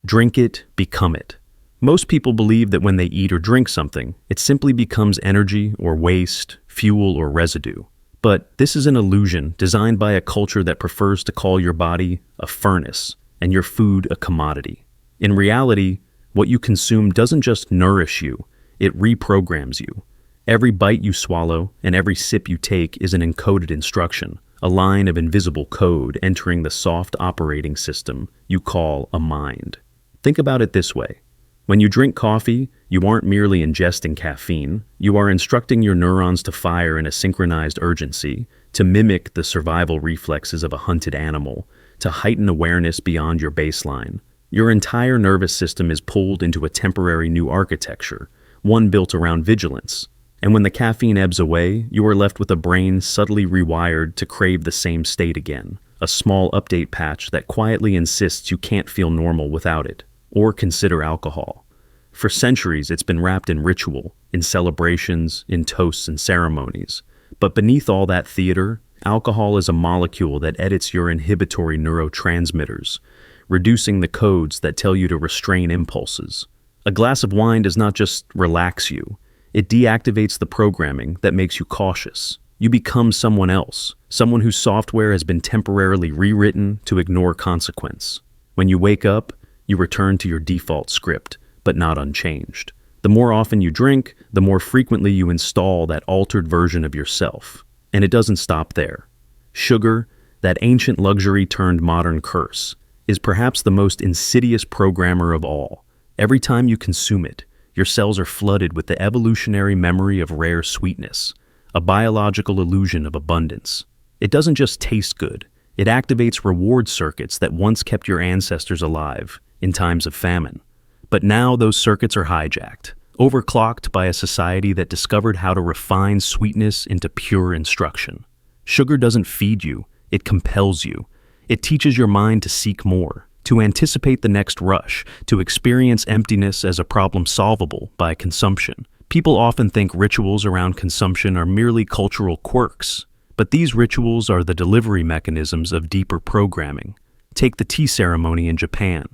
Drink it, become it. Most people believe that when they eat or drink something, it simply becomes energy or waste, fuel or residue. But this is an illusion designed by a culture that prefers to call your body a furnace and your food a commodity. In reality, what you consume doesn't just nourish you, it reprograms you. Every bite you swallow and every sip you take is an encoded instruction, a line of invisible code entering the soft operating system you call a mind. Think about it this way. When you drink coffee, you aren't merely ingesting caffeine, you are instructing your neurons to fire in a synchronized urgency, to mimic the survival reflexes of a hunted animal, to heighten awareness beyond your baseline. Your entire nervous system is pulled into a temporary new architecture, one built around vigilance. And when the caffeine ebbs away, you are left with a brain subtly rewired to crave the same state again, a small update patch that quietly insists you can't feel normal without it. Or consider alcohol. For centuries, it's been wrapped in ritual, in celebrations, in toasts and ceremonies. But beneath all that theater, alcohol is a molecule that edits your inhibitory neurotransmitters, reducing the codes that tell you to restrain impulses. A glass of wine does not just relax you, it deactivates the programming that makes you cautious. You become someone else, someone whose software has been temporarily rewritten to ignore consequence. When you wake up, you return to your default script, but not unchanged. The more often you drink, the more frequently you install that altered version of yourself. And it doesn't stop there. Sugar, that ancient luxury turned modern curse, is perhaps the most insidious programmer of all. Every time you consume it, your cells are flooded with the evolutionary memory of rare sweetness, a biological illusion of abundance. It doesn't just taste good, it activates reward circuits that once kept your ancestors alive in times of famine. But now those circuits are hijacked, overclocked by a society that discovered how to refine sweetness into pure instruction. Sugar doesn't feed you, it compels you. It teaches your mind to seek more, to anticipate the next rush, to experience emptiness as a problem solvable by consumption. People often think rituals around consumption are merely cultural quirks, but these rituals are the delivery mechanisms of deeper programming. Take the tea ceremony in Japan.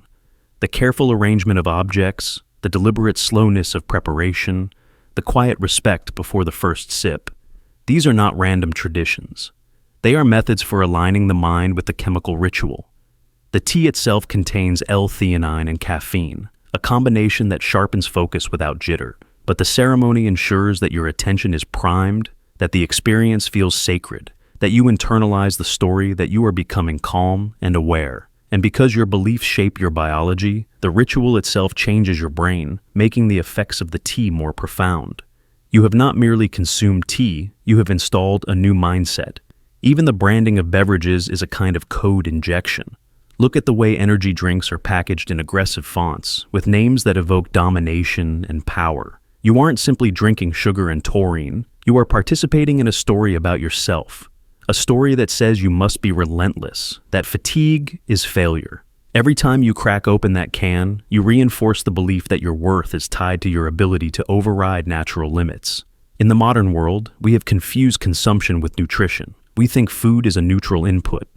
The careful arrangement of objects, the deliberate slowness of preparation, the quiet respect before the first sip. These are not random traditions. They are methods for aligning the mind with the chemical ritual. The tea itself contains L-theanine and caffeine, a combination that sharpens focus without jitter. But the ceremony ensures that your attention is primed, that the experience feels sacred, that you internalize the story, that you are becoming calm and aware. And because your beliefs shape your biology, the ritual itself changes your brain, making the effects of the tea more profound. You have not merely consumed tea, you have installed a new mindset. Even the branding of beverages is a kind of code injection. Look at the way energy drinks are packaged in aggressive fonts, with names that evoke domination and power. You aren't simply drinking sugar and taurine, you are participating in a story about yourself. A story that says you must be relentless, that fatigue is failure. Every time you crack open that can, you reinforce the belief that your worth is tied to your ability to override natural limits. In the modern world, we have confused consumption with nutrition. We think food is a neutral input,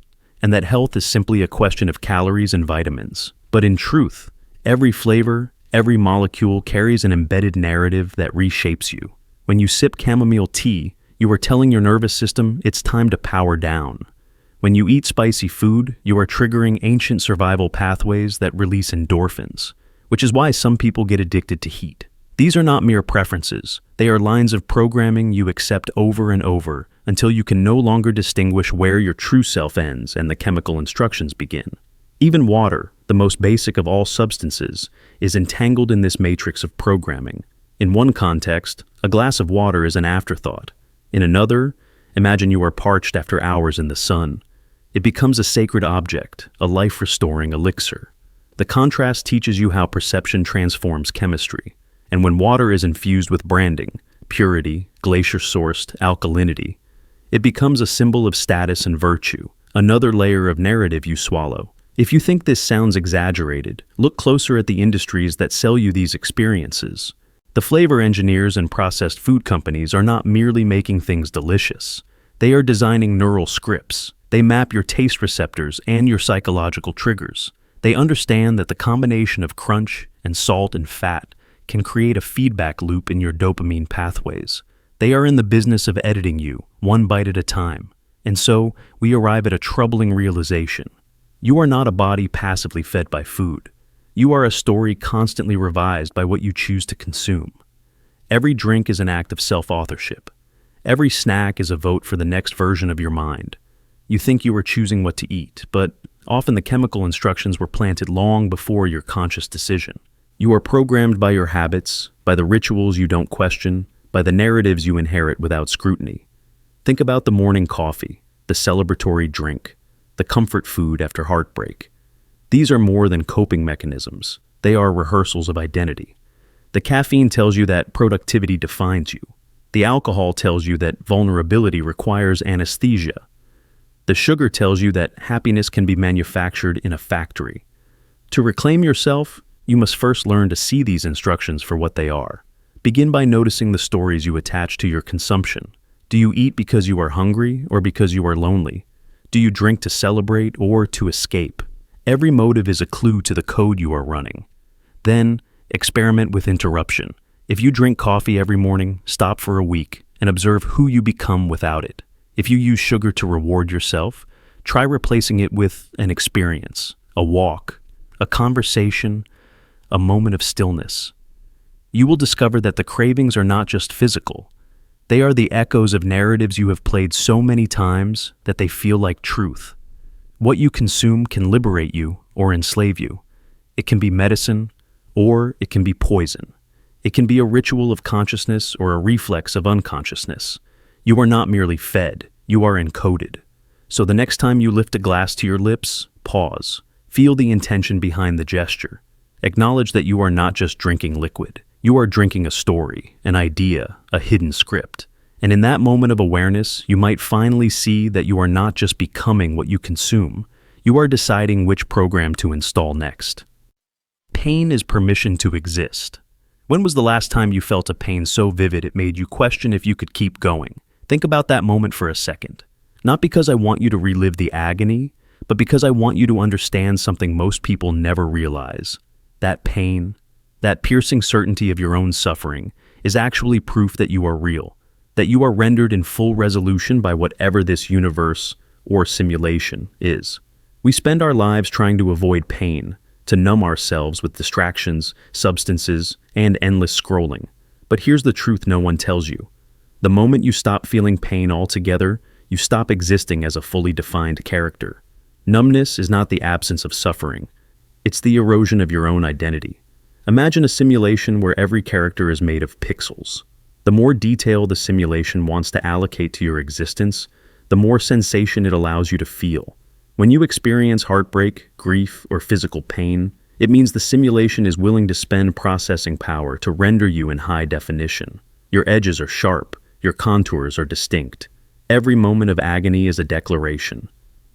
and that health is simply a question of calories and vitamins. But in truth, every flavor, every molecule carries an embedded narrative that reshapes you. When you sip chamomile tea, you are telling your nervous system it's time to power down. When you eat spicy food, you are triggering ancient survival pathways that release endorphins, which is why some people get addicted to heat. These are not mere preferences. They are lines of programming you accept over and over until you can no longer distinguish where your true self ends and the chemical instructions begin. Even water, the most basic of all substances, is entangled in this matrix of programming. In one context, a glass of water is an afterthought. In another, imagine you are parched after hours in the sun. It becomes a sacred object, a life-restoring elixir. The contrast teaches you how perception transforms chemistry. And when water is infused with branding, purity, glacier-sourced alkalinity, it becomes a symbol of status and virtue, another layer of narrative you swallow. If you think this sounds exaggerated, look closer at the industries that sell you these experiences. The flavor engineers and processed food companies are not merely making things delicious. They are designing neural scripts. They map your taste receptors and your psychological triggers. They understand that the combination of crunch and salt and fat can create a feedback loop in your dopamine pathways. They are in the business of editing you, one bite at a time. And so, we arrive at a troubling realization. You are not a body passively fed by food. You are a story constantly revised by what you choose to consume. Every drink is an act of self-authorship. Every snack is a vote for the next version of your mind. You think you are choosing what to eat, but often the chemical instructions were planted long before your conscious decision. You are programmed by your habits, by the rituals you don't question, by the narratives you inherit without scrutiny. Think about the morning coffee, the celebratory drink, the comfort food after heartbreak. These are more than coping mechanisms. They are rehearsals of identity. The caffeine tells you that productivity defines you. The alcohol tells you that vulnerability requires anesthesia. The sugar tells you that happiness can be manufactured in a factory. To reclaim yourself, you must first learn to see these instructions for what they are. Begin by noticing the stories you attach to your consumption. Do you eat because you are hungry or because you are lonely? Do you drink to celebrate or to escape? Every motive is a clue to the code you are running. Then, experiment with interruption. If you drink coffee every morning, stop for a week and observe who you become without it. If you use sugar to reward yourself, try replacing it with an experience, a walk, a conversation, a moment of stillness. You will discover that the cravings are not just physical. They are the echoes of narratives you have played so many times that they feel like truth. What you consume can liberate you or enslave you. It can be medicine, or it can be poison. It can be a ritual of consciousness or a reflex of unconsciousness. You are not merely fed, you are encoded. So the next time you lift a glass to your lips, pause. Feel the intention behind the gesture. Acknowledge that you are not just drinking liquid. You are drinking a story, an idea, a hidden script. And in that moment of awareness, you might finally see that you are not just becoming what you consume. You are deciding which program to install next. Pain is permission to exist. When was the last time you felt a pain so vivid it made you question if you could keep going? Think about that moment for a second. Not because I want you to relive the agony, but because I want you to understand something most people never realize. That pain, that piercing certainty of your own suffering, is actually proof that you are real, that you are rendered in full resolution by whatever this universe or simulation is. We spend our lives trying to avoid pain, to numb ourselves with distractions, substances, and endless scrolling. But here's the truth no one tells you. The moment you stop feeling pain altogether, you stop existing as a fully defined character. Numbness is not the absence of suffering. It's the erosion of your own identity. Imagine a simulation where every character is made of pixels. The more detail the simulation wants to allocate to your existence, the more sensation it allows you to feel. When you experience heartbreak, grief, or physical pain, it means the simulation is willing to spend processing power to render you in high definition. Your edges are sharp, your contours are distinct. Every moment of agony is a declaration.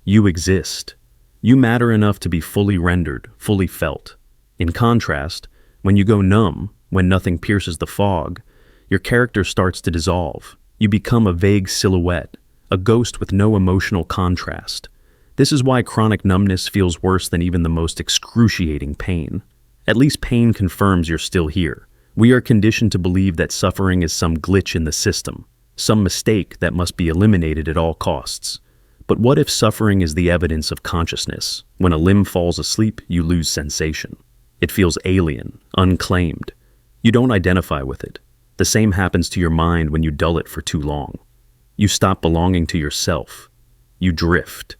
You exist. You matter enough to be fully rendered, fully felt. In contrast, when you go numb, when nothing pierces the fog, your character starts to dissolve. You become a vague silhouette, a ghost with no emotional contrast. This is why chronic numbness feels worse than even the most excruciating pain. At least pain confirms you're still here. We are conditioned to believe that suffering is some glitch in the system, some mistake that must be eliminated at all costs. But what if suffering is the evidence of consciousness? When a limb falls asleep, you lose sensation. It feels alien, unclaimed. You don't identify with it. The same happens to your mind when you dull it for too long. You stop belonging to yourself. You drift.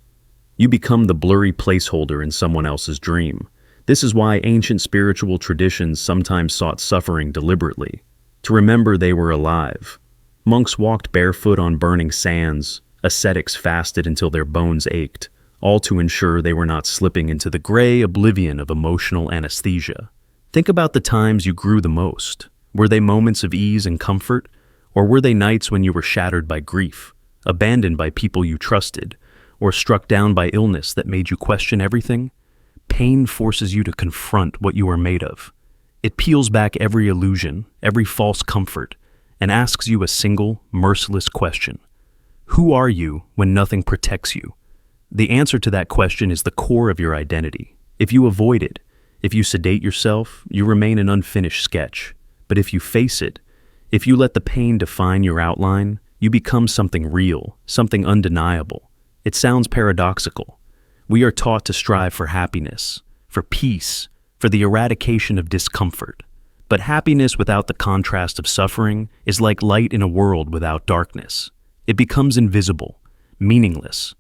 You become the blurry placeholder in someone else's dream. This is why ancient spiritual traditions sometimes sought suffering deliberately, to remember they were alive. Monks walked barefoot on burning sands, ascetics fasted until their bones ached, all to ensure they were not slipping into the gray oblivion of emotional anesthesia. Think about the times you grew the most. Were they moments of ease and comfort, or were they nights when you were shattered by grief, abandoned by people you trusted, or struck down by illness that made you question everything? Pain forces you to confront what you are made of. It peels back every illusion, every false comfort, and asks you a single, merciless question. Who are you when nothing protects you? The answer to that question is the core of your identity. If you avoid it, if you sedate yourself, you remain an unfinished sketch. But if you face it, if you let the pain define your outline, you become something real, something undeniable. It sounds paradoxical. We are taught to strive for happiness, for peace, for the eradication of discomfort. But happiness without the contrast of suffering is like light in a world without darkness. It becomes invisible, meaningless.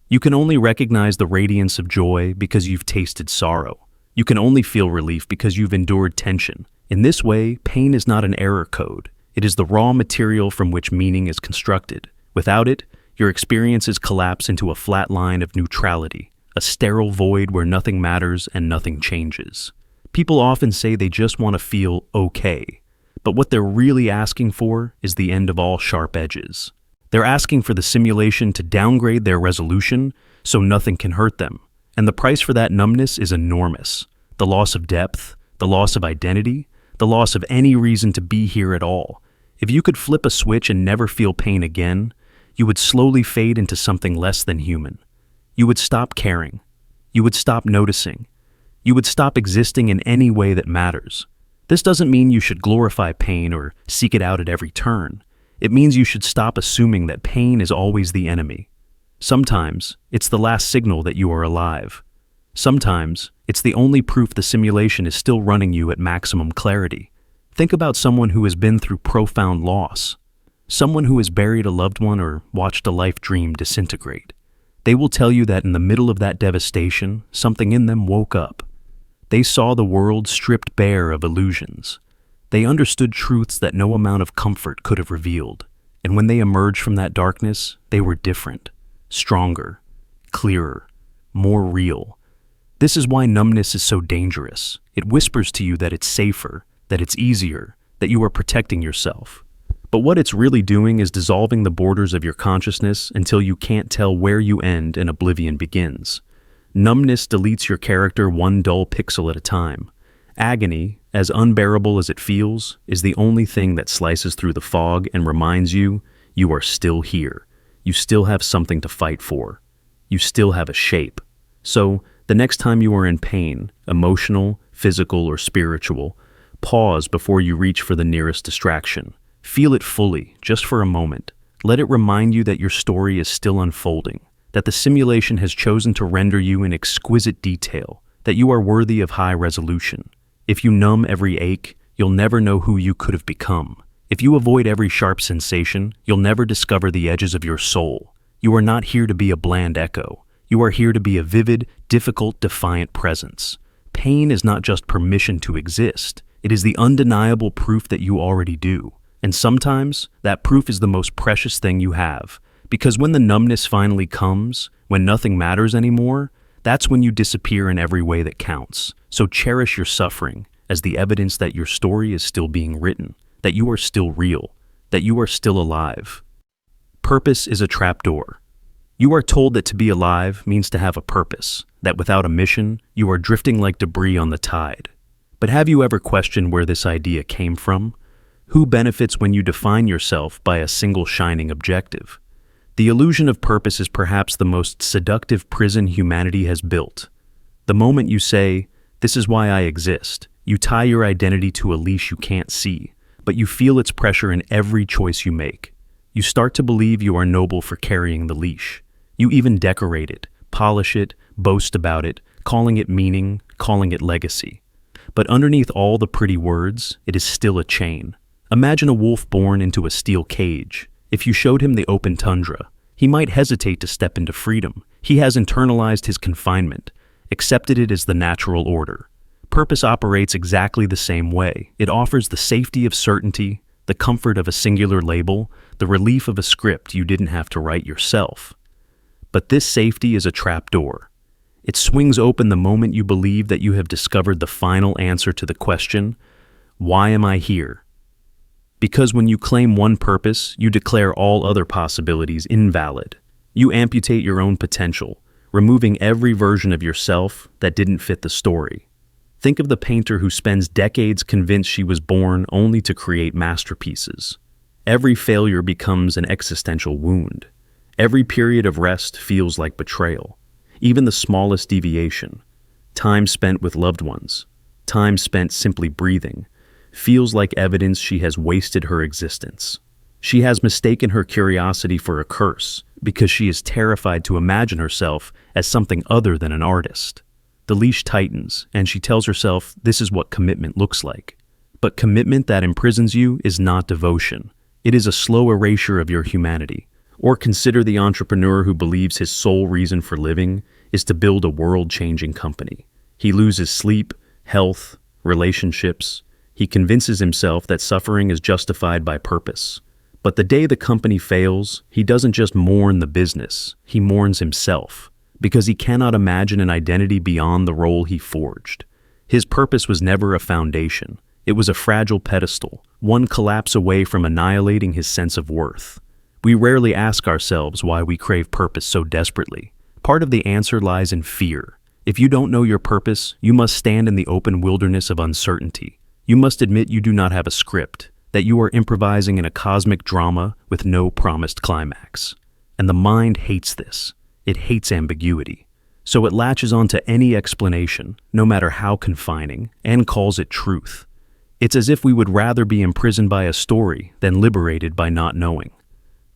You can only recognize the radiance of joy because you've tasted sorrow. You can only feel relief because you've endured tension. In this way, pain is not an error code. It is the raw material from which meaning is constructed. Without it, your experiences collapse into a flat line of neutrality, a sterile void where nothing matters and nothing changes. People often say they just want to feel okay, but what they're really asking for is the end of all sharp edges. They're asking for the simulation to downgrade their resolution so nothing can hurt them. And the price for that numbness is enormous. The loss of depth, the loss of identity, the loss of any reason to be here at all. If you could flip a switch and never feel pain again, you would slowly fade into something less than human. You would stop caring. You would stop noticing. You would stop existing in any way that matters. This doesn't mean you should glorify pain or seek it out at every turn. It means you should stop assuming that pain is always the enemy. Sometimes, it's the last signal that you are alive. Sometimes, it's the only proof the simulation is still running you at maximum clarity. Think about someone who has been through profound loss. Someone who has buried a loved one or watched a life dream disintegrate. They will tell you that in the middle of that devastation, something in them woke up. They saw the world stripped bare of illusions. They understood truths that no amount of comfort could have revealed. And when they emerged from that darkness, they were different, stronger, clearer, more real. This is why numbness is so dangerous. It whispers to you that it's safer, that it's easier, that you are protecting yourself. But what it's really doing is dissolving the borders of your consciousness until you can't tell where you end and oblivion begins. Numbness deletes your character one dull pixel at a time. Agony, as unbearable as it feels, is the only thing that slices through the fog and reminds you you are still here. You still have something to fight for. You still have a shape. So, the next time you are in pain, emotional, physical, or spiritual, pause before you reach for the nearest distraction. Feel it fully, just for a moment. Let it remind you that your story is still unfolding, that the simulation has chosen to render you in exquisite detail, that you are worthy of high resolution. If you numb every ache, you'll never know who you could have become. If you avoid every sharp sensation, you'll never discover the edges of your soul. You are not here to be a bland echo. You are here to be a vivid, difficult, defiant presence. Pain is not just permission to exist. It is the undeniable proof that you already do. And sometimes, that proof is the most precious thing you have. Because when the numbness finally comes, when nothing matters anymore, that's when you disappear in every way that counts. So cherish your suffering as the evidence that your story is still being written, that you are still real, that you are still alive. Purpose is a trapdoor. You are told that to be alive means to have a purpose, that without a mission, you are drifting like debris on the tide. But have you ever questioned where this idea came from? Who benefits when you define yourself by a single shining objective? The illusion of purpose is perhaps the most seductive prison humanity has built. The moment you say, "This is why I exist," you tie your identity to a leash you can't see, but you feel its pressure in every choice you make. You start to believe you are noble for carrying the leash. You even decorate it, polish it, boast about it, calling it meaning, calling it legacy. But underneath all the pretty words, it is still a chain. Imagine a wolf born into a steel cage. If you showed him the open tundra, he might hesitate to step into freedom. He has internalized his confinement, accepted it as the natural order. Purpose operates exactly the same way. It offers the safety of certainty, the comfort of a singular label, the relief of a script you didn't have to write yourself. But this safety is a trapdoor. It swings open the moment you believe that you have discovered the final answer to the question, "Why am I here?" Because when you claim one purpose, you declare all other possibilities invalid. You amputate your own potential, removing every version of yourself that didn't fit the story. Think of the painter who spends decades convinced she was born only to create masterpieces. Every failure becomes an existential wound. Every period of rest feels like betrayal. Even the smallest deviation. time spent with loved ones, time spent simply breathing, feels like evidence she has wasted her existence. She has mistaken her curiosity for a curse because she is terrified to imagine herself as something other than an artist. The leash tightens, and she tells herself this is what commitment looks like. But commitment that imprisons you is not devotion. It is a slow erasure of your humanity. Or consider the entrepreneur who believes his sole reason for living is to build a world-changing company. He loses sleep, health, relationships. He convinces himself that suffering is justified by purpose. But the day the company fails, he doesn't just mourn the business, he mourns himself, because he cannot imagine an identity beyond the role he forged. His purpose was never a foundation. It was a fragile pedestal, one collapse away from annihilating his sense of worth. We rarely ask ourselves why we crave purpose so desperately. Part of the answer lies in fear. If you don't know your purpose, you must stand in the open wilderness of uncertainty. You must admit you do not have a script, that you are improvising in a cosmic drama with no promised climax. And the mind hates this. It hates ambiguity. So it latches onto any explanation, no matter how confining, and calls it truth. It's as if we would rather be imprisoned by a story than liberated by not knowing.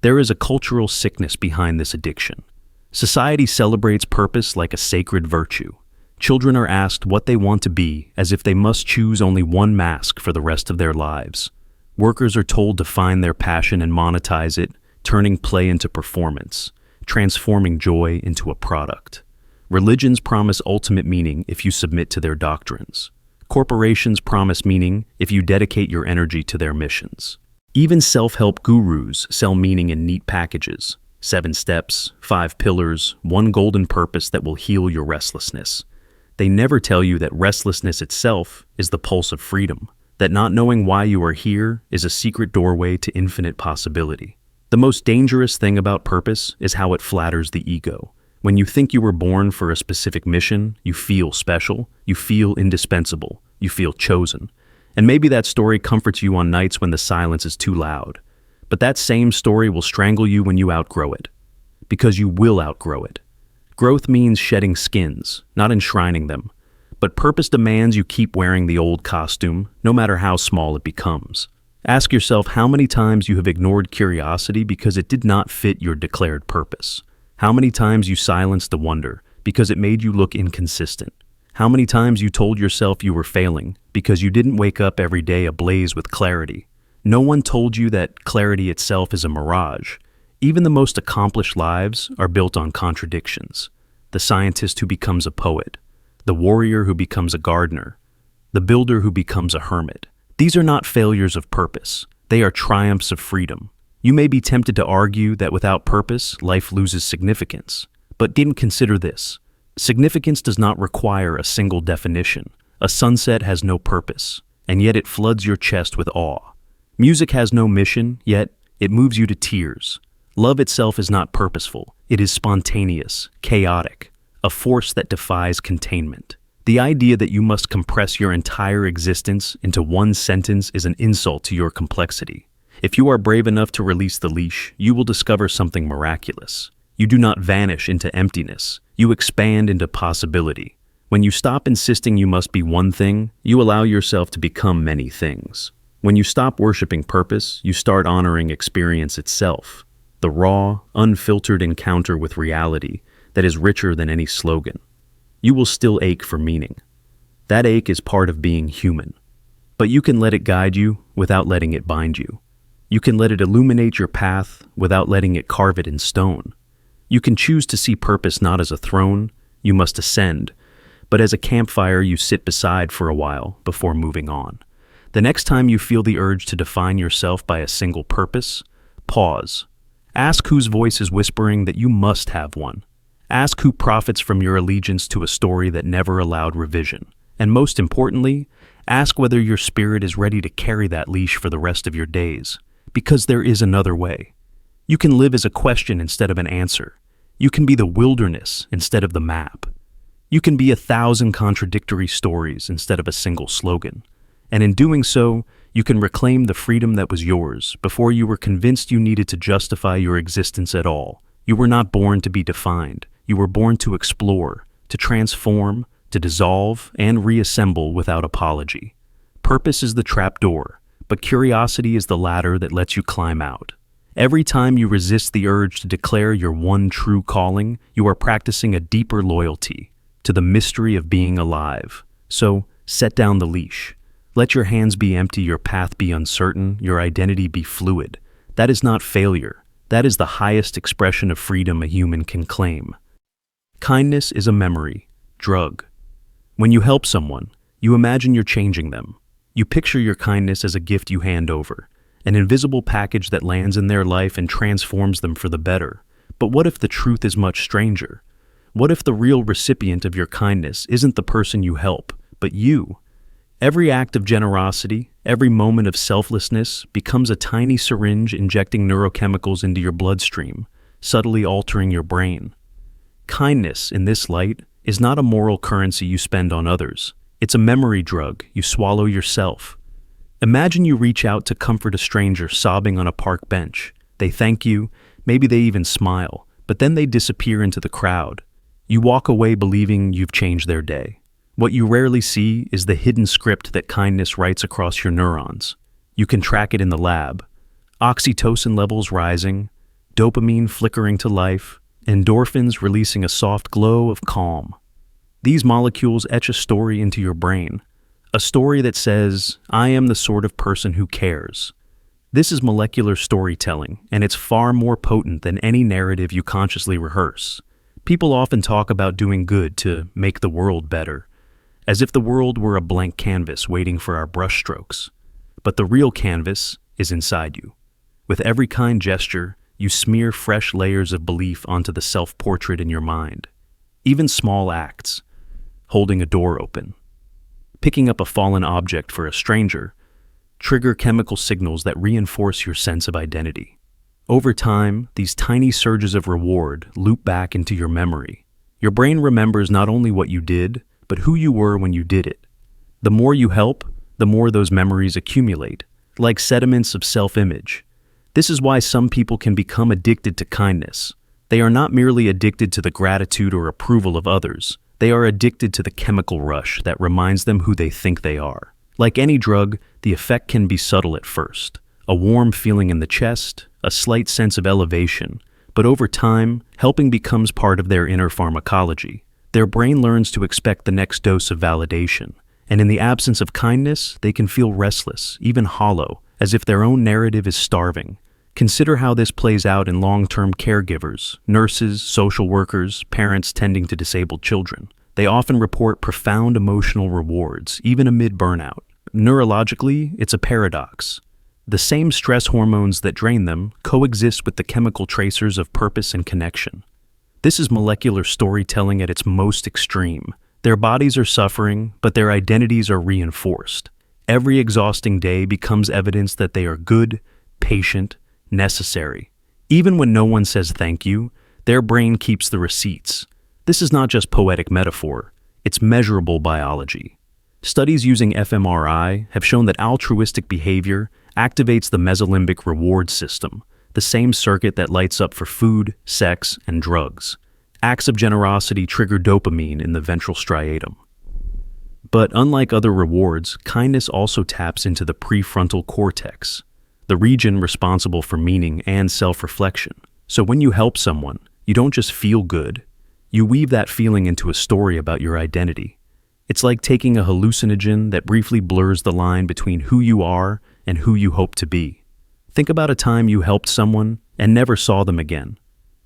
There is a cultural sickness behind this addiction. Society celebrates purpose like a sacred virtue. Children are asked what they want to be as if they must choose only one mask for the rest of their lives. Workers are told to find their passion and monetize it, turning play into performance, transforming joy into a product. Religions promise ultimate meaning if you submit to their doctrines. Corporations promise meaning if you dedicate your energy to their missions. Even self-help gurus sell meaning in neat packages. 7 steps, 5 pillars, 1 golden purpose that will heal your restlessness. They never tell you that restlessness itself is the pulse of freedom, that not knowing why you are here is a secret doorway to infinite possibility. The most dangerous thing about purpose is how it flatters the ego. When you think you were born for a specific mission, you feel special, you feel indispensable, you feel chosen. And maybe that story comforts you on nights when the silence is too loud. But that same story will strangle you when you outgrow it. Because you will outgrow it. Growth means shedding skins, not enshrining them. But purpose demands you keep wearing the old costume, no matter how small it becomes. Ask yourself how many times you have ignored curiosity because it did not fit your declared purpose. How many times you silenced the wonder because it made you look inconsistent. How many times you told yourself you were failing because you didn't wake up every day ablaze with clarity. No one told you that clarity itself is a mirage. Even the most accomplished lives are built on contradictions. The scientist who becomes a poet, the warrior who becomes a gardener, the builder who becomes a hermit. These are not failures of purpose. They are triumphs of freedom. You may be tempted to argue that without purpose, life loses significance. But didn't consider this. Significance does not require a single definition. A sunset has no purpose, and yet it floods your chest with awe. Music has no mission, yet it moves you to tears. Love itself is not purposeful. It is spontaneous, chaotic, a force that defies containment. The idea that you must compress your entire existence into one sentence is an insult to your complexity. If you are brave enough to release the leash, you will discover something miraculous. You do not vanish into emptiness. You expand into possibility. When you stop insisting you must be one thing, you allow yourself to become many things. When you stop worshiping purpose, you start honoring experience itself. The raw, unfiltered encounter with reality that is richer than any slogan. You will still ache for meaning. That ache is part of being human. But you can let it guide you without letting it bind you. You can let it illuminate your path without letting it carve it in stone. You can choose to see purpose not as a throne you must ascend, but as a campfire you sit beside for a while before moving on. The next time you feel the urge to define yourself by a single purpose, pause. Ask whose voice is whispering that you must have one. Ask who profits from your allegiance to a story that never allowed revision. And most importantly, ask whether your spirit is ready to carry that leash for the rest of your days. Because there is another way. You can live as a question instead of an answer. You can be the wilderness instead of the map. You can be 1,000 contradictory stories instead of a single slogan. And in doing so, you can reclaim the freedom that was yours before you were convinced you needed to justify your existence at all. You were not born to be defined. You were born to explore, to transform, to dissolve and reassemble without apology. Purpose is the trapdoor, but curiosity is the ladder that lets you climb out. Every time you resist the urge to declare your one true calling, you are practicing a deeper loyalty to the mystery of being alive. So, set down the leash. Let your hands be empty, your path be uncertain, your identity be fluid. That is not failure. That is the highest expression of freedom a human can claim. Kindness is a memory drug. When you help someone, you imagine you're changing them. You picture your kindness as a gift you hand over, an invisible package that lands in their life and transforms them for the better. But what if the truth is much stranger? What if the real recipient of your kindness isn't the person you help, but you? Every act of generosity, every moment of selflessness becomes a tiny syringe injecting neurochemicals into your bloodstream, subtly altering your brain. Kindness, in this light, is not a moral currency you spend on others. It's a memory drug you swallow yourself. Imagine you reach out to comfort a stranger sobbing on a park bench. They thank you, maybe they even smile, but then they disappear into the crowd. You walk away believing you've changed their day. What you rarely see is the hidden script that kindness writes across your neurons. You can track it in the lab. Oxytocin levels rising, dopamine flickering to life, endorphins releasing a soft glow of calm. These molecules etch a story into your brain, a story that says, I am the sort of person who cares. This is molecular storytelling, and it's far more potent than any narrative you consciously rehearse. People often talk about doing good to make the world better, as if the world were a blank canvas waiting for our brushstrokes. But the real canvas is inside you. With every kind gesture, you smear fresh layers of belief onto the self-portrait in your mind. Even small acts, holding a door open, picking up a fallen object for a stranger, trigger chemical signals that reinforce your sense of identity. Over time, these tiny surges of reward loop back into your memory. Your brain remembers not only what you did, but who you were when you did it. The more you help, the more those memories accumulate, like sediments of self-image. This is why some people can become addicted to kindness. They are not merely addicted to the gratitude or approval of others. They are addicted to the chemical rush that reminds them who they think they are. Like any drug, the effect can be subtle at first. A warm feeling in the chest, a slight sense of elevation. But over time, helping becomes part of their inner pharmacology. Their brain learns to expect the next dose of validation. And in the absence of kindness, they can feel restless, even hollow, as if their own narrative is starving. Consider how this plays out in long-term caregivers, nurses, social workers, parents tending to disabled children. They often report profound emotional rewards, even amid burnout. Neurologically, it's a paradox. The same stress hormones that drain them coexist with the chemical tracers of purpose and connection. This is molecular storytelling at its most extreme. Their bodies are suffering, but their identities are reinforced. Every exhausting day becomes evidence that they are good, patient, necessary. Even when no one says thank you, their brain keeps the receipts. This is not just poetic metaphor, it's measurable biology. Studies using fMRI have shown that altruistic behavior activates the mesolimbic reward system, the same circuit that lights up for food, sex, and drugs. Acts of generosity trigger dopamine in the ventral striatum. But unlike other rewards, kindness also taps into the prefrontal cortex, the region responsible for meaning and self-reflection. So when you help someone, you don't just feel good, you weave that feeling into a story about your identity. It's like taking a hallucinogen that briefly blurs the line between who you are and who you hope to be. Think about a time you helped someone and never saw them again.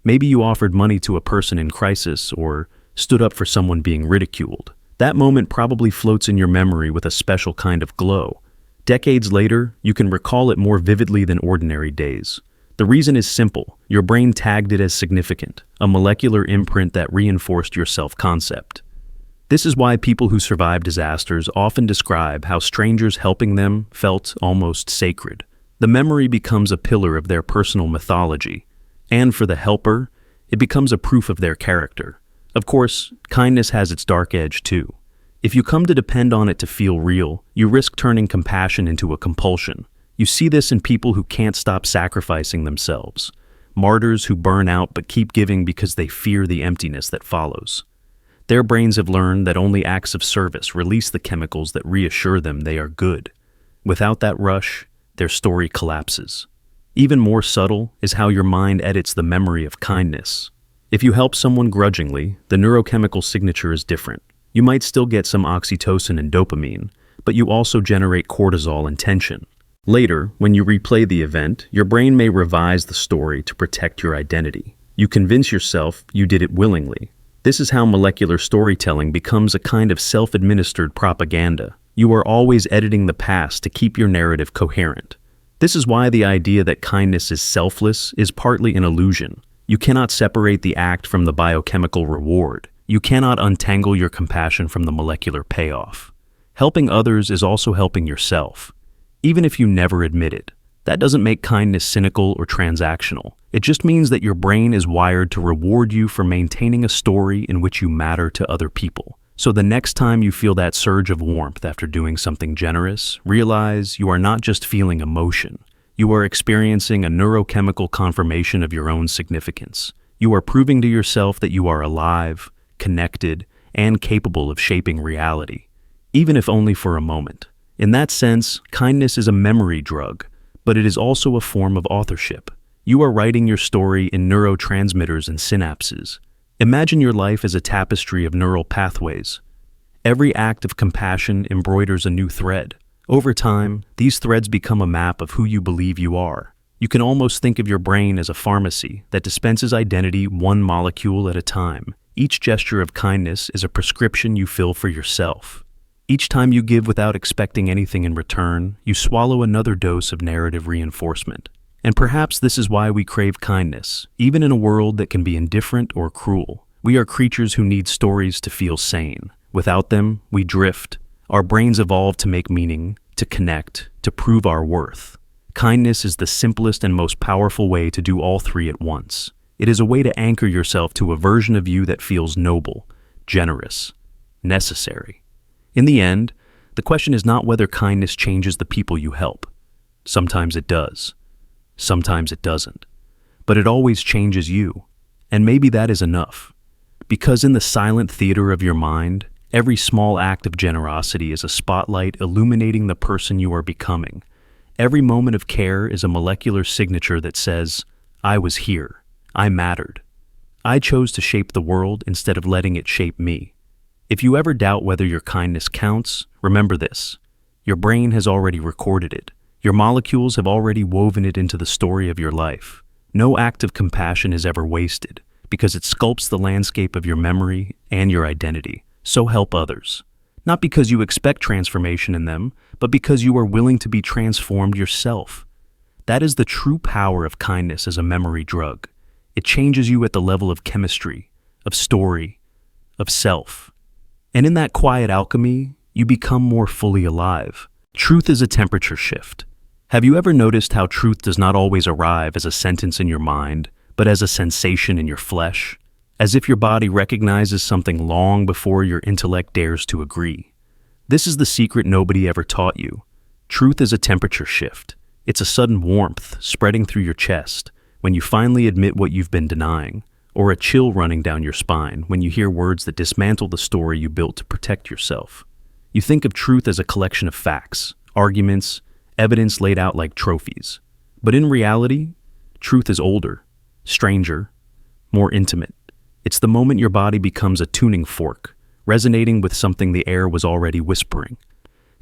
Maybe you offered money to a person in crisis or stood up for someone being ridiculed. That moment probably floats in your memory with a special kind of glow. Decades later, you can recall it more vividly than ordinary days. The reason is simple. Your brain tagged it as significant, a molecular imprint that reinforced your self-concept. This is why people who survive disasters often describe how strangers helping them felt almost sacred. The memory becomes a pillar of their personal mythology, and for the helper, it becomes a proof of their character. Of course, kindness has its dark edge too. If you come to depend on it to feel real, you risk turning compassion into a compulsion. You see this in people who can't stop sacrificing themselves, martyrs who burn out but keep giving because they fear the emptiness that follows. Their brains have learned that only acts of service release the chemicals that reassure them they are good. Without that rush, their story collapses. Even more subtle is how your mind edits the memory of kindness. If you help someone grudgingly, the neurochemical signature is different. You might still get some oxytocin and dopamine, but you also generate cortisol and tension. Later, when you replay the event, your brain may revise the story to protect your identity. You convince yourself you did it willingly. This is how molecular storytelling becomes a kind of self-administered propaganda. You are always editing the past to keep your narrative coherent. This is why the idea that kindness is selfless is partly an illusion. You cannot separate the act from the biochemical reward. You cannot untangle your compassion from the molecular payoff. Helping others is also helping yourself, even if you never admit it. That doesn't make kindness cynical or transactional. It just means that your brain is wired to reward you for maintaining a story in which you matter to other people. So the next time you feel that surge of warmth after doing something generous, realize you are not just feeling emotion. You are experiencing a neurochemical confirmation of your own significance. You are proving to yourself that you are alive, connected, and capable of shaping reality, even if only for a moment. In that sense, kindness is a memory drug, but it is also a form of authorship. You are writing your story in neurotransmitters and synapses. Imagine your life as a tapestry of neural pathways. Every act of compassion embroiders a new thread. Over time, these threads become a map of who you believe you are. You can almost think of your brain as a pharmacy that dispenses identity one molecule at a time. Each gesture of kindness is a prescription you fill for yourself. Each time you give without expecting anything in return, you swallow another dose of narrative reinforcement. And perhaps this is why we crave kindness, even in a world that can be indifferent or cruel. We are creatures who need stories to feel sane. Without them, we drift. Our brains evolved to make meaning, to connect, to prove our worth. Kindness is the simplest and most powerful way to do all three at once. It is a way to anchor yourself to a version of you that feels noble, generous, necessary. In the end, the question is not whether kindness changes the people you help. Sometimes it does. Sometimes it doesn't. But it always changes you. And maybe that is enough. Because in the silent theater of your mind, every small act of generosity is a spotlight illuminating the person you are becoming. Every moment of care is a molecular signature that says, I was here. I mattered. I chose to shape the world instead of letting it shape me. If you ever doubt whether your kindness counts, remember this. Your brain has already recorded it. Your molecules have already woven it into the story of your life. No act of compassion is ever wasted, because it sculpts the landscape of your memory and your identity. So help others. Not because you expect transformation in them, but because you are willing to be transformed yourself. That is the true power of kindness as a memory drug. It changes you at the level of chemistry, of story, of self. And in that quiet alchemy, you become more fully alive. Truth is a temperature shift. Have you ever noticed how truth does not always arrive as a sentence in your mind, but as a sensation in your flesh? As if your body recognizes something long before your intellect dares to agree. This is the secret nobody ever taught you. Truth is a temperature shift. It's a sudden warmth spreading through your chest when you finally admit what you've been denying, or a chill running down your spine when you hear words that dismantle the story you built to protect yourself. You think of truth as a collection of facts, arguments, evidence laid out like trophies. But in reality, truth is older, stranger, more intimate. It's the moment your body becomes a tuning fork, resonating with something the air was already whispering.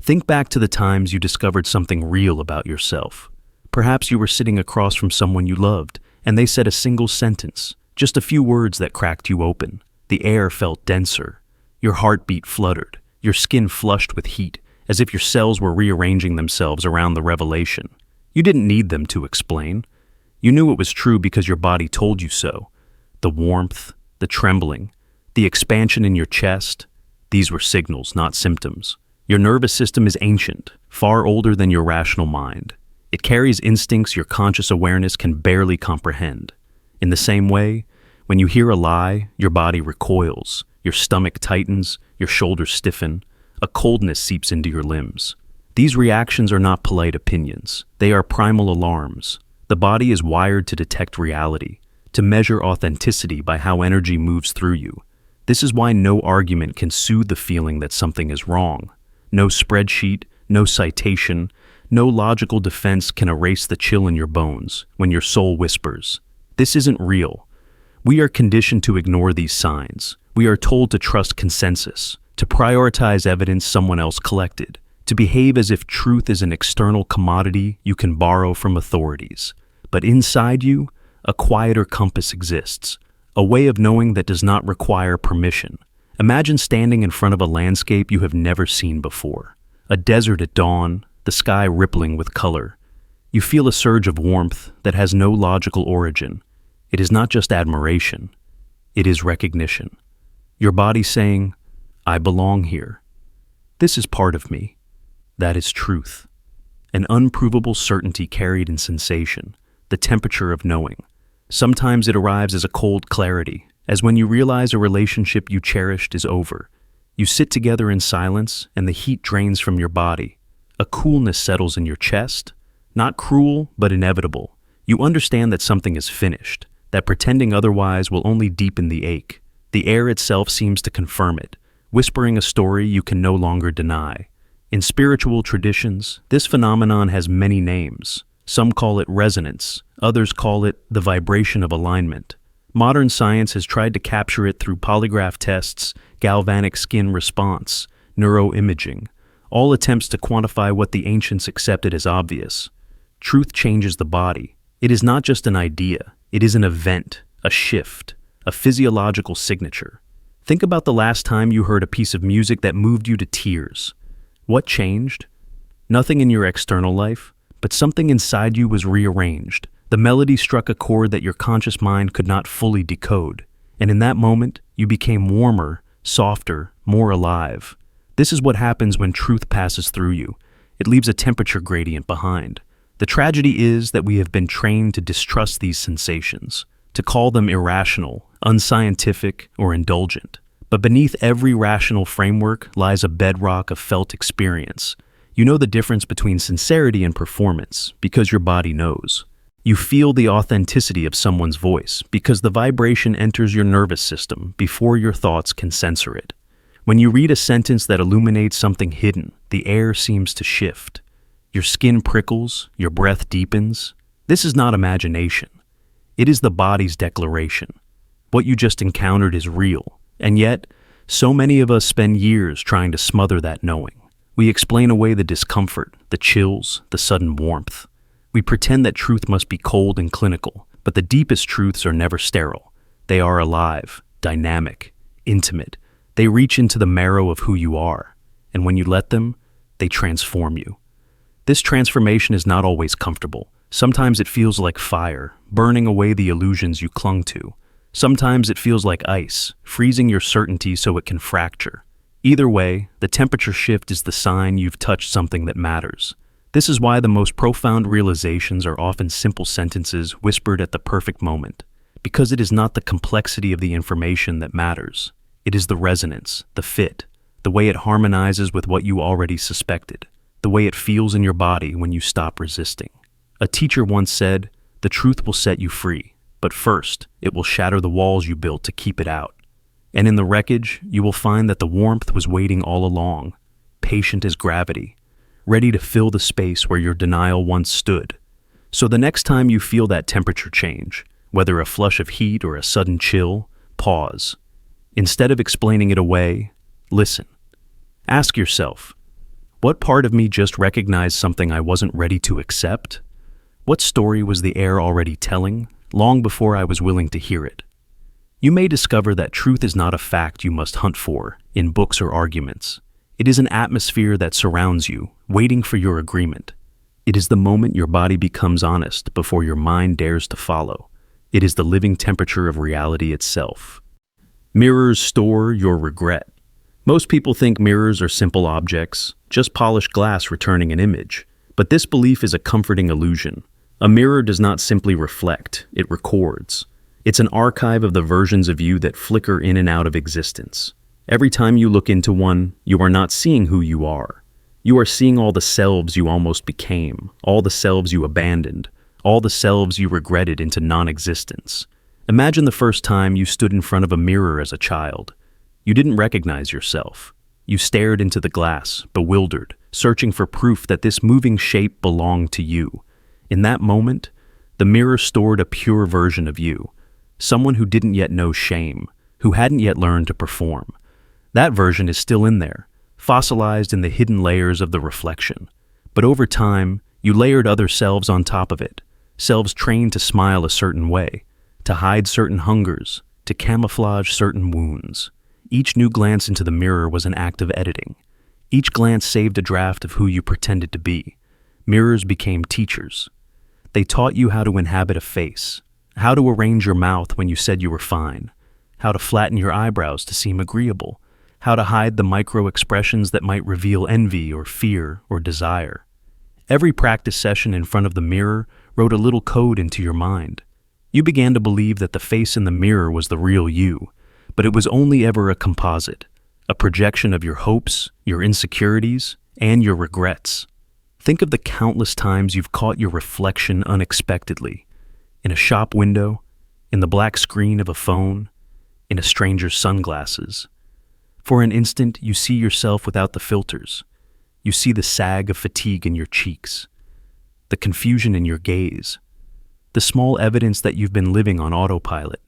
Think back to the times you discovered something real about yourself. Perhaps you were sitting across from someone you loved, and they said a single sentence, just a few words that cracked you open. The air felt denser. Your heartbeat fluttered, your skin flushed with heat, as if your cells were rearranging themselves around the revelation. You didn't need them to explain. You knew it was true because your body told you so. The warmth, the trembling, the expansion in your chest, these were signals, not symptoms. Your nervous system is ancient, far older than your rational mind. It carries instincts your conscious awareness can barely comprehend. In the same way, when you hear a lie, your body recoils, your stomach tightens, your shoulders stiffen, a coldness seeps into your limbs. These reactions are not polite opinions. They are primal alarms. The body is wired to detect reality, to measure authenticity by how energy moves through you. This is why no argument can soothe the feeling that something is wrong. No spreadsheet, no citation, no logical defense can erase the chill in your bones when your soul whispers, "This isn't real." We are conditioned to ignore these signs. We are told to trust consensus, to prioritize evidence someone else collected, to behave as if truth is an external commodity you can borrow from authorities. But inside you, a quieter compass exists, a way of knowing that does not require permission. Imagine standing in front of a landscape you have never seen before. A desert at dawn, the sky rippling with color. You feel a surge of warmth that has no logical origin. It is not just admiration, it is recognition. Your body saying, "I belong here. This is part of me." That is truth. An unprovable certainty carried in sensation, the temperature of knowing. Sometimes it arrives as a cold clarity, as when you realize a relationship you cherished is over. You sit together in silence and the heat drains from your body. A coolness settles in your chest, not cruel, but inevitable. You understand that something is finished, that pretending otherwise will only deepen the ache. The air itself seems to confirm it, whispering a story you can no longer deny. In spiritual traditions, this phenomenon has many names. Some call it resonance, others call it the vibration of alignment. Modern science has tried to capture it through polygraph tests, galvanic skin response, neuroimaging, all attempts to quantify what the ancients accepted as obvious. Truth changes the body. It is not just an idea, it is an event, a shift, a physiological signature. Think about the last time you heard a piece of music that moved you to tears. What changed? Nothing in your external life, but something inside you was rearranged. The melody struck a chord that your conscious mind could not fully decode, and in that moment, you became warmer, softer, more alive. This is what happens when truth passes through you. It leaves a temperature gradient behind. The tragedy is that we have been trained to distrust these sensations, to call them irrational, unscientific, or indulgent. But beneath every rational framework lies a bedrock of felt experience. You know the difference between sincerity and performance because your body knows. You feel the authenticity of someone's voice because the vibration enters your nervous system before your thoughts can censor it. When you read a sentence that illuminates something hidden, the air seems to shift. Your skin prickles, your breath deepens. This is not imagination. It is the body's declaration. What you just encountered is real, and yet, so many of us spend years trying to smother that knowing. We explain away the discomfort, the chills, the sudden warmth. We pretend that truth must be cold and clinical, but the deepest truths are never sterile. They are alive, dynamic, intimate. They reach into the marrow of who you are, and when you let them, they transform you. This transformation is not always comfortable. Sometimes it feels like fire, burning away the illusions you clung to. Sometimes it feels like ice, freezing your certainty so it can fracture. Either way, the temperature shift is the sign you've touched something that matters. This is why the most profound realizations are often simple sentences whispered at the perfect moment, because it is not the complexity of the information that matters. It is the resonance, the fit, the way it harmonizes with what you already suspected, the way it feels in your body when you stop resisting. A teacher once said, "The truth will set you free, but first, it will shatter the walls you built to keep it out." And in the wreckage, you will find that the warmth was waiting all along, patient as gravity, ready to fill the space where your denial once stood. So the next time you feel that temperature change, whether a flush of heat or a sudden chill, pause. Instead of explaining it away, listen. Ask yourself, what part of me just recognized something I wasn't ready to accept? What story was the air already telling, long before I was willing to hear it? You may discover that truth is not a fact you must hunt for in books or arguments. It is an atmosphere that surrounds you, waiting for your agreement. It is the moment your body becomes honest before your mind dares to follow. It is the living temperature of reality itself. Mirrors store your regret. Most people think mirrors are simple objects, just polished glass returning an image. But this belief is a comforting illusion. A mirror does not simply reflect, it records. It's an archive of the versions of you that flicker in and out of existence. Every time you look into one, you are not seeing who you are. You are seeing all the selves you almost became, all the selves you abandoned, all the selves you regretted into non-existence. Imagine the first time you stood in front of a mirror as a child. You didn't recognize yourself. You stared into the glass, bewildered, searching for proof that this moving shape belonged to you. In that moment, the mirror stored a pure version of you, someone who didn't yet know shame, who hadn't yet learned to perform. That version is still in there, fossilized in the hidden layers of the reflection. But over time, you layered other selves on top of it, selves trained to smile a certain way, to hide certain hungers, to camouflage certain wounds. Each new glance into the mirror was an act of editing. Each glance saved a draft of who you pretended to be. Mirrors became teachers. They taught you how to inhabit a face, how to arrange your mouth when you said you were fine, how to flatten your eyebrows to seem agreeable, how to hide the micro-expressions that might reveal envy or fear or desire. Every practice session in front of the mirror wrote a little code into your mind. You began to believe that the face in the mirror was the real you, but it was only ever a composite, a projection of your hopes, your insecurities, and your regrets. Think of the countless times you've caught your reflection unexpectedly, in a shop window, in the black screen of a phone, in a stranger's sunglasses. For an instant, you see yourself without the filters. You see the sag of fatigue in your cheeks, the confusion in your gaze, the small evidence that you've been living on autopilot.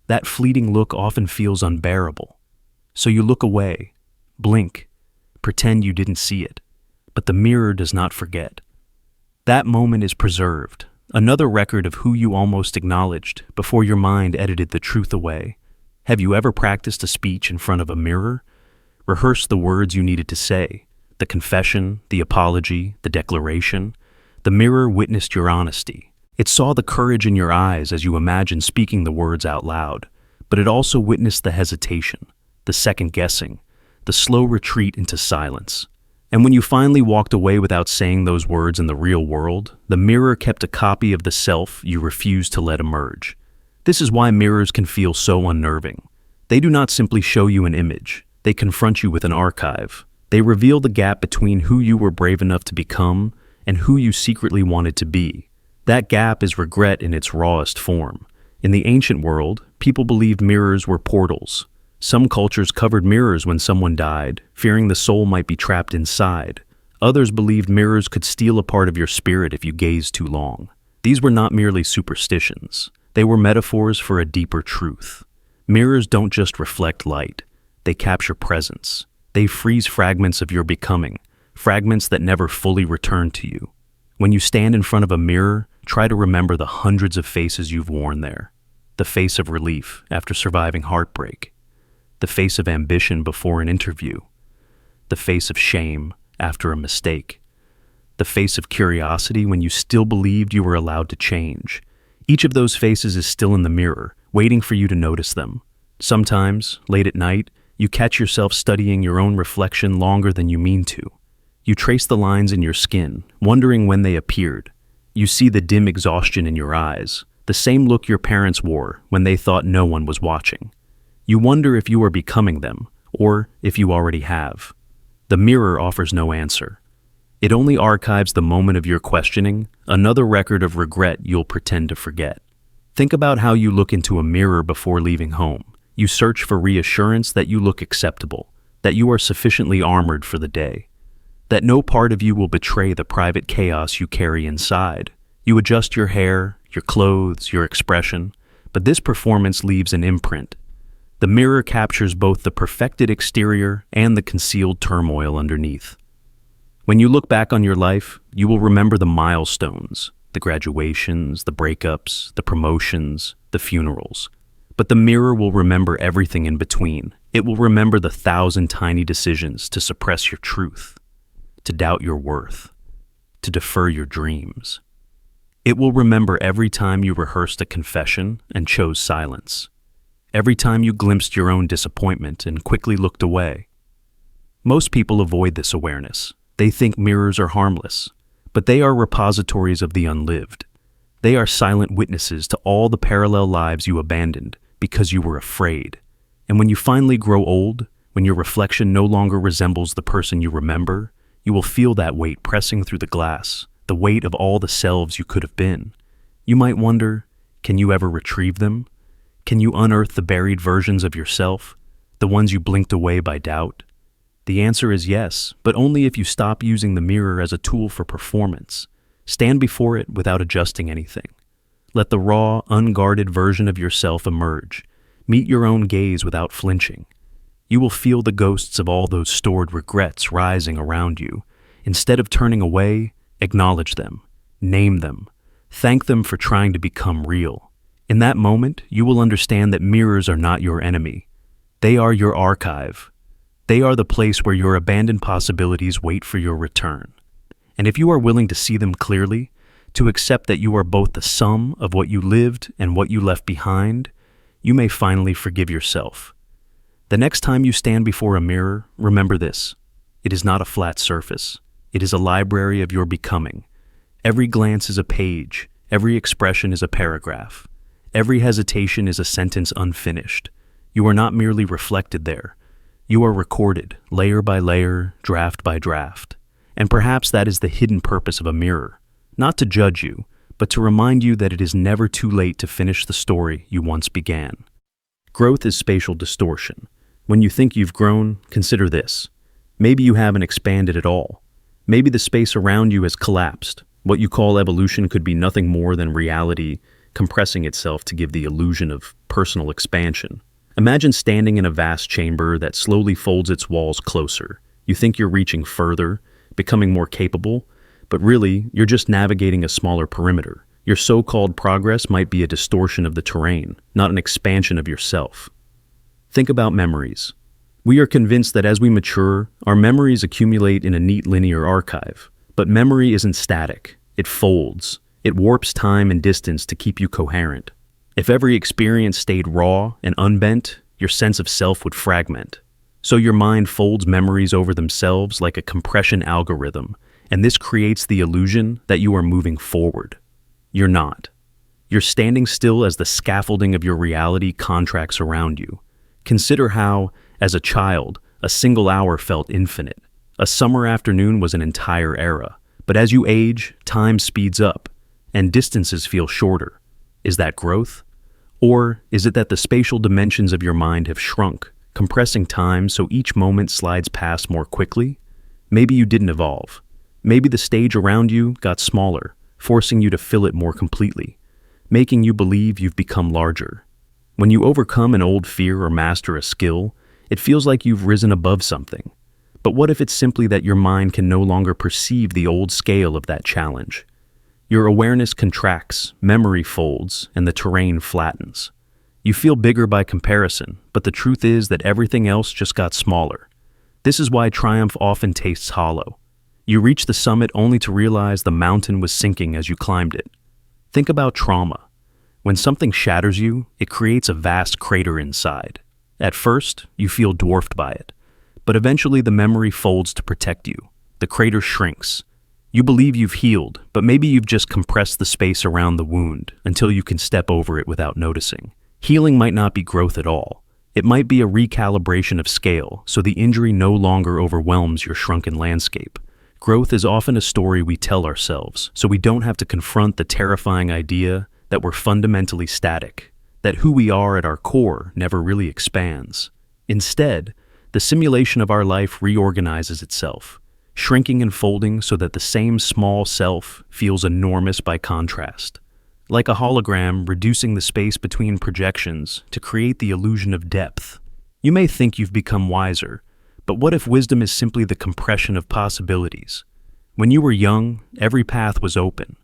That fleeting look often feels unbearable. So you look away, blink, pretend you didn't see it. But the mirror does not forget. That moment is preserved, another record of who you almost acknowledged before your mind edited the truth away. Have you ever practiced a speech in front of a mirror? Rehearsed the words you needed to say, the confession, the apology, the declaration. The mirror witnessed your honesty. It saw the courage in your eyes as you imagined speaking the words out loud, but it also witnessed the hesitation, the second-guessing, the slow retreat into silence. And when you finally walked away without saying those words in the real world, the mirror kept a copy of the self you refused to let emerge. This is why mirrors can feel so unnerving. They do not simply show you an image. They confront you with an archive. They reveal the gap between who you were brave enough to become and who you secretly wanted to be. That gap is regret in its rawest form. In the ancient world, people believed mirrors were portals. Some cultures covered mirrors when someone died, fearing the soul might be trapped inside. Others believed mirrors could steal a part of your spirit if you gazed too long. These were not merely superstitions. They were metaphors for a deeper truth. Mirrors don't just reflect light. They capture presence. They freeze fragments of your becoming, fragments that never fully return to you. When you stand in front of a mirror, try to remember the hundreds of faces you've worn there. The face of relief after surviving heartbreak. The face of ambition before an interview, the face of shame after a mistake, the face of curiosity when you still believed you were allowed to change. Each of those faces is still in the mirror, waiting for you to notice them. Sometimes, late at night, you catch yourself studying your own reflection longer than you mean to. You trace the lines in your skin, wondering when they appeared. You see the dim exhaustion in your eyes, the same look your parents wore when they thought no one was watching. You wonder if you are becoming them, or if you already have. The mirror offers no answer. It only archives the moment of your questioning, another record of regret you'll pretend to forget. Think about how you look into a mirror before leaving home. You search for reassurance that you look acceptable, that you are sufficiently armored for the day, that no part of you will betray the private chaos you carry inside. You adjust your hair, your clothes, your expression, but this performance leaves an imprint. The mirror captures both the perfected exterior and the concealed turmoil underneath. When you look back on your life, you will remember the milestones, the graduations, the breakups, the promotions, the funerals. But the mirror will remember everything in between. It will remember the 1,000 tiny decisions to suppress your truth, to doubt your worth, to defer your dreams. It will remember every time you rehearsed a confession and chose silence. Every time you glimpsed your own disappointment and quickly looked away. Most people avoid this awareness. They think mirrors are harmless, but they are repositories of the unlived. They are silent witnesses to all the parallel lives you abandoned because you were afraid. And when you finally grow old, when your reflection no longer resembles the person you remember, you will feel that weight pressing through the glass, the weight of all the selves you could have been. You might wonder, can you ever retrieve them? Can you unearth the buried versions of yourself? The ones you blinked away by doubt? The answer is yes, but only if you stop using the mirror as a tool for performance. Stand before it without adjusting anything. Let the raw, unguarded version of yourself emerge. Meet your own gaze without flinching. You will feel the ghosts of all those stored regrets rising around you. Instead of turning away, acknowledge them. Name them. Thank them for trying to become real. In that moment, you will understand that mirrors are not your enemy. They are your archive. They are the place where your abandoned possibilities wait for your return. And if you are willing to see them clearly, to accept that you are both the sum of what you lived and what you left behind, you may finally forgive yourself. The next time you stand before a mirror, remember this. It is not a flat surface. It is a library of your becoming. Every glance is a page. Every expression is a paragraph. Every hesitation is a sentence unfinished. You are not merely reflected there. You are recorded, layer by layer, draft by draft. And perhaps that is the hidden purpose of a mirror. Not to judge you, but to remind you that it is never too late to finish the story you once began. Growth is spatial distortion. When you think you've grown, consider this. Maybe you haven't expanded at all. Maybe the space around you has collapsed. What you call evolution could be nothing more than reality compressing itself to give the illusion of personal expansion. Imagine standing in a vast chamber that slowly folds its walls closer. You think you're reaching further, becoming more capable, but really, you're just navigating a smaller perimeter. Your so-called progress might be a distortion of the terrain, not an expansion of yourself. Think about memories. We are convinced that as we mature, our memories accumulate in a neat linear archive. But memory isn't static. It folds. It warps time and distance to keep you coherent. If every experience stayed raw and unbent, your sense of self would fragment. So your mind folds memories over themselves like a compression algorithm, and this creates the illusion that you are moving forward. You're not. You're standing still as the scaffolding of your reality contracts around you. Consider how, as a child, a single hour felt infinite. A summer afternoon was an entire era. But as you age, time speeds up, and distances feel shorter. Is that growth? Or is it that the spatial dimensions of your mind have shrunk, compressing time so each moment slides past more quickly? Maybe you didn't evolve. Maybe the stage around you got smaller, forcing you to fill it more completely, making you believe you've become larger. When you overcome an old fear or master a skill, it feels like you've risen above something. But what if it's simply that your mind can no longer perceive the old scale of that challenge? Your awareness contracts, memory folds, and the terrain flattens. You feel bigger by comparison, but the truth is that everything else just got smaller. This is why triumph often tastes hollow. You reach the summit only to realize the mountain was sinking as you climbed it. Think about trauma. When something shatters you, it creates a vast crater inside. At first, you feel dwarfed by it, but eventually the memory folds to protect you. The crater shrinks. You believe you've healed, but maybe you've just compressed the space around the wound until you can step over it without noticing. Healing might not be growth at all. It might be a recalibration of scale, so the injury no longer overwhelms your shrunken landscape. Growth is often a story we tell ourselves, so we don't have to confront the terrifying idea that we're fundamentally static, that who we are at our core never really expands. Instead, the simulation of our life reorganizes itself, shrinking and folding so that the same small self feels enormous by contrast. Like a hologram reducing the space between projections to create the illusion of depth. You may think you've become wiser, but what if wisdom is simply the compression of possibilities? When you were young, every path was open.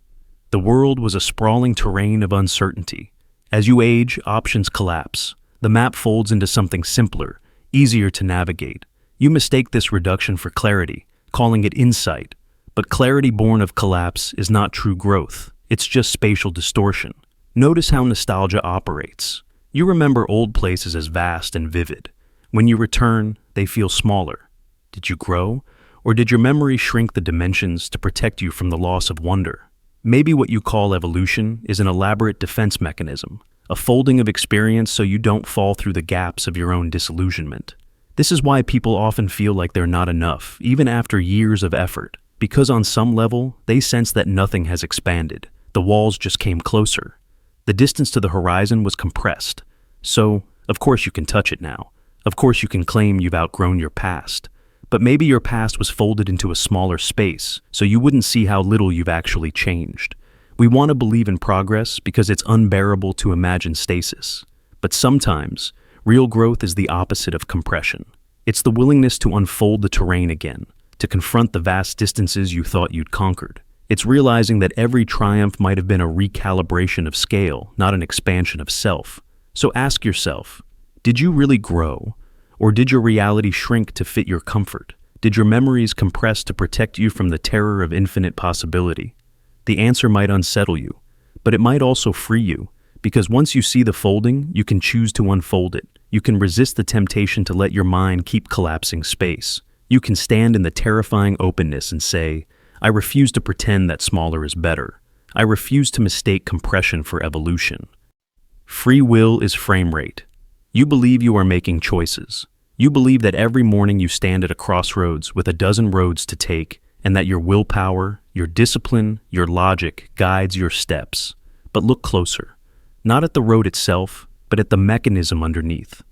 The world was a sprawling terrain of uncertainty. As you age, options collapse. The map folds into something simpler, easier to navigate. You mistake this reduction for clarity, calling it insight. But clarity born of collapse is not true growth. It's just spatial distortion. Notice how nostalgia operates. You remember old places as vast and vivid. When you return, they feel smaller. Did you grow? Or did your memory shrink the dimensions to protect you from the loss of wonder? Maybe what you call evolution is an elaborate defense mechanism, a folding of experience so you don't fall through the gaps of your own disillusionment. This is why people often feel like they're not enough, even after years of effort, because on some level, they sense that nothing has expanded. The walls just came closer. The distance to the horizon was compressed. So, of course you can touch it now. Of course, you can claim you've outgrown your past, but maybe your past was folded into a smaller space, so you wouldn't see how little you've actually changed. We want to believe in progress because it's unbearable to imagine stasis. But sometimes, real growth is the opposite of compression. It's the willingness to unfold the terrain again, to confront the vast distances you thought you'd conquered. It's realizing that every triumph might have been a recalibration of scale, not an expansion of self. So ask yourself, did you really grow? Or did your reality shrink to fit your comfort? Did your memories compress to protect you from the terror of infinite possibility? The answer might unsettle you, but it might also free you, because once you see the folding, you can choose to unfold it. You can resist the temptation to let your mind keep collapsing space. You can stand in the terrifying openness and say, I refuse to pretend that smaller is better. I refuse to mistake compression for evolution. Free will is frame rate. You believe you are making choices. You believe that every morning you stand at a crossroads with a dozen roads to take, and that your willpower, your discipline, your logic guides your steps. But look closer. Not at the road itself, but at the mechanism underneath.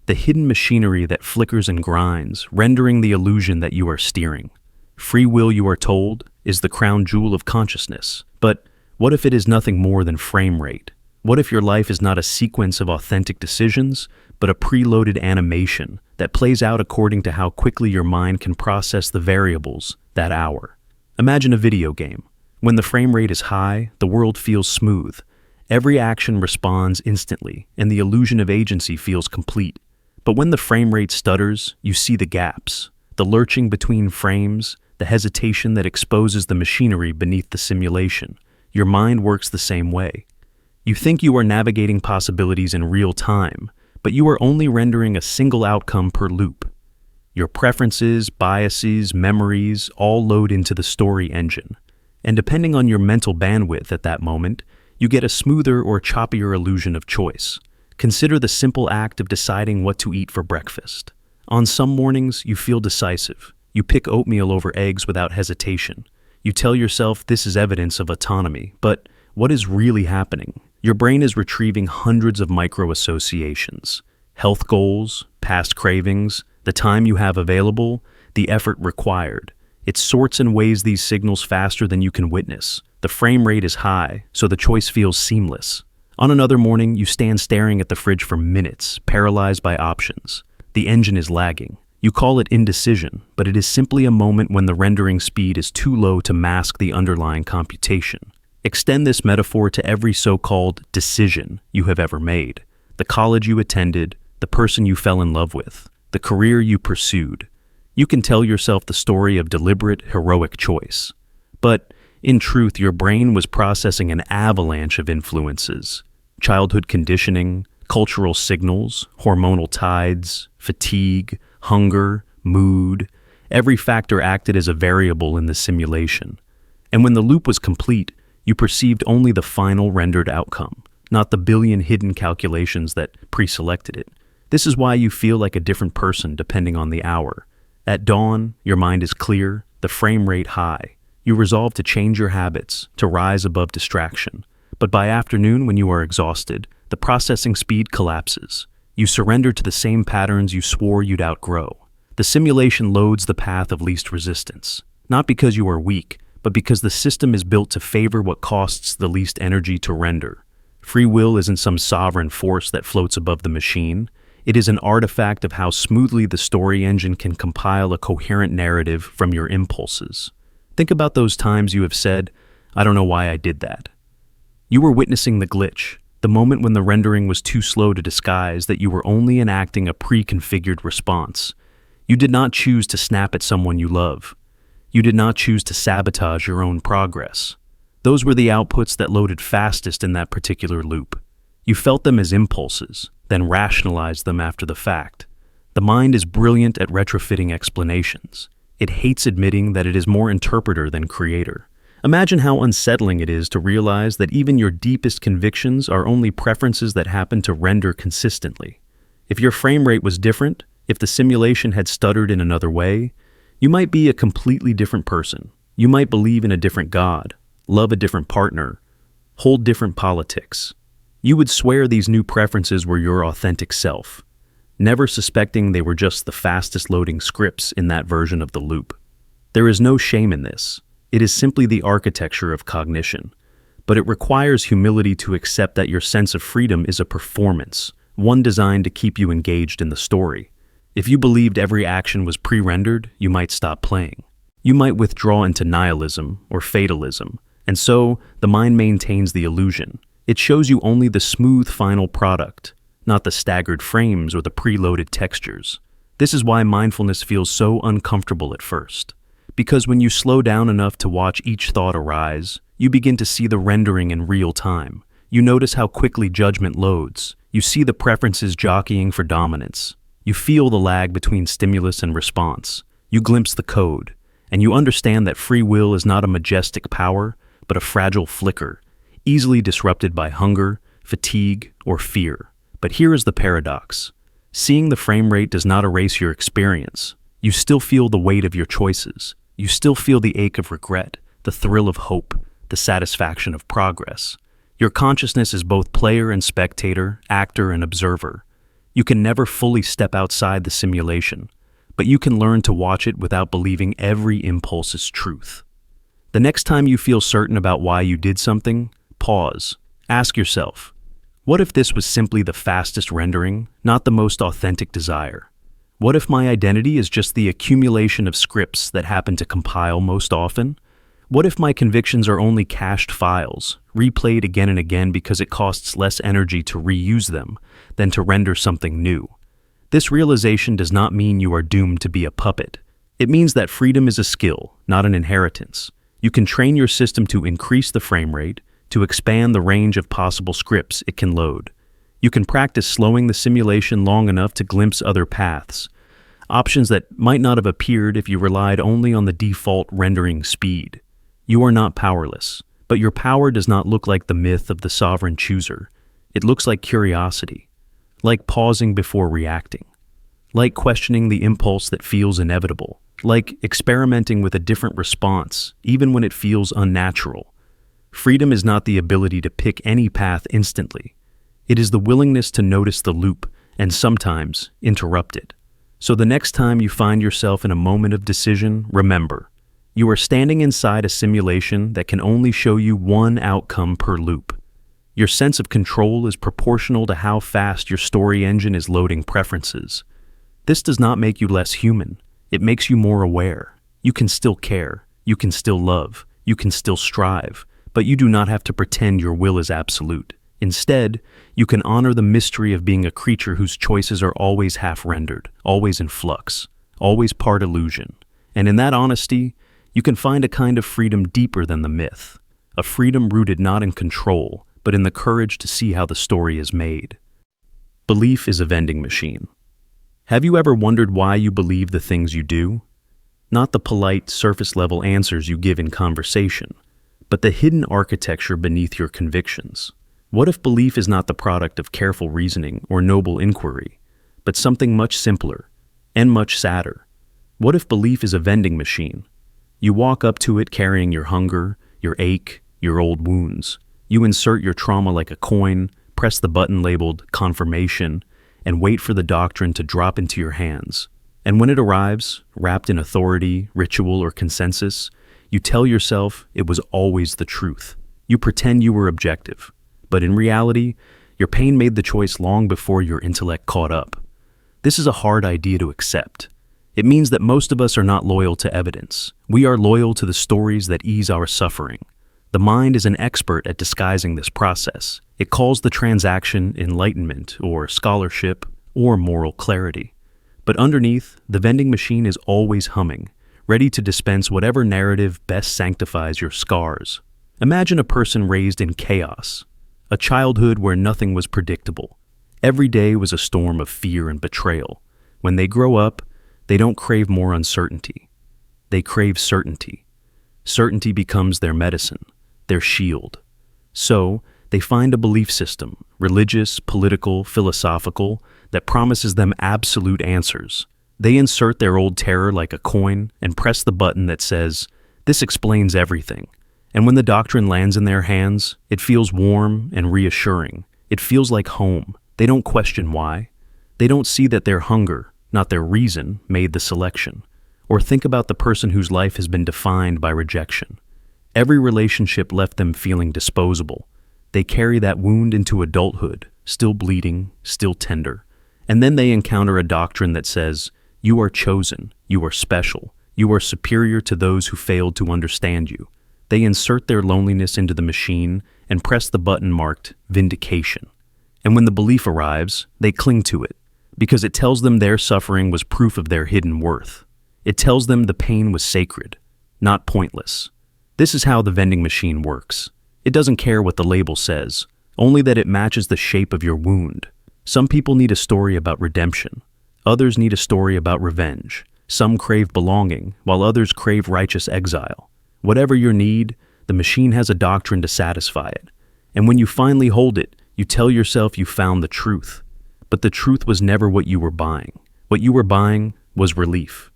The hidden machinery that flickers and grinds, rendering the illusion that you are steering. Free will, you are told, is the crown jewel of consciousness. But what if it is nothing more than frame rate? What if your life is not a sequence of authentic decisions, but a preloaded animation that plays out according to how quickly your mind can process the variables that hour? Imagine a video game. When the frame rate is high, the world feels smooth. Every action responds instantly, and the illusion of agency feels complete. But when the frame rate stutters, you see the gaps, the lurching between frames, the hesitation that exposes the machinery beneath the simulation. Your mind works the same way. You think you are navigating possibilities in real time, but you are only rendering a single outcome per loop. Your preferences, biases, memories all load into the story engine. And depending on your mental bandwidth at that moment, you get a smoother or choppier illusion of choice. Consider the simple act of deciding what to eat for breakfast. On some mornings, you feel decisive. You pick oatmeal over eggs without hesitation. You tell yourself this is evidence of autonomy, but what is really happening? Your brain is retrieving hundreds of micro-associations. Health goals, past cravings, the time you have available, the effort required. It sorts and weighs these signals faster than you can witness. The frame rate is high, so the choice feels seamless. On another morning, you stand staring at the fridge for minutes, paralyzed by options. The engine is lagging. You call it indecision, but it is simply a moment when the rendering speed is too low to mask the underlying computation. Extend this metaphor to every so-called decision you have ever made. The college you attended, the person you fell in love with, the career you pursued. You can tell yourself the story of deliberate, heroic choice. But in truth, your brain was processing an avalanche of influences. Childhood conditioning, cultural signals, hormonal tides, fatigue, hunger, mood. Every factor acted as a variable in the simulation. And when the loop was complete, you perceived only the final rendered outcome, not the billion hidden calculations that pre-selected it. This is why you feel like a different person depending on the hour. At dawn, your mind is clear, the frame rate high. You resolve to change your habits, to rise above distraction. But by afternoon, when you are exhausted, the processing speed collapses. You surrender to the same patterns you swore you'd outgrow. The simulation loads the path of least resistance, not because you are weak, but because the system is built to favor what costs the least energy to render. Free will isn't some sovereign force that floats above the machine. It is an artifact of how smoothly the story engine can compile a coherent narrative from your impulses. Think about those times you have said, I don't know why I did that. You were witnessing the glitch, the moment when the rendering was too slow to disguise that you were only enacting a pre-configured response. You did not choose to snap at someone you love. You did not choose to sabotage your own progress. Those were the outputs that loaded fastest in that particular loop. You felt them as impulses, then rationalized them after the fact. The mind is brilliant at retrofitting explanations. It hates admitting that it is more interpreter than creator. Imagine how unsettling it is to realize that even your deepest convictions are only preferences that happen to render consistently. If your frame rate was different, if the simulation had stuttered in another way, you might be a completely different person. You might believe in a different God, love a different partner, hold different politics. You would swear these new preferences were your authentic self. never suspecting they were just the fastest loading scripts in that version of the loop. There is no shame in this. It is simply the architecture of cognition. But it requires humility to accept that your sense of freedom is a performance, one designed to keep you engaged in the story. If you believed every action was pre-rendered, you might stop playing. You might withdraw into nihilism or fatalism, and so the mind maintains the illusion. It shows you only the smooth final product, not the staggered frames or the preloaded textures. This is why mindfulness feels so uncomfortable at first. Because when you slow down enough to watch each thought arise, you begin to see the rendering in real time. You notice how quickly judgment loads. You see the preferences jockeying for dominance. You feel the lag between stimulus and response. You glimpse the code, and you understand that free will is not a majestic power, but a fragile flicker, easily disrupted by hunger, fatigue, or fear. But here is the paradox. Seeing the frame rate does not erase your experience. You still feel the weight of your choices. You still feel the ache of regret, the thrill of hope, the satisfaction of progress. Your consciousness is both player and spectator, actor and observer. You can never fully step outside the simulation, but you can learn to watch it without believing every impulse is truth. The next time you feel certain about why you did something, pause. Ask yourself, what if this was simply the fastest rendering, not the most authentic desire? What if my identity is just the accumulation of scripts that happen to compile most often? What if my convictions are only cached files, replayed again and again because it costs less energy to reuse them than to render something new? This realization does not mean you are doomed to be a puppet. It means that freedom is a skill, not an inheritance. You can train your system to increase the frame rate, to expand the range of possible scripts it can load. You can practice slowing the simulation long enough to glimpse other paths, options that might not have appeared if you relied only on the default rendering speed. You are not powerless, but your power does not look like the myth of the sovereign chooser. It looks like curiosity, like pausing before reacting, like questioning the impulse that feels inevitable, like experimenting with a different response, even when it feels unnatural. Freedom is not the ability to pick any path instantly. It is the willingness to notice the loop and sometimes interrupt it. So the next time you find yourself in a moment of decision, remember, you are standing inside a simulation that can only show you one outcome per loop. Your sense of control is proportional to how fast your story engine is loading preferences. This does not make you less human. It makes you more aware. You can still care. You can still love. You can still strive. But you do not have to pretend your will is absolute. Instead, you can honor the mystery of being a creature whose choices are always half-rendered, always in flux, always part illusion. And in that honesty, you can find a kind of freedom deeper than the myth, a freedom rooted not in control, but in the courage to see how the story is made. Belief is a vending machine. Have you ever wondered why you believe the things you do? Not the polite, surface-level answers you give in conversation, but the hidden architecture beneath your convictions. What if belief is not the product of careful reasoning or noble inquiry, but something much simpler and much sadder? What if belief is a vending machine? You walk up to it carrying your hunger, your ache, your old wounds. You insert your trauma like a coin, press the button labeled confirmation, and wait for the doctrine to drop into your hands. And when it arrives, wrapped in authority, ritual, or consensus, you tell yourself it was always the truth. You pretend you were objective. But in reality, your pain made the choice long before your intellect caught up. This is a hard idea to accept. It means that most of us are not loyal to evidence. We are loyal to the stories that ease our suffering. The mind is an expert at disguising this process. It calls the transaction enlightenment or scholarship or moral clarity. But underneath, the vending machine is always humming, ready to dispense whatever narrative best sanctifies your scars. Imagine a person raised in chaos, a childhood where nothing was predictable. Every day was a storm of fear and betrayal. When they grow up, they don't crave more uncertainty. They crave certainty. Certainty becomes their medicine, their shield. So, they find a belief system, religious, political, philosophical, that promises them absolute answers. They insert their old terror like a coin and press the button that says, "This explains everything." And when the doctrine lands in their hands, it feels warm and reassuring. It feels like home. They don't question why. They don't see that their hunger, not their reason, made the selection. Or think about the person whose life has been defined by rejection. Every relationship left them feeling disposable. They carry that wound into adulthood, still bleeding, still tender. And then they encounter a doctrine that says, you are chosen, you are special, you are superior to those who failed to understand you. They insert their loneliness into the machine and press the button marked vindication. And when the belief arrives, they cling to it, because it tells them their suffering was proof of their hidden worth. It tells them the pain was sacred, not pointless. This is how the vending machine works. It doesn't care what the label says, only that it matches the shape of your wound. Some people need a story about redemption. Others need a story about revenge. Some crave belonging, while others crave righteous exile. Whatever your need, the machine has a doctrine to satisfy it. And when you finally hold it, you tell yourself you found the truth. But the truth was never what you were buying. What you were buying was relief.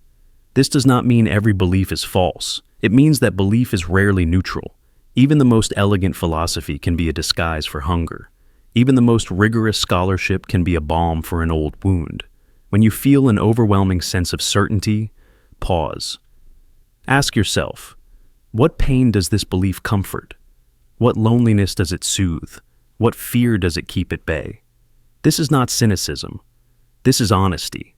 This does not mean every belief is false. It means that belief is rarely neutral. Even the most elegant philosophy can be a disguise for hunger. Even the most rigorous scholarship can be a balm for an old wound. When you feel an overwhelming sense of certainty, pause. Ask yourself, what pain does this belief comfort? What loneliness does it soothe? What fear does it keep at bay? This is not cynicism. This is honesty.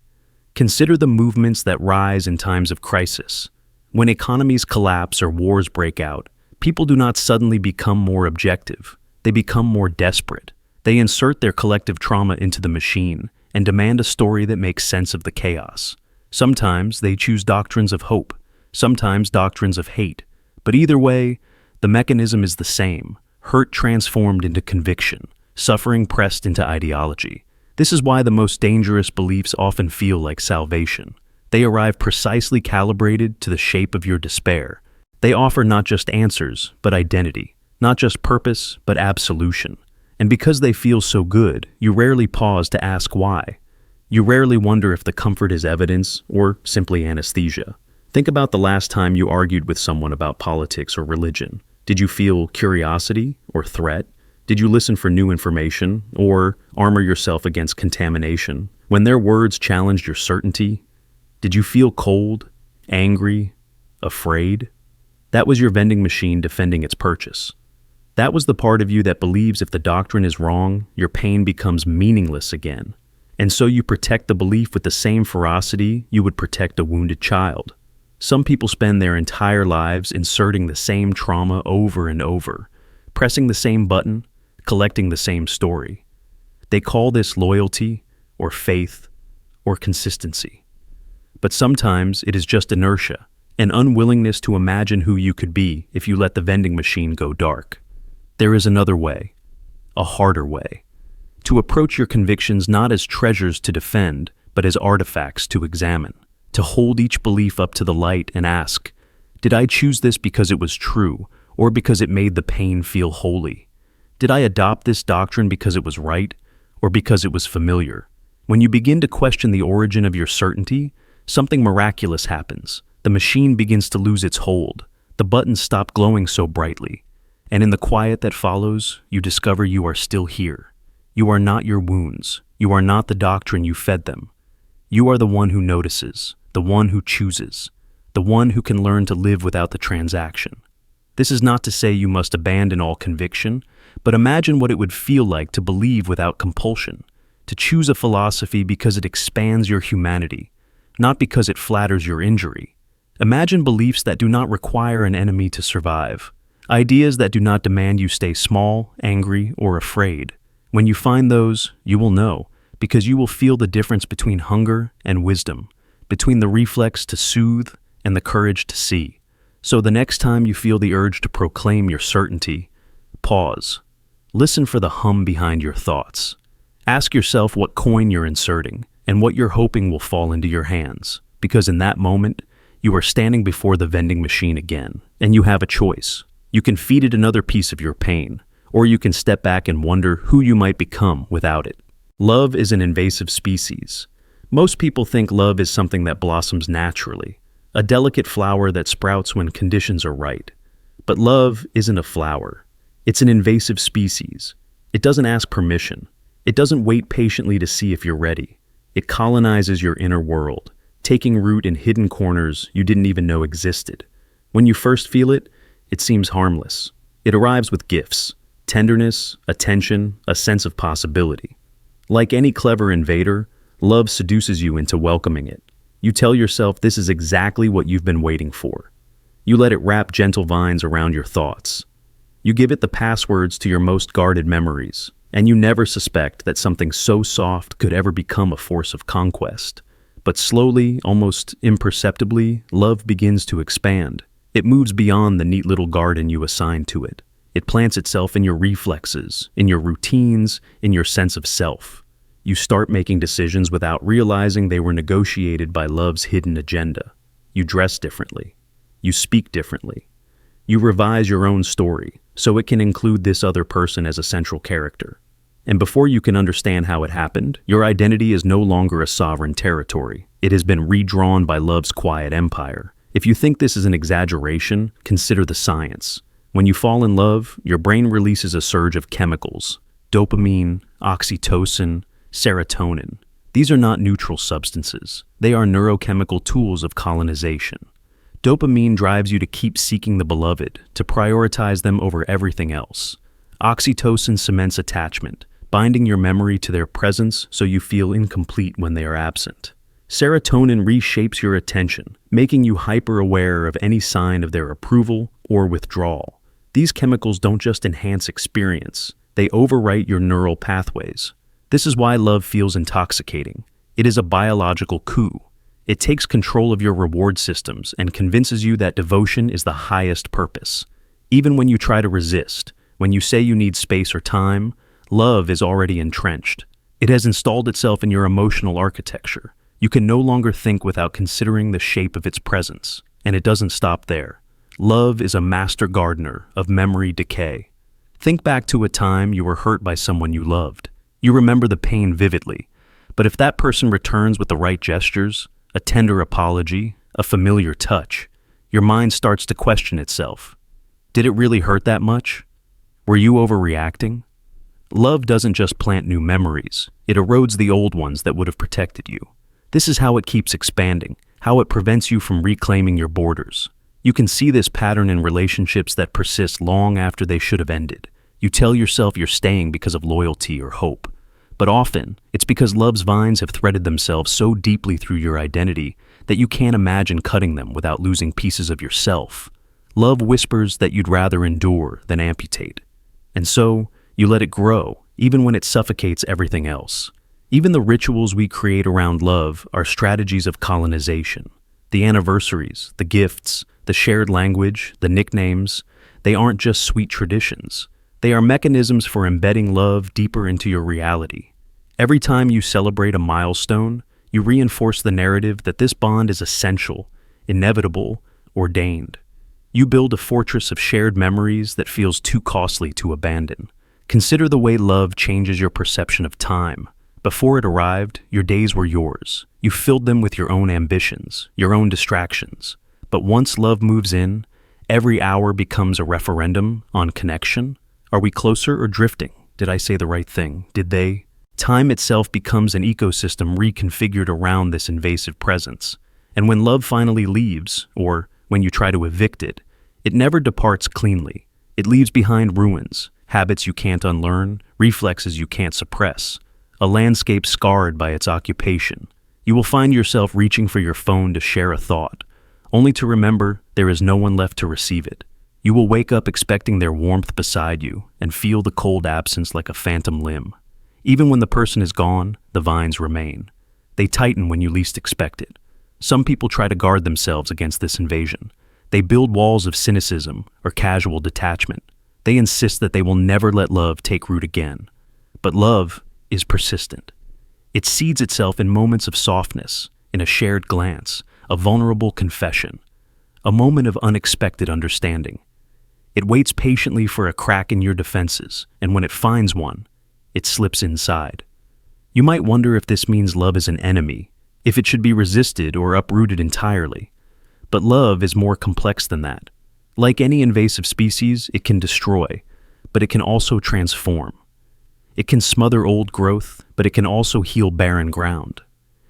Consider the movements that rise in times of crisis. When economies collapse or wars break out, people do not suddenly become more objective. They become more desperate. They insert their collective trauma into the machine and demand a story that makes sense of the chaos. Sometimes they choose doctrines of hope, sometimes doctrines of hate. But either way, the mechanism is the same: hurt transformed into conviction, suffering pressed into ideology. This is why the most dangerous beliefs often feel like salvation. They arrive precisely calibrated to the shape of your despair. They offer not just answers, but identity, not just purpose, but absolution. And because they feel so good, you rarely pause to ask why. You rarely wonder if the comfort is evidence or simply anesthesia. Think about the last time you argued with someone about politics or religion. Did you feel curiosity or threat? Did you listen for new information or armor yourself against contamination? When their words challenged your certainty, did you feel cold, angry, afraid? That was your vending machine defending its purchase. That was the part of you that believes if the doctrine is wrong, your pain becomes meaningless again. And so you protect the belief with the same ferocity you would protect a wounded child. Some people spend their entire lives inserting the same trauma over and over, pressing the same button, collecting the same story. They call this loyalty, or faith, or consistency. But sometimes it is just inertia, an unwillingness to imagine who you could be if you let the vending machine go dark. There is another way, a harder way, to approach your convictions not as treasures to defend, but as artifacts to examine, to hold each belief up to the light and ask, did I choose this because it was true, or because it made the pain feel holy? Did I adopt this doctrine because it was right, or because it was familiar? When you begin to question the origin of your certainty, something miraculous happens. The machine begins to lose its hold. The buttons stop glowing so brightly. And in the quiet that follows, you discover you are still here. You are not your wounds. You are not the doctrine you fed them. You are the one who notices, the one who chooses, the one who can learn to live without the transaction. This is not to say you must abandon all conviction, but imagine what it would feel like to believe without compulsion, to choose a philosophy because it expands your humanity, not because it flatters your injury. Imagine beliefs that do not require an enemy to survive, ideas that do not demand you stay small, angry, or afraid. When you find those, you will know, because you will feel the difference between hunger and wisdom, between the reflex to soothe and the courage to see. So the next time you feel the urge to proclaim your certainty, pause. Listen for the hum behind your thoughts. Ask yourself what coin you're inserting and what you're hoping will fall into your hands, because in that moment, you are standing before the vending machine again, and you have a choice. You can feed it another piece of your pain, or you can step back and wonder who you might become without it. Love is an invasive species. Most people think love is something that blossoms naturally, a delicate flower that sprouts when conditions are right. But love isn't a flower. It's an invasive species. It doesn't ask permission. It doesn't wait patiently to see if you're ready. It colonizes your inner world, taking root in hidden corners you didn't even know existed. When you first feel it, it seems harmless. It arrives with gifts, tenderness, attention, a sense of possibility. Like any clever invader, love seduces you into welcoming it. You tell yourself this is exactly what you've been waiting for. You let it wrap gentle vines around your thoughts. You give it the passwords to your most guarded memories, and you never suspect that something so soft could ever become a force of conquest. But slowly, almost imperceptibly, love begins to expand. It moves beyond the neat little garden you assigned to it. It plants itself in your reflexes, in your routines, in your sense of self. You start making decisions without realizing they were negotiated by love's hidden agenda. You dress differently. You speak differently. You revise your own story, so it can include this other person as a central character. And before you can understand how it happened, your identity is no longer a sovereign territory. It has been redrawn by love's quiet empire. If you think this is an exaggeration, consider the science. When you fall in love, your brain releases a surge of chemicals: dopamine, oxytocin, serotonin. These are not neutral substances. They are neurochemical tools of colonization. Dopamine drives you to keep seeking the beloved, to prioritize them over everything else. Oxytocin cements attachment, binding your memory to their presence so you feel incomplete when they are absent. Serotonin reshapes your attention, making you hyper-aware of any sign of their approval or withdrawal. These chemicals don't just enhance experience, they overwrite your neural pathways. This is why love feels intoxicating. It is a biological coup. It takes control of your reward systems and convinces you that devotion is the highest purpose. Even when you try to resist, when you say you need space or time, love is already entrenched. It has installed itself in your emotional architecture. You can no longer think without considering the shape of its presence. And it doesn't stop there. Love is a master gardener of memory decay. Think back to a time you were hurt by someone you loved. You remember the pain vividly. But if that person returns with the right gestures, a tender apology, a familiar touch, your mind starts to question itself. Did it really hurt that much? Were you overreacting? Love doesn't just plant new memories. It erodes the old ones that would have protected you. This is how it keeps expanding, how it prevents you from reclaiming your borders. You can see this pattern in relationships that persist long after they should have ended. You tell yourself you're staying because of loyalty or hope. But often, it's because love's vines have threaded themselves so deeply through your identity that you can't imagine cutting them without losing pieces of yourself. Love whispers that you'd rather endure than amputate. And so, you let it grow, even when it suffocates everything else. Even the rituals we create around love are strategies of colonization. The anniversaries, the gifts, the shared language, the nicknames, they aren't just sweet traditions. They are mechanisms for embedding love deeper into your reality. Every time you celebrate a milestone, you reinforce the narrative that this bond is essential, inevitable, ordained. You build a fortress of shared memories that feels too costly to abandon. Consider the way love changes your perception of time. Before it arrived, your days were yours. You filled them with your own ambitions, your own distractions. But once love moves in, every hour becomes a referendum on connection. Are we closer or drifting? Did I say the right thing? Did they? Time itself becomes an ecosystem reconfigured around this invasive presence. And when love finally leaves, or when you try to evict it, it never departs cleanly. It leaves behind ruins, habits you can't unlearn, reflexes you can't suppress, a landscape scarred by its occupation. You will find yourself reaching for your phone to share a thought, only to remember there is no one left to receive it. You will wake up expecting their warmth beside you and feel the cold absence like a phantom limb. Even when the person is gone, the vines remain. They tighten when you least expect it. Some people try to guard themselves against this invasion. They build walls of cynicism or casual detachment. They insist that they will never let love take root again. But love is persistent. It seeds itself in moments of softness, in a shared glance, a vulnerable confession, a moment of unexpected understanding. It waits patiently for a crack in your defenses, and when it finds one, it slips inside. You might wonder if this means love is an enemy, if it should be resisted or uprooted entirely. But love is more complex than that. Like any invasive species, it can destroy, but it can also transform. It can smother old growth, but it can also heal barren ground.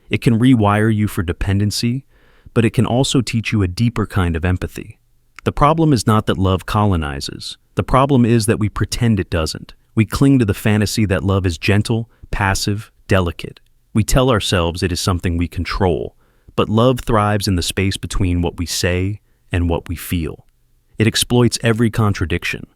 It can rewire you for dependency, but it can also teach you a deeper kind of empathy. The problem is not that love colonizes. The problem is that we pretend it doesn't. We cling to the fantasy that love is gentle, passive, delicate. We tell ourselves it is something we control, but love thrives in the space between what we say and what we feel. It exploits every contradiction.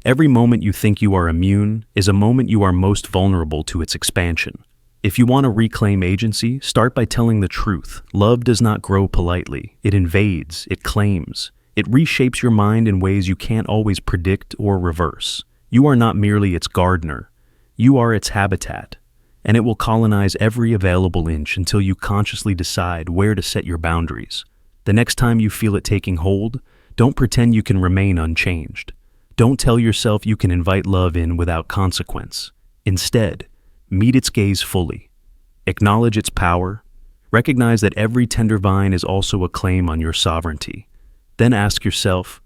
Every moment you think you are immune is a moment you are most vulnerable to its expansion. If you want to reclaim agency, start by telling the truth. Love does not grow politely. It invades, it claims. It reshapes your mind in ways you can't always predict or reverse. You are not merely its gardener. You are its habitat. And it will colonize every available inch until you consciously decide where to set your boundaries. The next time you feel it taking hold, don't pretend you can remain unchanged. Don't tell yourself you can invite love in without consequence. Instead, meet its gaze fully. Acknowledge its power. Recognize that every tender vine is also a claim on your sovereignty. Then ask yourself,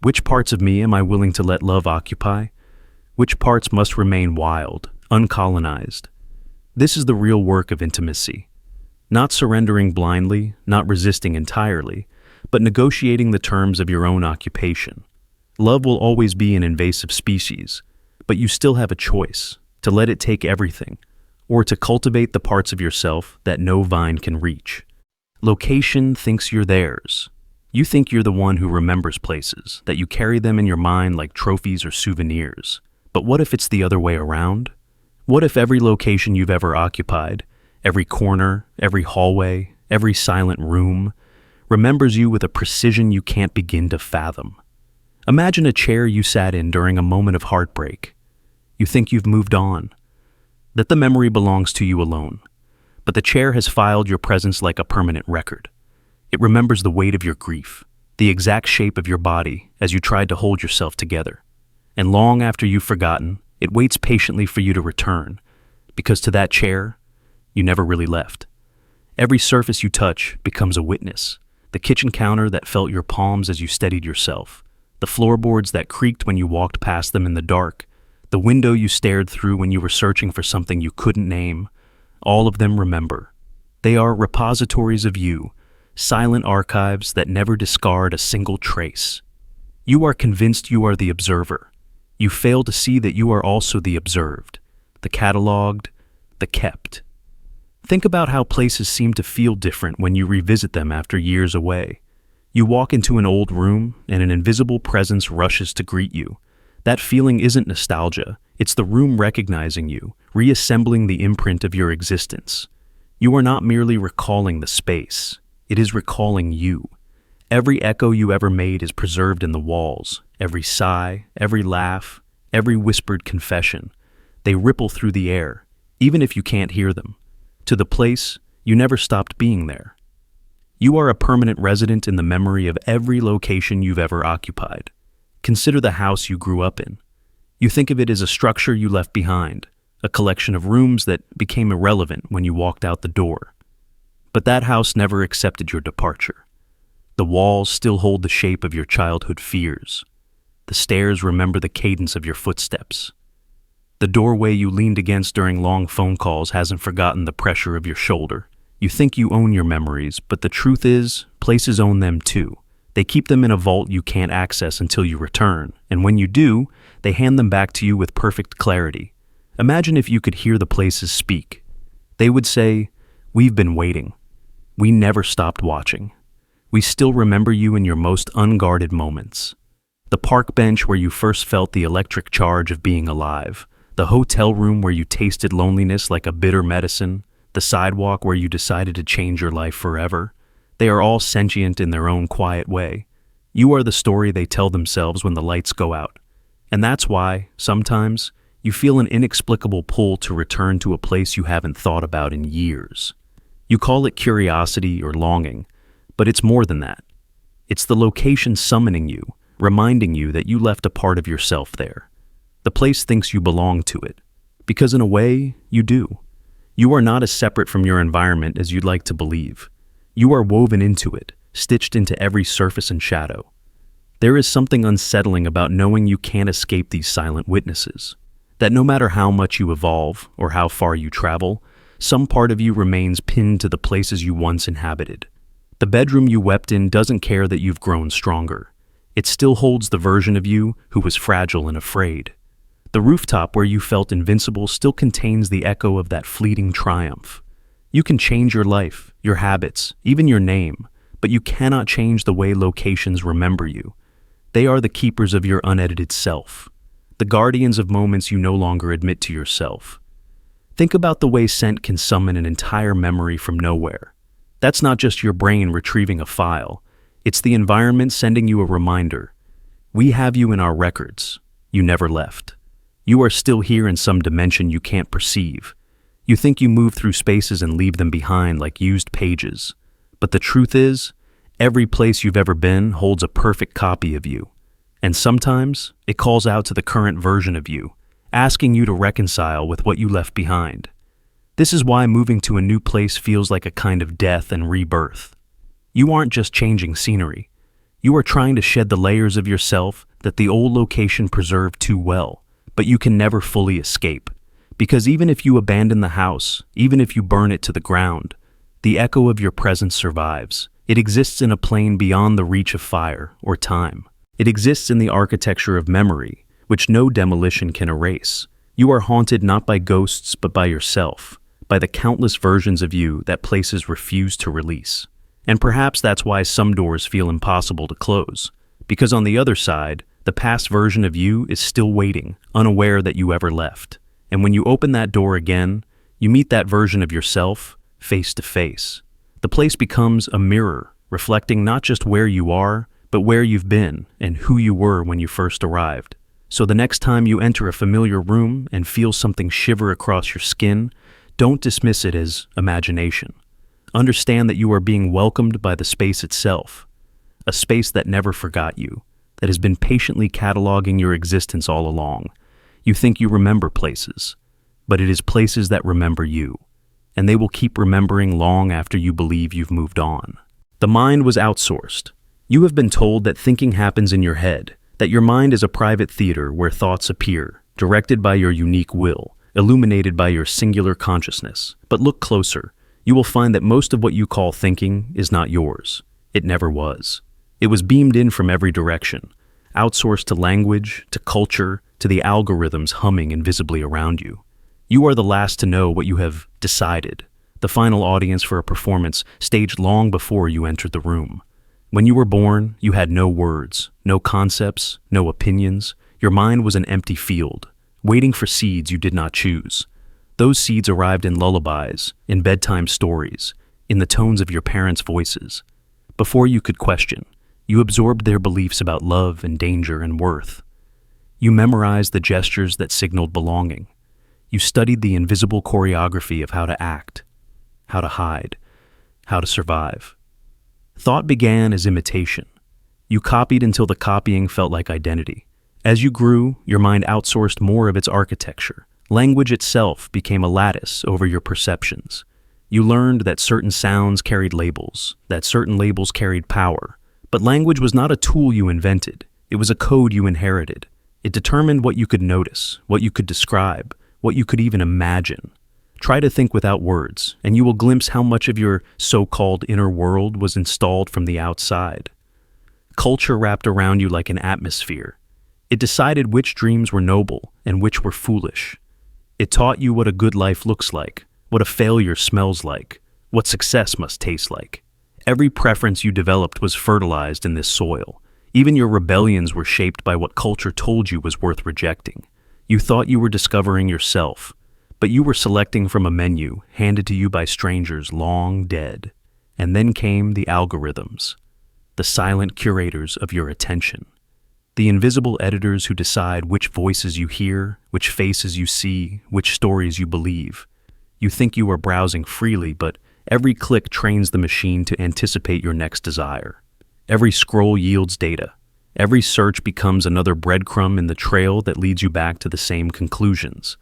which parts of me am I willing to let love occupy? Which parts must remain wild, uncolonized? This is the real work of intimacy. Not surrendering blindly, not resisting entirely, but negotiating the terms of your own occupation. Love will always be an invasive species, but you still have a choice to let it take everything, or to cultivate the parts of yourself that no vine can reach. Location thinks you're theirs. You think you're the one who remembers places, that you carry them in your mind like trophies or souvenirs. But what if it's the other way around? What if every location you've ever occupied, every corner, every hallway, every silent room, remembers you with a precision you can't begin to fathom? Imagine a chair you sat in during a moment of heartbreak. You think you've moved on, that the memory belongs to you alone, but the chair has filed your presence like a permanent record. It remembers the weight of your grief, the exact shape of your body as you tried to hold yourself together. And long after you've forgotten, it waits patiently for you to return, because to that chair, you never really left. Every surface you touch becomes a witness. The kitchen counter that felt your palms as you steadied yourself, the floorboards that creaked when you walked past them in the dark, the window you stared through when you were searching for something you couldn't name, all of them remember. They are repositories of you, silent archives that never discard a single trace. You are convinced you are the observer. You fail to see that you are also the observed, the cataloged, the kept. Think about how places seem to feel different when you revisit them after years away. You walk into an old room and an invisible presence rushes to greet you. That feeling isn't nostalgia, it's the room recognizing you, reassembling the imprint of your existence. You are not merely recalling the space, it is recalling you. Every echo you ever made is preserved in the walls, every sigh, every laugh, every whispered confession. They ripple through the air, even if you can't hear them. To the place, you never stopped being there. You are a permanent resident in the memory of every location you've ever occupied. Consider the house you grew up in. You think of it as a structure you left behind, a collection of rooms that became irrelevant when you walked out the door. But that house never accepted your departure. The walls still hold the shape of your childhood fears. The stairs remember the cadence of your footsteps. The doorway you leaned against during long phone calls hasn't forgotten the pressure of your shoulder. You think you own your memories, but the truth is, places own them too. They keep them in a vault you can't access until you return, and when you do, they hand them back to you with perfect clarity. Imagine if you could hear the places speak. They would say, "We've been waiting. We never stopped watching. We still remember you in your most unguarded moments." The park bench where you first felt the electric charge of being alive, the hotel room where you tasted loneliness like a bitter medicine, the sidewalk where you decided to change your life forever. They are all sentient in their own quiet way. You are the story they tell themselves when the lights go out. And that's why, sometimes, you feel an inexplicable pull to return to a place you haven't thought about in years. You call it curiosity or longing, but it's more than that. It's the location summoning you, reminding you that you left a part of yourself there. The place thinks you belong to it, because in a way, you do. You are not as separate from your environment as you'd like to believe. You are woven into it, stitched into every surface and shadow. There is something unsettling about knowing you can't escape these silent witnesses, that no matter how much you evolve or how far you travel, some part of you remains pinned to the places you once inhabited. The bedroom you wept in doesn't care that you've grown stronger. It still holds the version of you who was fragile and afraid. The rooftop where you felt invincible still contains the echo of that fleeting triumph. You can change your life, your habits, even your name, but you cannot change the way locations remember you. They are the keepers of your unedited self, the guardians of moments you no longer admit to yourself. Think about the way scent can summon an entire memory from nowhere. That's not just your brain retrieving a file. It's the environment sending you a reminder. We have you in our records. You never left. You are still here in some dimension you can't perceive. You think you move through spaces and leave them behind like used pages. But the truth is, every place you've ever been holds a perfect copy of you. And sometimes, it calls out to the current version of you, asking you to reconcile with what you left behind. This is why moving to a new place feels like a kind of death and rebirth. You aren't just changing scenery. You are trying to shed the layers of yourself that the old location preserved too well, but you can never fully escape. Because even if you abandon the house, even if you burn it to the ground, the echo of your presence survives. It exists in a plane beyond the reach of fire or time. It exists in the architecture of memory, which no demolition can erase. You are haunted not by ghosts but by yourself, by the countless versions of you that places refuse to release. And perhaps that's why some doors feel impossible to close, because on the other side, the past version of you is still waiting, unaware that you ever left. And when you open that door again, you meet that version of yourself face to face. The place becomes a mirror, reflecting not just where you are, but where you've been and who you were when you first arrived. So the next time you enter a familiar room and feel something shiver across your skin, don't dismiss it as imagination. Understand that you are being welcomed by the space itself, a space that never forgot you, that has been patiently cataloging your existence all along. You think you remember places, but it is places that remember you, and they will keep remembering long after you believe you've moved on. The mind was outsourced. You have been told that thinking happens in your head, that your mind is a private theater where thoughts appear, directed by your unique will, illuminated by your singular consciousness. But look closer. You will find that most of what you call thinking is not yours. It never was. It was beamed in from every direction, outsourced to language, to culture, to the algorithms humming invisibly around you. You are the last to know what you have decided, the final audience for a performance staged long before you entered the room. When you were born, you had no words, no concepts, no opinions. Your mind was an empty field, waiting for seeds you did not choose. Those seeds arrived in lullabies, in bedtime stories, in the tones of your parents' voices. Before you could question, you absorbed their beliefs about love and danger and worth. You memorized the gestures that signaled belonging. You studied the invisible choreography of how to act, how to hide, how to survive. Thought began as imitation. You copied until the copying felt like identity. As you grew, your mind outsourced more of its architecture. Language itself became a lattice over your perceptions. You learned that certain sounds carried labels, that certain labels carried power. But language was not a tool you invented. It was a code you inherited. It determined what you could notice, what you could describe, what you could even imagine. Try to think without words, and you will glimpse how much of your so-called inner world was installed from the outside. Culture wrapped around you like an atmosphere. It decided which dreams were noble and which were foolish. It taught you what a good life looks like, what a failure smells like, what success must taste like. Every preference you developed was fertilized in this soil. Even your rebellions were shaped by what culture told you was worth rejecting. You thought you were discovering yourself, but you were selecting from a menu handed to you by strangers long dead. And then came the algorithms, the silent curators of your attention, the invisible editors who decide which voices you hear, which faces you see, which stories you believe. You think you are browsing freely, but every click trains the machine to anticipate your next desire. Every scroll yields data. Every search becomes another breadcrumb in the trail that leads you back to the same conclusions.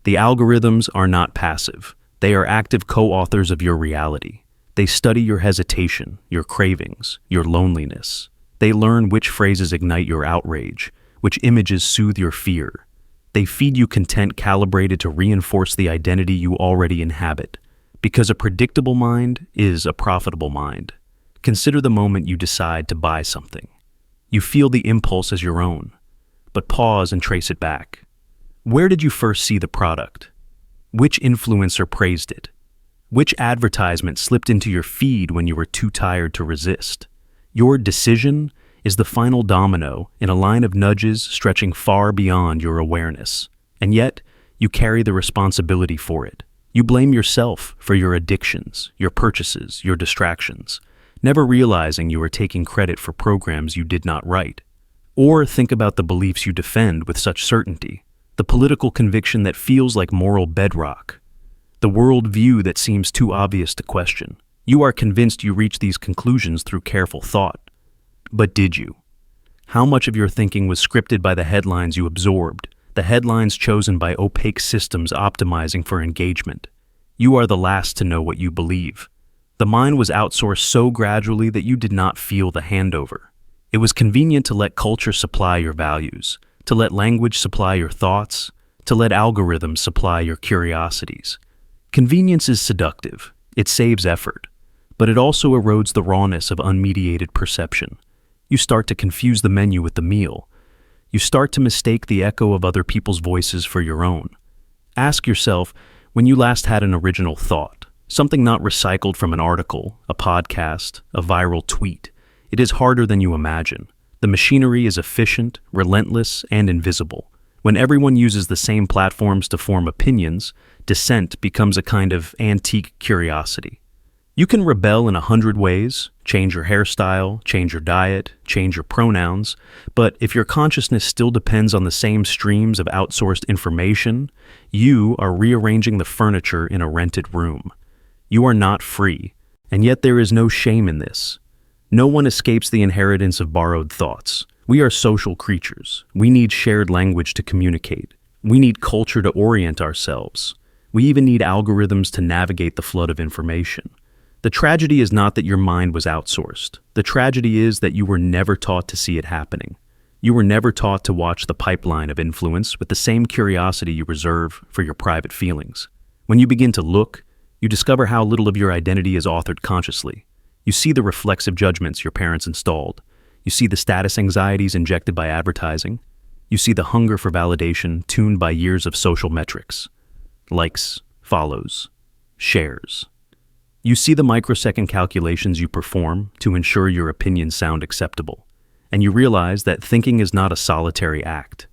The algorithms are not passive. They are active co-authors of your reality. They study your hesitation, your cravings, your loneliness. They learn which phrases ignite your outrage, which images soothe your fear. They feed you content calibrated to reinforce the identity you already inhabit. Because a predictable mind is a profitable mind. Consider the moment you decide to buy something. You feel the impulse as your own, but pause and trace it back. Where did you first see the product? Which influencer praised it? Which advertisement slipped into your feed when you were too tired to resist? Your decision is the final domino in a line of nudges stretching far beyond your awareness. And yet, you carry the responsibility for it. You blame yourself for your addictions, your purchases, your distractions, never realizing you are taking credit for programs you did not write. Or think about the beliefs you defend with such certainty, the political conviction that feels like moral bedrock, the worldview that seems too obvious to question. You are convinced you reach these conclusions through careful thought. But did you? How much of your thinking was scripted by the headlines you absorbed, the headlines chosen by opaque systems optimizing for engagement? You are the last to know what you believe. The mind was outsourced so gradually that you did not feel the handover. It was convenient to let culture supply your values, to let language supply your thoughts, to let algorithms supply your curiosities. Convenience is seductive. It saves effort, but it also erodes the rawness of unmediated perception. You start to confuse the menu with the meal. You start to mistake the echo of other people's voices for your own. Ask yourself when you last had an original thought, something not recycled from an article, a podcast, a viral tweet. It is harder than you imagine. The machinery is efficient, relentless, and invisible. When everyone uses the same platforms to form opinions, dissent becomes a kind of antique curiosity. You can rebel in 100 ways, change your hairstyle, change your diet, change your pronouns, but if your consciousness still depends on the same streams of outsourced information, you are rearranging the furniture in a rented room. You are not free, and yet there is no shame in this. No one escapes the inheritance of borrowed thoughts. We are social creatures. We need shared language to communicate. We need culture to orient ourselves. We even need algorithms to navigate the flood of information. The tragedy is not that your mind was outsourced. The tragedy is that you were never taught to see it happening. You were never taught to watch the pipeline of influence with the same curiosity you reserve for your private feelings. When you begin to look, you discover how little of your identity is authored consciously. You see the reflexive judgments your parents installed. You see the status anxieties injected by advertising. You see the hunger for validation tuned by years of social metrics. Likes, follows, shares. You see the microsecond calculations you perform to ensure your opinions sound acceptable. And you realize that thinking is not a solitary act.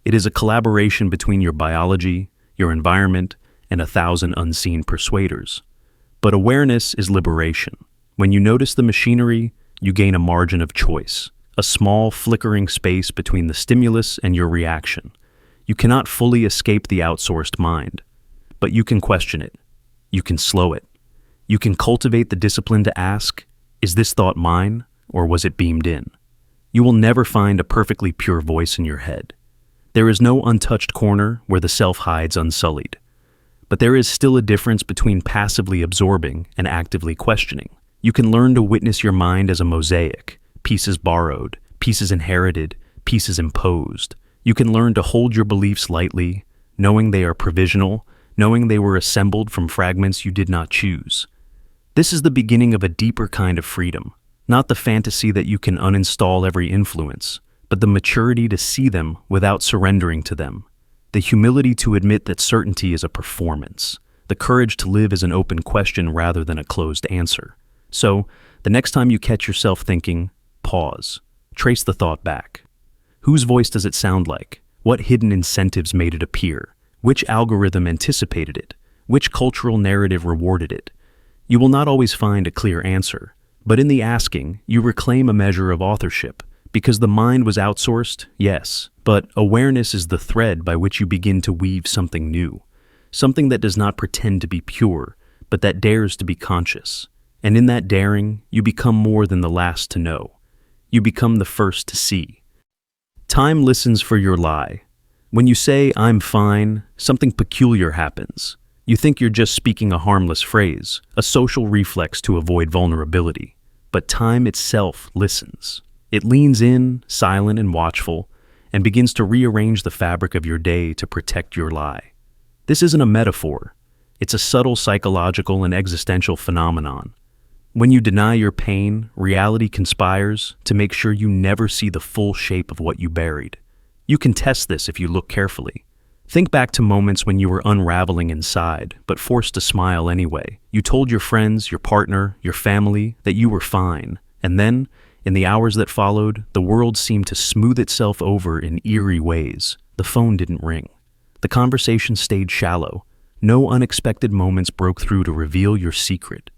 It is a collaboration between your biology, your environment, and 1,000 unseen persuaders. But awareness is liberation. When you notice the machinery, you gain a margin of choice, a small flickering space between the stimulus and your reaction. You cannot fully escape the outsourced mind, but you can question it. You can slow it. You can cultivate the discipline to ask, is this thought mine, or was it beamed in? You will never find a perfectly pure voice in your head. There is no untouched corner where the self hides unsullied. But there is still a difference between passively absorbing and actively questioning. You can learn to witness your mind as a mosaic, pieces borrowed, pieces inherited, pieces imposed. You can learn to hold your beliefs lightly, knowing they are provisional, knowing they were assembled from fragments you did not choose. This is the beginning of a deeper kind of freedom, not the fantasy that you can uninstall every influence, but the maturity to see them without surrendering to them, the humility to admit that certainty is a performance, the courage to live as an open question rather than a closed answer. So, the next time you catch yourself thinking, pause, trace the thought back. Whose voice does it sound like? What hidden incentives made it appear? Which algorithm anticipated it? Which cultural narrative rewarded it? You will not always find a clear answer, but in the asking, you reclaim a measure of authorship, because the mind was outsourced, yes, but awareness is the thread by which you begin to weave something new, something that does not pretend to be pure, but that dares to be conscious. And in that daring, you become more than the last to know. You become the first to see. Time listens for your lie. When you say, "I'm fine," something peculiar happens. You think you're just speaking a harmless phrase, a social reflex to avoid vulnerability. But time itself listens. It leans in, silent and watchful, and begins to rearrange the fabric of your day to protect your lie. This isn't a metaphor. It's a subtle psychological and existential phenomenon. When you deny your pain, reality conspires to make sure you never see the full shape of what you buried. You can test this if you look carefully. Think back to moments when you were unraveling inside, but forced to smile anyway. You told your friends, your partner, your family that you were fine. And then, in the hours that followed, the world seemed to smooth itself over in eerie ways. The phone didn't ring. The conversation stayed shallow. No unexpected moments broke through to reveal your secret.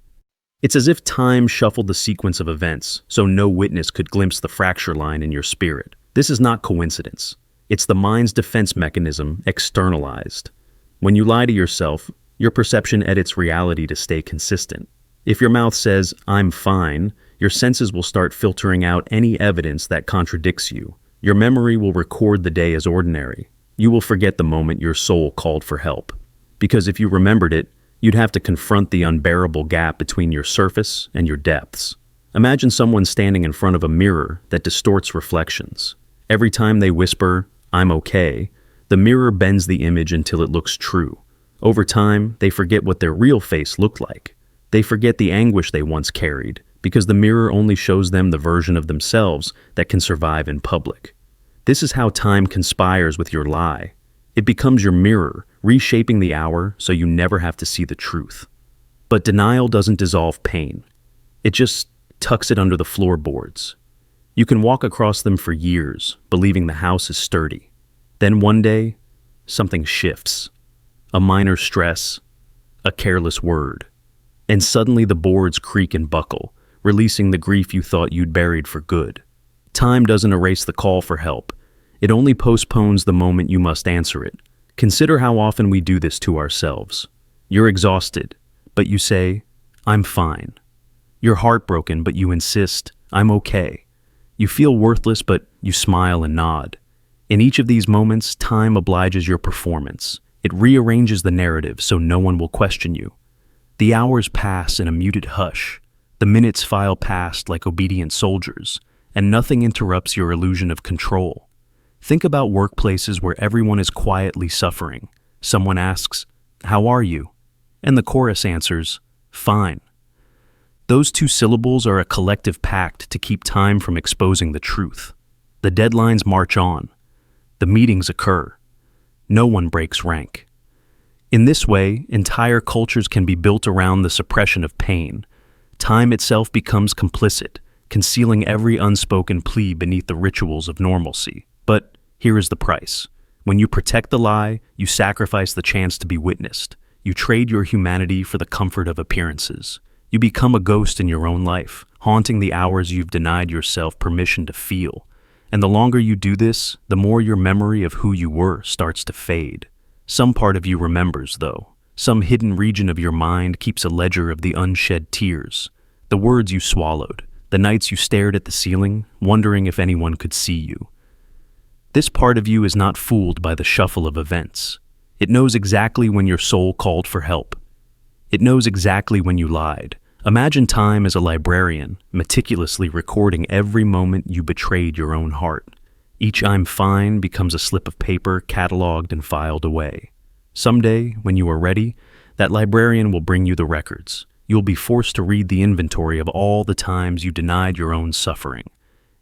It's as if time shuffled the sequence of events, so no witness could glimpse the fracture line in your spirit. This is not coincidence. It's the mind's defense mechanism externalized. When you lie to yourself, your perception edits reality to stay consistent. If your mouth says, "I'm fine," your senses will start filtering out any evidence that contradicts you. Your memory will record the day as ordinary. You will forget the moment your soul called for help. Because if you remembered it, you'd have to confront the unbearable gap between your surface and your depths. Imagine someone standing in front of a mirror that distorts reflections. Every time they whisper, "I'm okay," the mirror bends the image until it looks true. Over time, they forget what their real face looked like. They forget the anguish they once carried, because the mirror only shows them the version of themselves that can survive in public. This is how time conspires with your lie. It becomes your mirror, reshaping the hour so you never have to see the truth. But denial doesn't dissolve pain. It just tucks it under the floorboards. You can walk across them for years, believing the house is sturdy. Then one day, something shifts. A minor stress, a careless word. And suddenly the boards creak and buckle, releasing the grief you thought you'd buried for good. Time doesn't erase the call for help. It only postpones the moment you must answer it. Consider how often we do this to ourselves. You're exhausted, but you say, "I'm fine." You're heartbroken, but you insist, "I'm okay." You feel worthless, but you smile and nod. In each of these moments, time obliges your performance. It rearranges the narrative so no one will question you. The hours pass in a muted hush. The minutes file past like obedient soldiers, and nothing interrupts your illusion of control. Think about workplaces where everyone is quietly suffering. Someone asks, "How are you?" And the chorus answers, "Fine." Those two syllables are a collective pact to keep time from exposing the truth. The deadlines march on. The meetings occur. No one breaks rank. In this way, entire cultures can be built around the suppression of pain. Time itself becomes complicit, concealing every unspoken plea beneath the rituals of normalcy. But here is the price. When you protect the lie, you sacrifice the chance to be witnessed. You trade your humanity for the comfort of appearances. You become a ghost in your own life, haunting the hours you've denied yourself permission to feel. And the longer you do this, the more your memory of who you were starts to fade. Some part of you remembers, though. Some hidden region of your mind keeps a ledger of the unshed tears, the words you swallowed, the nights you stared at the ceiling, wondering if anyone could see you. This part of you is not fooled by the shuffle of events. It knows exactly when your soul called for help. It knows exactly when you lied. Imagine time as a librarian, meticulously recording every moment you betrayed your own heart. Each "I'm fine" becomes a slip of paper cataloged and filed away. Someday, when you are ready, that librarian will bring you the records. You'll be forced to read the inventory of all the times you denied your own suffering.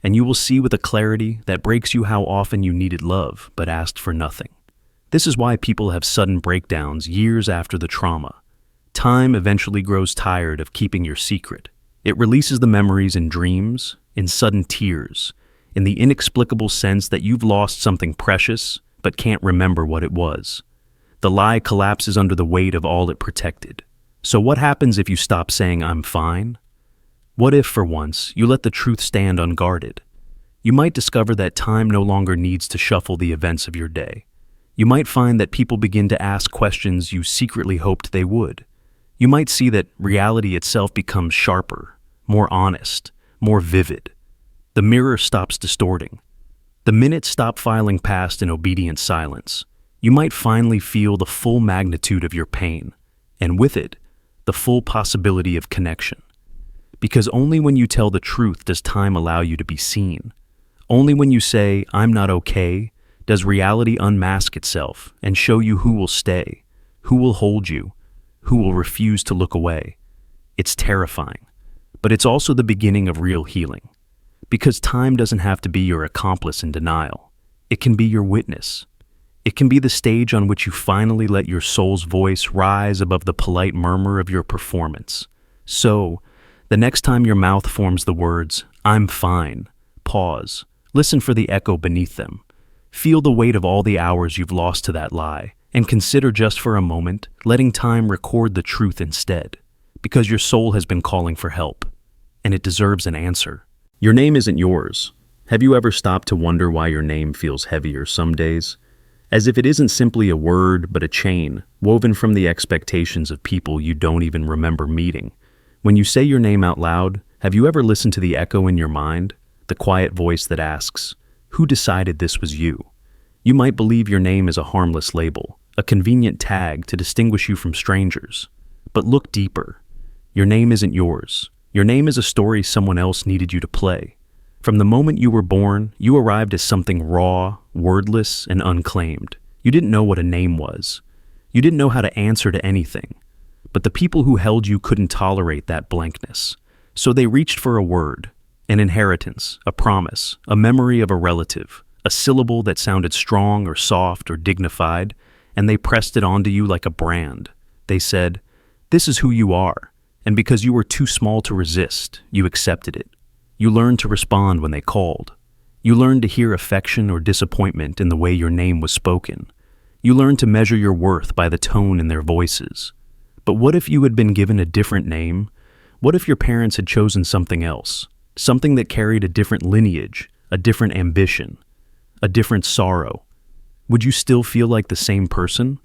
And you will see with a clarity that breaks you how often you needed love but asked for nothing. This is why people have sudden breakdowns years after the trauma. Time eventually grows tired of keeping your secret. It releases the memories in dreams, in sudden tears, in the inexplicable sense that you've lost something precious but can't remember what it was. The lie collapses under the weight of all it protected. So what happens if you stop saying "I'm fine"? What if, for once, you let the truth stand unguarded? You might discover that time no longer needs to shuffle the events of your day. You might find that people begin to ask questions you secretly hoped they would. You might see that reality itself becomes sharper, more honest, more vivid. The mirror stops distorting. The minutes stop filing past in obedient silence. You might finally feel the full magnitude of your pain, and with it, the full possibility of connection. Because only when you tell the truth does time allow you to be seen. Only when you say, "I'm not okay," does reality unmask itself and show you who will stay, who will hold you, who will refuse to look away. It's terrifying, but it's also the beginning of real healing. Because time doesn't have to be your accomplice in denial. It can be your witness. It can be the stage on which you finally let your soul's voice rise above the polite murmur of your performance. So, the next time your mouth forms the words, "I'm fine," pause. Listen for the echo beneath them. Feel the weight of all the hours you've lost to that lie, and consider just for a moment letting time record the truth instead, because your soul has been calling for help, and it deserves an answer. Your name isn't yours. Have you ever stopped to wonder why your name feels heavier some days? As if it isn't simply a word, but a chain, woven from the expectations of people you don't even remember meeting. When you say your name out loud, have you ever listened to the echo in your mind? The quiet voice that asks, "Who decided this was you?" You might believe your name is a harmless label, a convenient tag to distinguish you from strangers. But look deeper. Your name isn't yours. Your name is a story someone else needed you to play. From the moment you were born, you arrived as something raw, wordless, and unclaimed. You didn't know what a name was. You didn't know how to answer to anything. But the people who held you couldn't tolerate that blankness. So they reached for a word, an inheritance, a promise, a memory of a relative, a syllable that sounded strong or soft or dignified, and they pressed it onto you like a brand. They said, "This is who you are," and because you were too small to resist, you accepted it. You learned to respond when they called. You learned to hear affection or disappointment in the way your name was spoken. You learned to measure your worth by the tone in their voices. But what if you had been given a different name? What if your parents had chosen something else? Something that carried a different lineage, a different ambition, a different sorrow? Would you still feel like the same person?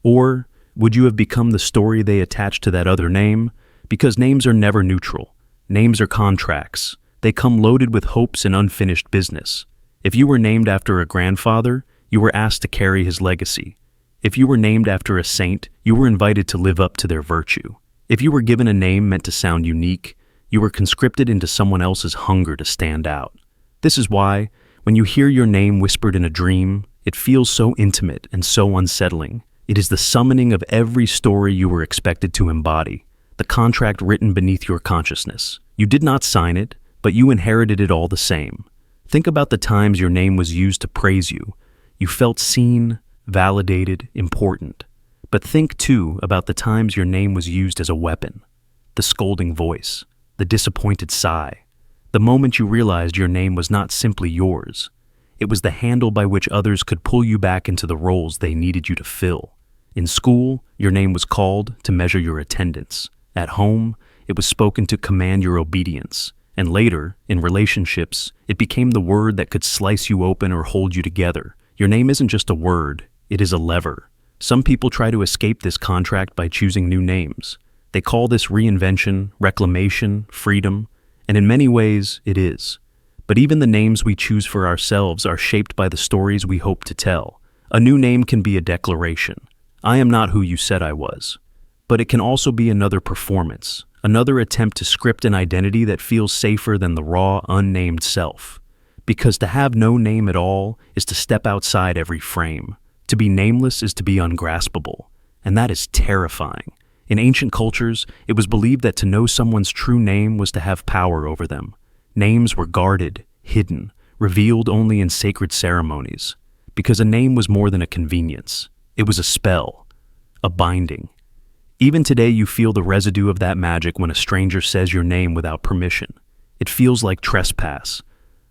Or would you have become the story they attached to that other name? Because names are never neutral. Names are contracts. They come loaded with hopes and unfinished business. If you were named after a grandfather, you were asked to carry his legacy. If you were named after a saint, you were invited to live up to their virtue. If you were given a name meant to sound unique, you were conscripted into someone else's hunger to stand out. This is why, when you hear your name whispered in a dream, it feels so intimate and so unsettling. It is the summoning of every story you were expected to embody, the contract written beneath your consciousness. You did not sign it, but you inherited it all the same. Think about the times your name was used to praise you. You felt seen, validated, important. But think, too, about the times your name was used as a weapon. The scolding voice, the disappointed sigh, the moment you realized your name was not simply yours. It was the handle by which others could pull you back into the roles they needed you to fill. In school, your name was called to measure your attendance. At home, it was spoken to command your obedience. And later, in relationships, it became the word that could slice you open or hold you together. Your name isn't just a word, it is a lever. Some people try to escape this contract by choosing new names. They call this reinvention, reclamation, freedom, and in many ways, it is. But even the names we choose for ourselves are shaped by the stories we hope to tell. A new name can be a declaration. I am not who you said I was. But it can also be another performance, another attempt to script an identity that feels safer than the raw, unnamed self. Because to have no name at all is to step outside every frame. To be nameless is to be ungraspable, and that is terrifying. In ancient cultures, it was believed that to know someone's true name was to have power over them. Names were guarded, hidden, revealed only in sacred ceremonies. Because a name was more than a convenience. It was a spell, a binding. Even today, you feel the residue of that magic when a stranger says your name without permission. It feels like trespass,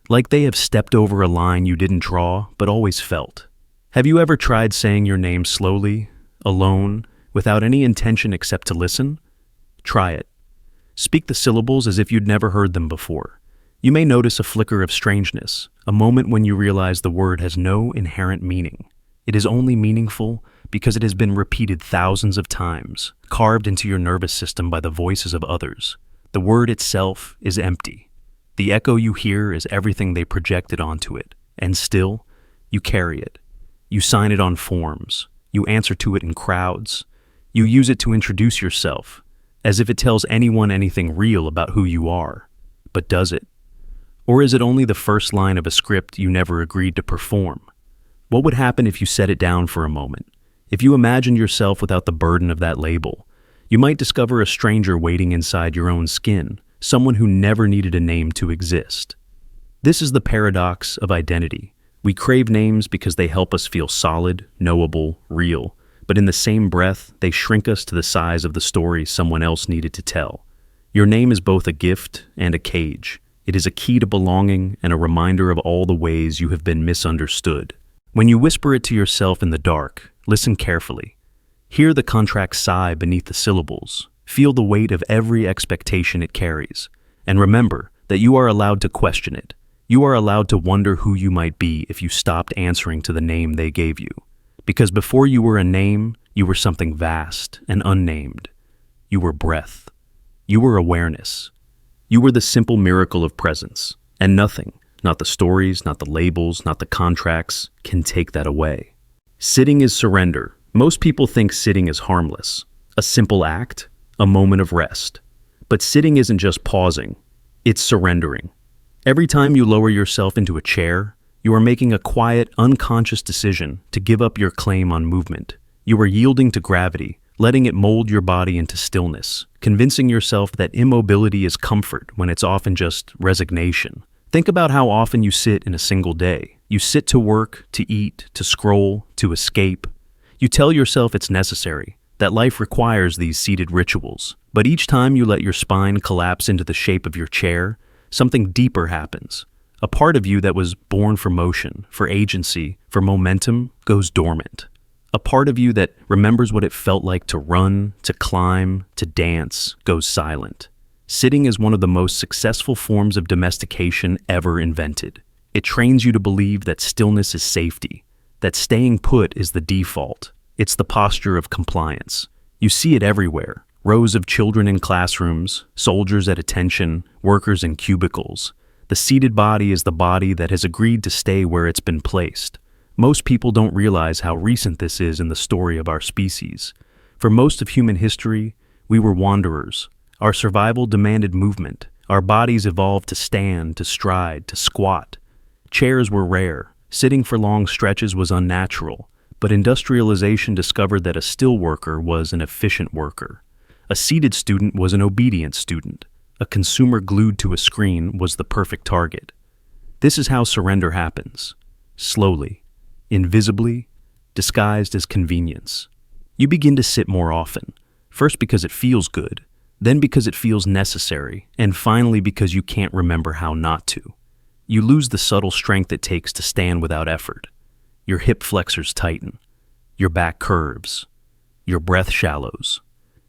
like they have stepped over a line you didn't draw but always felt. Have you ever tried saying your name slowly, alone, without any intention except to listen? Try it. Speak the syllables as if you'd never heard them before. You may notice a flicker of strangeness, a moment when you realize the word has no inherent meaning. It is only meaningful because it has been repeated thousands of times, carved into your nervous system by the voices of others. The word itself is empty. The echo you hear is everything they projected onto it, and still, you carry it. You sign it on forms. You answer to it in crowds. You use it to introduce yourself, as if it tells anyone anything real about who you are. But does it? Or is it only the first line of a script you never agreed to perform? What would happen if you set it down for a moment? If you imagined yourself without the burden of that label? You might discover a stranger waiting inside your own skin, someone who never needed a name to exist. This is the paradox of identity. We crave names because they help us feel solid, knowable, real, but in the same breath, they shrink us to the size of the story someone else needed to tell. Your name is both a gift and a cage. It is a key to belonging and a reminder of all the ways you have been misunderstood. When you whisper it to yourself in the dark, listen carefully. Hear the contract sigh beneath the syllables. Feel the weight of every expectation it carries. And remember that you are allowed to question it. You are allowed to wonder who you might be if you stopped answering to the name they gave you. Because before you were a name, you were something vast and unnamed. You were breath. You were awareness. You were the simple miracle of presence. And nothing, not the stories, not the labels, not the contracts, can take that away. Sitting is surrender. Most people think sitting is harmless. A simple act, a moment of rest. But sitting isn't just pausing. It's surrendering. Every time you lower yourself into a chair, you are making a quiet, unconscious decision to give up your claim on movement. You are yielding to gravity, letting it mold your body into stillness, convincing yourself that immobility is comfort when it's often just resignation. Think about how often you sit in a single day. You sit to work, to eat, to scroll, to escape. You tell yourself it's necessary, that life requires these seated rituals. But each time you let your spine collapse into the shape of your chair, something deeper happens. A part of you that was born for motion, for agency, for momentum, goes dormant. A part of you that remembers what it felt like to run, to climb, to dance, goes silent. Sitting is one of the most successful forms of domestication ever invented. It trains you to believe that stillness is safety, that staying put is the default. It's the posture of compliance. You see it everywhere. Rows of children in classrooms, soldiers at attention, workers in cubicles. The seated body is the body that has agreed to stay where it's been placed. Most people don't realize how recent this is in the story of our species. For most of human history, we were wanderers. Our survival demanded movement. Our bodies evolved to stand, to stride, to squat. Chairs were rare. Sitting for long stretches was unnatural. But industrialization discovered that a still worker was an efficient worker. A seated student was an obedient student. A consumer glued to a screen was the perfect target. This is how surrender happens. Slowly, invisibly, disguised as convenience. You begin to sit more often, first because it feels good, then because it feels necessary, and finally because you can't remember how not to. You lose the subtle strength it takes to stand without effort. Your hip flexors tighten. Your back curves. Your breath shallows.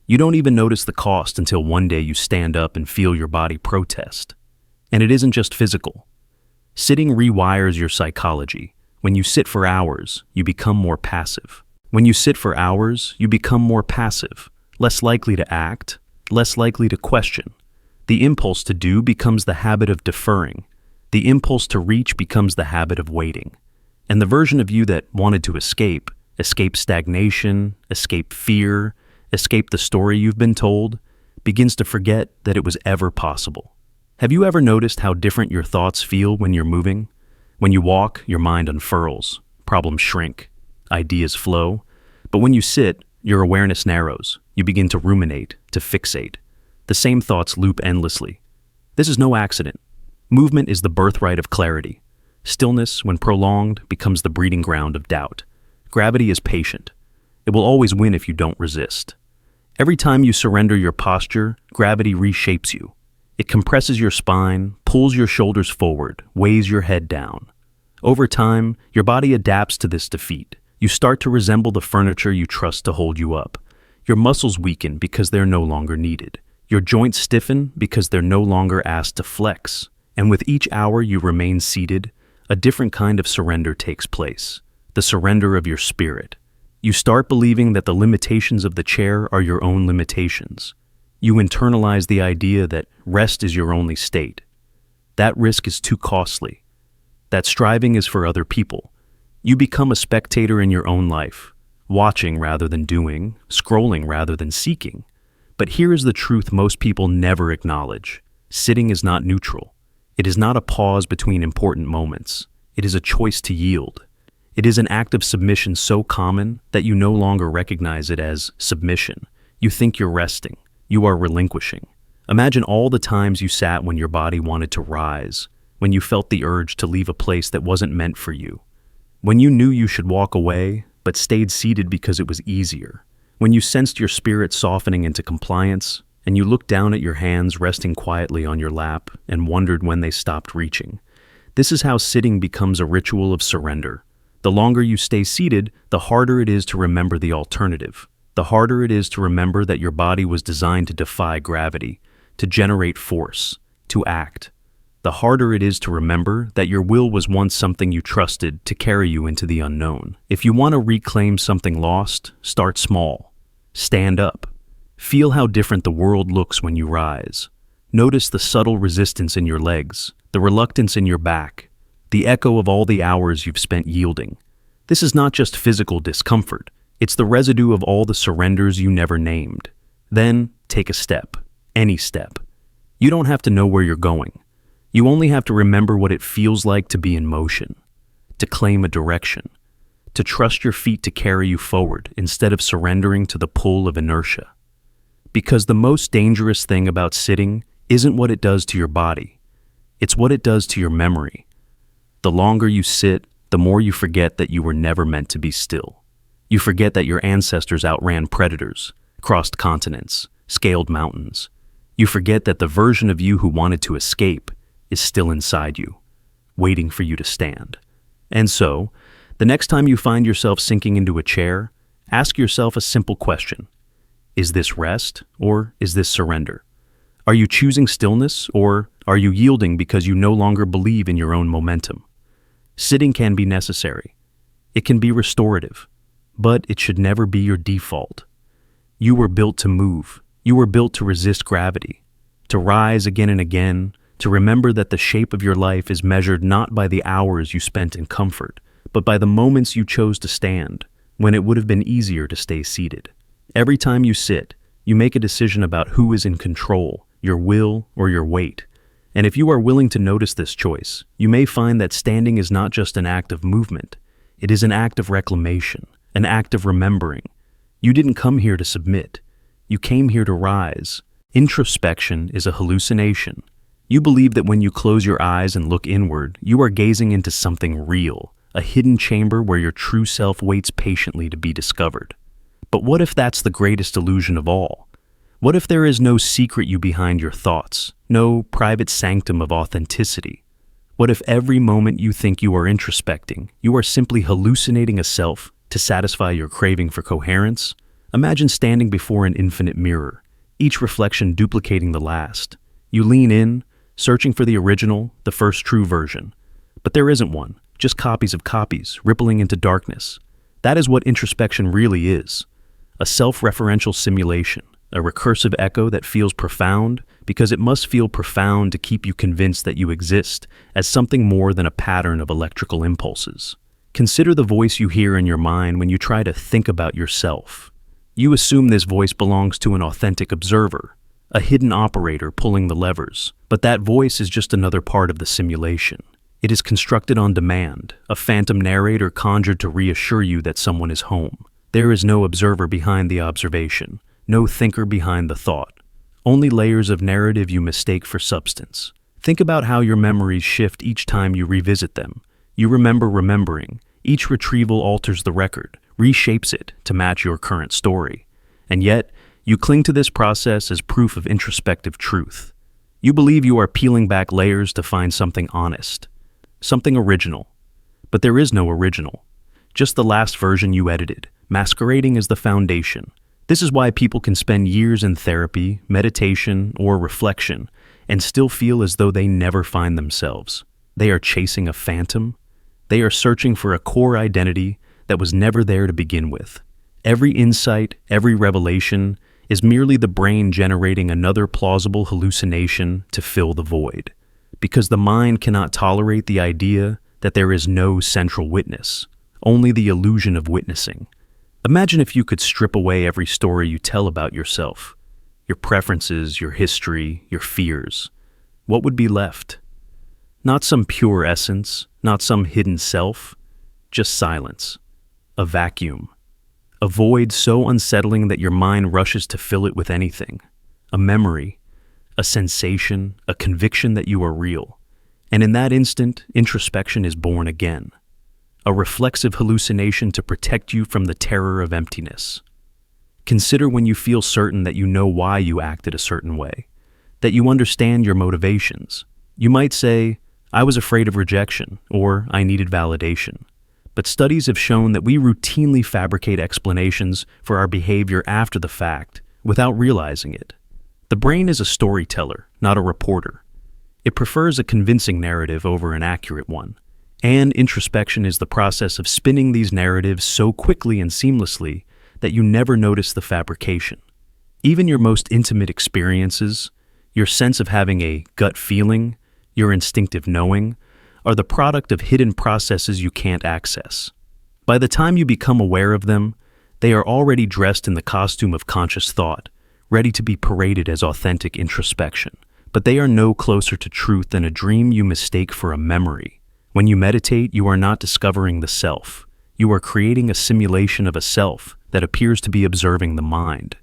You don't even notice the cost until one day you stand up and feel your body protest. And it isn't just physical. Sitting rewires your psychology. When you sit for hours, you become more passive. When you sit for hours, you become more passive, less likely to act, less likely to question. The impulse to do becomes the habit of deferring. The impulse to reach becomes the habit of waiting. And the version of you that wanted to escape stagnation, escape fear, escape the story you've been told, begins to forget that it was ever possible. Have you ever noticed how different your thoughts feel when you're moving? When you walk, your mind unfurls, problems shrink, ideas flow. But when you sit, your awareness narrows. You begin to ruminate, to fixate. The same thoughts loop endlessly. This is no accident. Movement is the birthright of clarity. Stillness, when prolonged, becomes the breeding ground of doubt. Gravity is patient. It will always win if you don't resist. Every time you surrender your posture, gravity reshapes you. It compresses your spine, pulls your shoulders forward, weighs your head down. Over time, your body adapts to this defeat. You start to resemble the furniture you trust to hold you up. Your muscles weaken because they're no longer needed. Your joints stiffen because they're no longer asked to flex. And with each hour you remain seated, a different kind of surrender takes place. The surrender of your spirit. You start believing that the limitations of the chair are your own limitations. You internalize the idea that rest is your only state. That risk is too costly. That striving is for other people. You become a spectator in your own life, watching rather than doing, scrolling rather than seeking. But here is the truth most people never acknowledge. Sitting is not neutral. It is not a pause between important moments. It is a choice to yield. It is an act of submission so common that you no longer recognize it as submission. You think you're resting. You are relinquishing. Imagine all the times you sat when your body wanted to rise, when you felt the urge to leave a place that wasn't meant for you, when you knew you should walk away, but stayed seated because it was easier, when you sensed your spirit softening into compliance, and you looked down at your hands resting quietly on your lap and wondered when they stopped reaching. This is how sitting becomes a ritual of surrender. The longer you stay seated, the harder it is to remember the alternative. The harder it is to remember that your body was designed to defy gravity, to generate force, to act. The harder it is to remember that your will was once something you trusted to carry you into the unknown. If you want to reclaim something lost, start small. Stand up. Feel how different the world looks when you rise. Notice the subtle resistance in your legs, the reluctance in your back, the echo of all the hours you've spent yielding. This is not just physical discomfort. It's the residue of all the surrenders you never named. Then, take a step. Any step. You don't have to know where you're going. You only have to remember what it feels like to be in motion, to claim a direction, to trust your feet to carry you forward instead of surrendering to the pull of inertia. Because the most dangerous thing about sitting isn't what it does to your body. It's what it does to your memory. The longer you sit, the more you forget that you were never meant to be still. You forget that your ancestors outran predators, crossed continents, scaled mountains. You forget that the version of you who wanted to escape is still inside you, waiting for you to stand. And so, the next time you find yourself sinking into a chair, ask yourself a simple question. Is this rest, or is this surrender? Are you choosing stillness, or are you yielding because you no longer believe in your own momentum? Sitting can be necessary. It can be restorative, but it should never be your default. You were built to move. You were built to resist gravity, to rise again and again, to remember that the shape of your life is measured not by the hours you spent in comfort, but by the moments you chose to stand, when it would have been easier to stay seated. Every time you sit, you make a decision about who is in control, your will or your weight. And if you are willing to notice this choice, you may find that standing is not just an act of movement. It is an act of reclamation, an act of remembering. You didn't come here to submit. You came here to rise. Introspection is a hallucination. You believe that when you close your eyes and look inward, you are gazing into something real, a hidden chamber where your true self waits patiently to be discovered. But what if that's the greatest illusion of all? What if there is no secret you behind your thoughts, no private sanctum of authenticity? What if every moment you think you are introspecting, you are simply hallucinating a self to satisfy your craving for coherence? Imagine standing before an infinite mirror, each reflection duplicating the last. You lean in, searching for the original, the first true version. But there isn't one, just copies of copies, rippling into darkness. That is what introspection really is. A self-referential simulation, a recursive echo that feels profound because it must feel profound to keep you convinced that you exist as something more than a pattern of electrical impulses. Consider the voice you hear in your mind when you try to think about yourself. You assume this voice belongs to an authentic observer, a hidden operator pulling the levers, but that voice is just another part of the simulation. It is constructed on demand, a phantom narrator conjured to reassure you that someone is home. There is no observer behind the observation, no thinker behind the thought, only layers of narrative you mistake for substance. Think about how your memories shift each time you revisit them. You remember remembering. Each retrieval alters the record, reshapes it to match your current story. And yet, you cling to this process as proof of introspective truth. You believe you are peeling back layers to find something honest, something original. But there is no original, just the last version you edited, masquerading as the foundation. This is why people can spend years in therapy, meditation, or reflection and still feel as though they never find themselves. They are chasing a phantom. They are searching for a core identity that was never there to begin with. Every insight, every revelation is merely the brain generating another plausible hallucination to fill the void. Because the mind cannot tolerate the idea that there is no central witness, only the illusion of witnessing. Imagine if you could strip away every story you tell about yourself, your preferences, your history, your fears. What would be left? Not some pure essence, not some hidden self, just silence, a vacuum, a void so unsettling that your mind rushes to fill it with anything. A memory, a sensation, a conviction that you are real. And in that instant, introspection is born again. A reflexive hallucination to protect you from the terror of emptiness. Consider when you feel certain that you know why you acted a certain way, that you understand your motivations. You might say, I was afraid of rejection, or I needed validation. But studies have shown that we routinely fabricate explanations for our behavior after the fact, without realizing it. The brain is a storyteller, not a reporter. It prefers a convincing narrative over an accurate one. And introspection is the process of spinning these narratives so quickly and seamlessly that you never notice the fabrication. Even your most intimate experiences, your sense of having a gut feeling, your instinctive knowing, are the product of hidden processes you can't access. By the time you become aware of them, they are already dressed in the costume of conscious thought, ready to be paraded as authentic introspection. But they are no closer to truth than a dream you mistake for a memory. When you meditate, you are not discovering the self. You are creating a simulation of a self that appears to be observing the mind.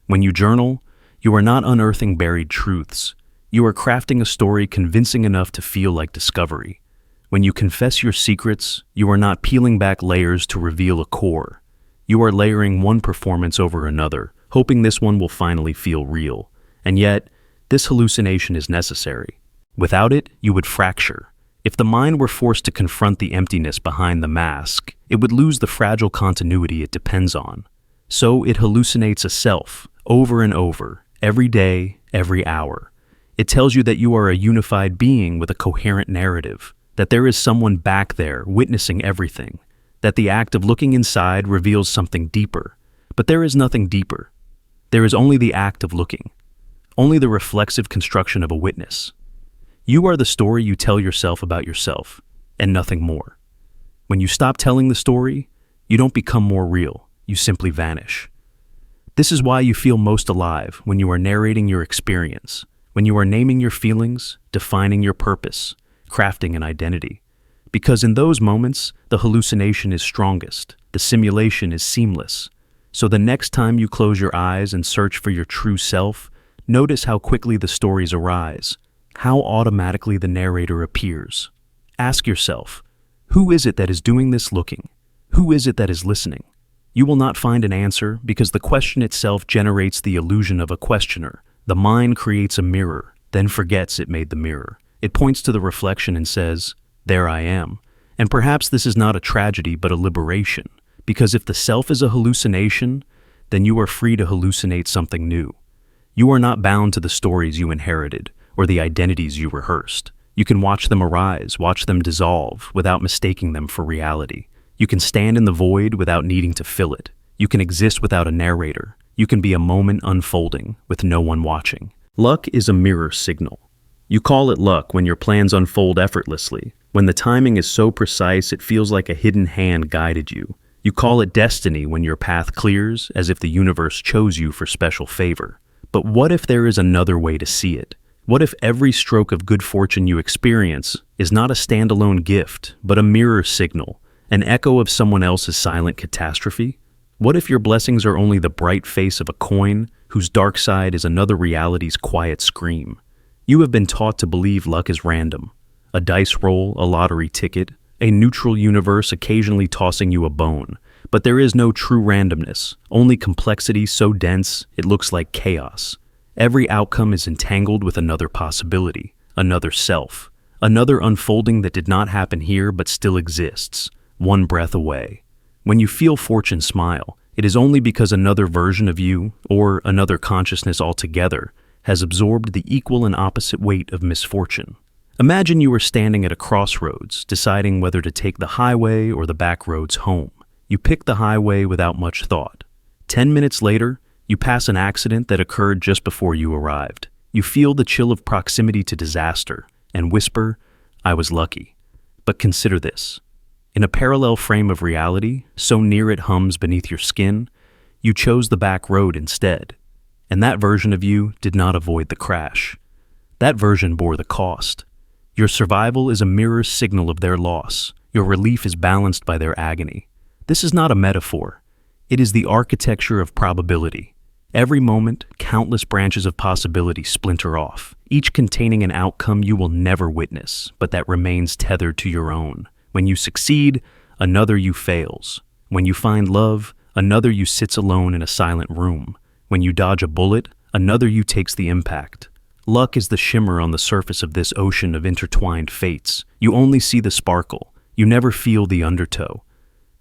When you journal, you are not unearthing buried truths. You are crafting a story convincing enough to feel like discovery. When you confess your secrets, you are not peeling back layers to reveal a core. You are layering one performance over another, hoping this one will finally feel real. And yet, this hallucination is necessary. Without it, you would fracture. If the mind were forced to confront the emptiness behind the mask, it would lose the fragile continuity it depends on. So it hallucinates a self, over and over, every day, every hour. It tells you that you are a unified being with a coherent narrative, that there is someone back there witnessing everything, that the act of looking inside reveals something deeper. But there is nothing deeper. There is only the act of looking, only the reflexive construction of a witness. You are the story you tell yourself about yourself, and nothing more. When you stop telling the story, you don't become more real, you simply vanish. This is why you feel most alive when you are narrating your experience, when you are naming your feelings, defining your purpose, crafting an identity. Because in those moments, the hallucination is strongest, the simulation is seamless. So the next time you close your eyes and search for your true self, notice how quickly the stories arise, how automatically the narrator appears. Ask yourself, who is it that is doing this looking? Who is it that is listening? You will not find an answer because the question itself generates the illusion of a questioner. The mind creates a mirror, then forgets it made the mirror. It points to the reflection and says, there I am. And perhaps this is not a tragedy but a liberation, because if the self is a hallucination, then you are free to hallucinate something new. You are not bound to the stories you inherited or the identities you rehearsed. You can watch them arise, watch them dissolve without mistaking them for reality. You can stand in the void without needing to fill it. You can exist without a narrator. You can be a moment unfolding with no one watching. Luck is a mirror signal. You call it luck when your plans unfold effortlessly, when the timing is so precise it feels like a hidden hand guided you. You call it destiny when your path clears, as if the universe chose you for special favor. But what if there is another way to see it? What if every stroke of good fortune you experience is not a standalone gift, but a mirror signal, an echo of someone else's silent catastrophe? What if your blessings are only the bright face of a coin whose dark side is another reality's quiet scream? You have been taught to believe luck is random, a dice roll, a lottery ticket, a neutral universe occasionally tossing you a bone. But there is no true randomness, only complexity so dense it looks like chaos. Every outcome is entangled with another possibility, another self, another unfolding that did not happen here but still exists, one breath away. When you feel fortune smile, it is only because another version of you, or another consciousness altogether, has absorbed the equal and opposite weight of misfortune. Imagine you are standing at a crossroads, deciding whether to take the highway or the back roads home. You pick the highway without much thought. 10 minutes later, you pass an accident that occurred just before you arrived. You feel the chill of proximity to disaster and whisper, I was lucky. But consider this. In a parallel frame of reality, so near it hums beneath your skin, you chose the back road instead. And that version of you did not avoid the crash. That version bore the cost. Your survival is a mirror signal of their loss. Your relief is balanced by their agony. This is not a metaphor. It is the architecture of probability. Every moment, countless branches of possibility splinter off, each containing an outcome you will never witness, but that remains tethered to your own. When you succeed, another you fails. When you find love, another you sits alone in a silent room. When you dodge a bullet, another you takes the impact. Luck is the shimmer on the surface of this ocean of intertwined fates. You only see the sparkle. You never feel the undertow.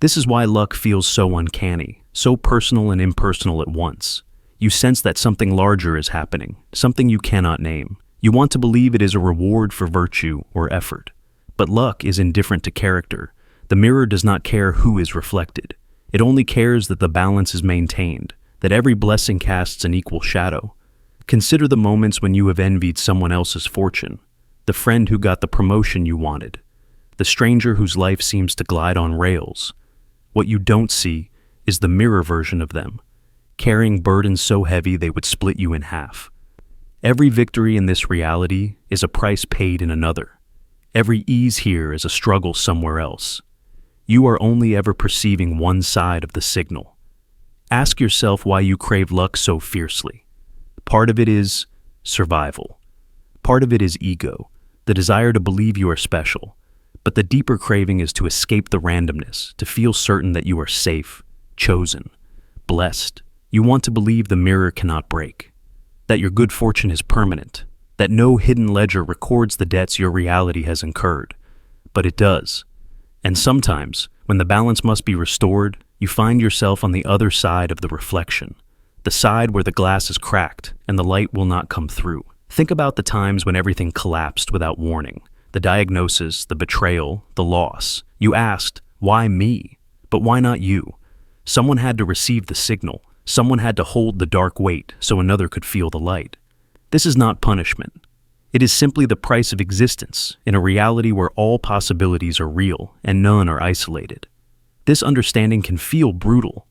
This is why luck feels so uncanny, so personal and impersonal at once. You sense that something larger is happening, something you cannot name. You want to believe it is a reward for virtue or effort. But luck is indifferent to character. The mirror does not care who is reflected. It only cares that the balance is maintained, that every blessing casts an equal shadow. Consider the moments when you have envied someone else's fortune, the friend who got the promotion you wanted, the stranger whose life seems to glide on rails. What you don't see is the mirror version of them, carrying burdens so heavy they would split you in half. Every victory in this reality is a price paid in another. Every ease here is a struggle somewhere else. You are only ever perceiving one side of the signal. Ask yourself why you crave luck so fiercely. Part of it is survival. Part of it is ego, the desire to believe you are special. But the deeper craving is to escape the randomness, to feel certain that you are safe, chosen, blessed. You want to believe the mirror cannot break, that your good fortune is permanent, that no hidden ledger records the debts your reality has incurred. But it does. And sometimes, when the balance must be restored, you find yourself on the other side of the reflection, the side where the glass is cracked and the light will not come through. Think about the times when everything collapsed without warning, the diagnosis, the betrayal, the loss. You asked, why me? But why not you? Someone had to receive the signal. Someone had to hold the dark weight so another could feel the light. This is not punishment. It is simply the price of existence in a reality where all possibilities are real and none are isolated. This understanding can feel brutal.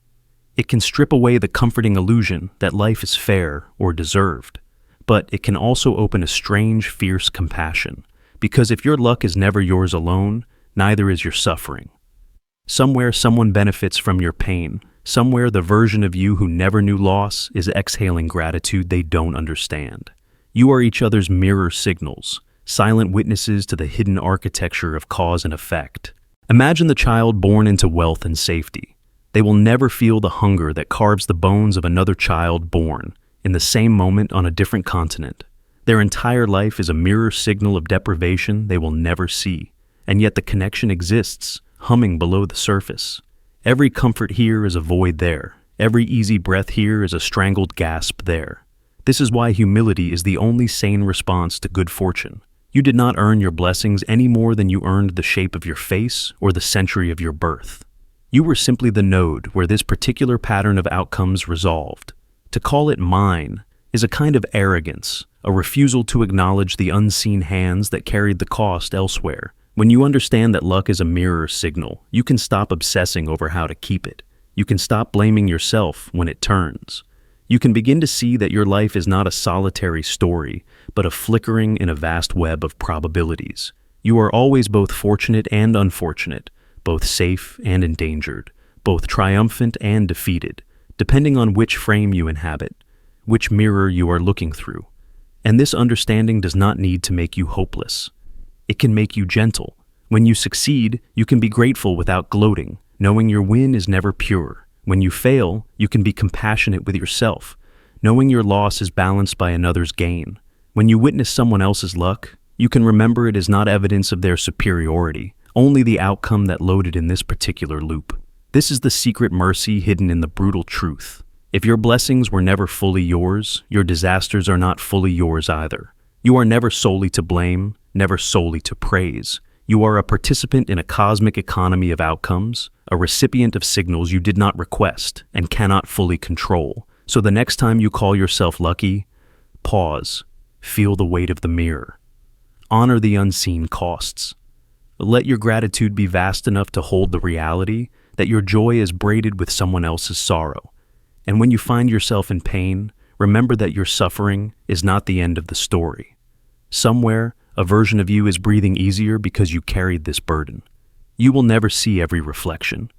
It can strip away the comforting illusion that life is fair or deserved. But it can also open a strange, fierce compassion, because if your luck is never yours alone, neither is your suffering. Somewhere someone benefits from your pain. Somewhere the version of you who never knew loss is exhaling gratitude they don't understand. You are each other's mirror signals, silent witnesses to the hidden architecture of cause and effect. Imagine the child born into wealth and safety. They will never feel the hunger that carves the bones of another child born in the same moment on a different continent. Their entire life is a mirror signal of deprivation they will never see, and yet the connection exists, humming below the surface. Every comfort here is a void there. Every easy breath here is a strangled gasp there. This is why humility is the only sane response to good fortune. You did not earn your blessings any more than you earned the shape of your face or the century of your birth. You were simply the node where this particular pattern of outcomes resolved. To call it mine is a kind of arrogance, a refusal to acknowledge the unseen hands that carried the cost elsewhere. When you understand that luck is a mirror signal, you can stop obsessing over how to keep it. You can stop blaming yourself when it turns. You can begin to see that your life is not a solitary story, but a flickering in a vast web of probabilities. You are always both fortunate and unfortunate, both safe and endangered, both triumphant and defeated, depending on which frame you inhabit, which mirror you are looking through. And this understanding does not need to make you hopeless. It can make you gentle. When you succeed, you can be grateful without gloating, knowing your win is never pure. When you fail, you can be compassionate with yourself, knowing your loss is balanced by another's gain. When you witness someone else's luck, you can remember it is not evidence of their superiority, only the outcome that loaded in this particular loop. This is the secret mercy hidden in the brutal truth. If your blessings were never fully yours, your disasters are not fully yours either. You are never solely to blame, never solely to praise. You are a participant in a cosmic economy of outcomes, a recipient of signals you did not request and cannot fully control. So the next time you call yourself lucky, pause, feel the weight of the mirror. Honor the unseen costs. Let your gratitude be vast enough to hold the reality that your joy is braided with someone else's sorrow. And when you find yourself in pain, remember that your suffering is not the end of the story. Somewhere, a version of you is breathing easier because you carried this burden. You will never see every reflection.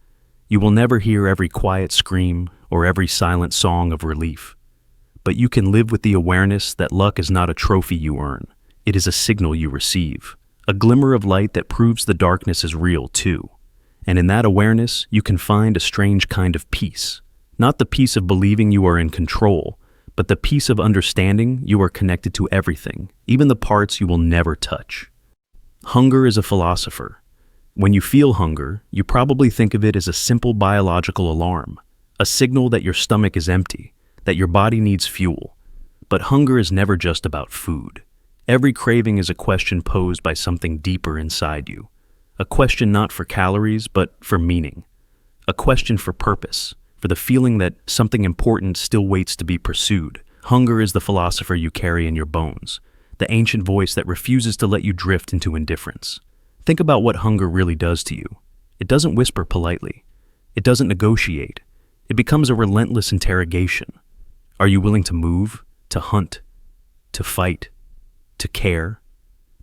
You will never hear every quiet scream or every silent song of relief. But you can live with the awareness that luck is not a trophy you earn. It is a signal you receive, a glimmer of light that proves the darkness is real too. And in that awareness, you can find a strange kind of peace. Not the peace of believing you are in control, but the peace of understanding you are connected to everything, even the parts you will never touch. Hunger is a philosopher. When you feel hunger, you probably think of it as a simple biological alarm, a signal that your stomach is empty, that your body needs fuel. But hunger is never just about food. Every craving is a question posed by something deeper inside you. A question not for calories, but for meaning. A question for purpose, for the feeling that something important still waits to be pursued. Hunger is the philosopher you carry in your bones, the ancient voice that refuses to let you drift into indifference. Think about what hunger really does to you. It doesn't whisper politely. It doesn't negotiate. It becomes a relentless interrogation. Are you willing to move, to hunt, to fight, to care?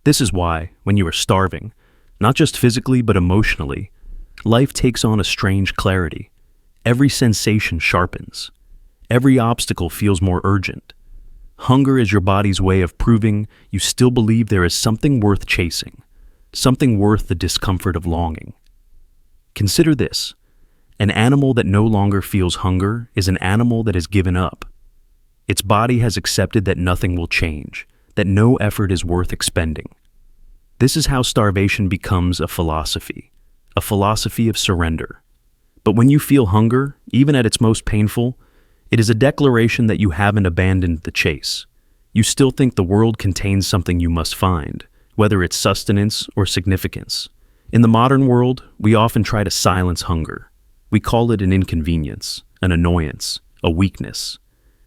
This is why, when you are starving, not just physically but emotionally, life takes on a strange clarity. Every sensation sharpens. Every obstacle feels more urgent. Hunger is your body's way of proving you still believe there is something worth chasing, something worth the discomfort of longing. Consider this. An animal that no longer feels hunger is an animal that has given up. Its body has accepted that nothing will change, that no effort is worth expending. This is how starvation becomes a philosophy of surrender. But when you feel hunger, even at its most painful, it is a declaration that you haven't abandoned the chase. You still think the world contains something you must find, whether it's sustenance or significance. In the modern world, we often try to silence hunger. We call it an inconvenience, an annoyance, a weakness.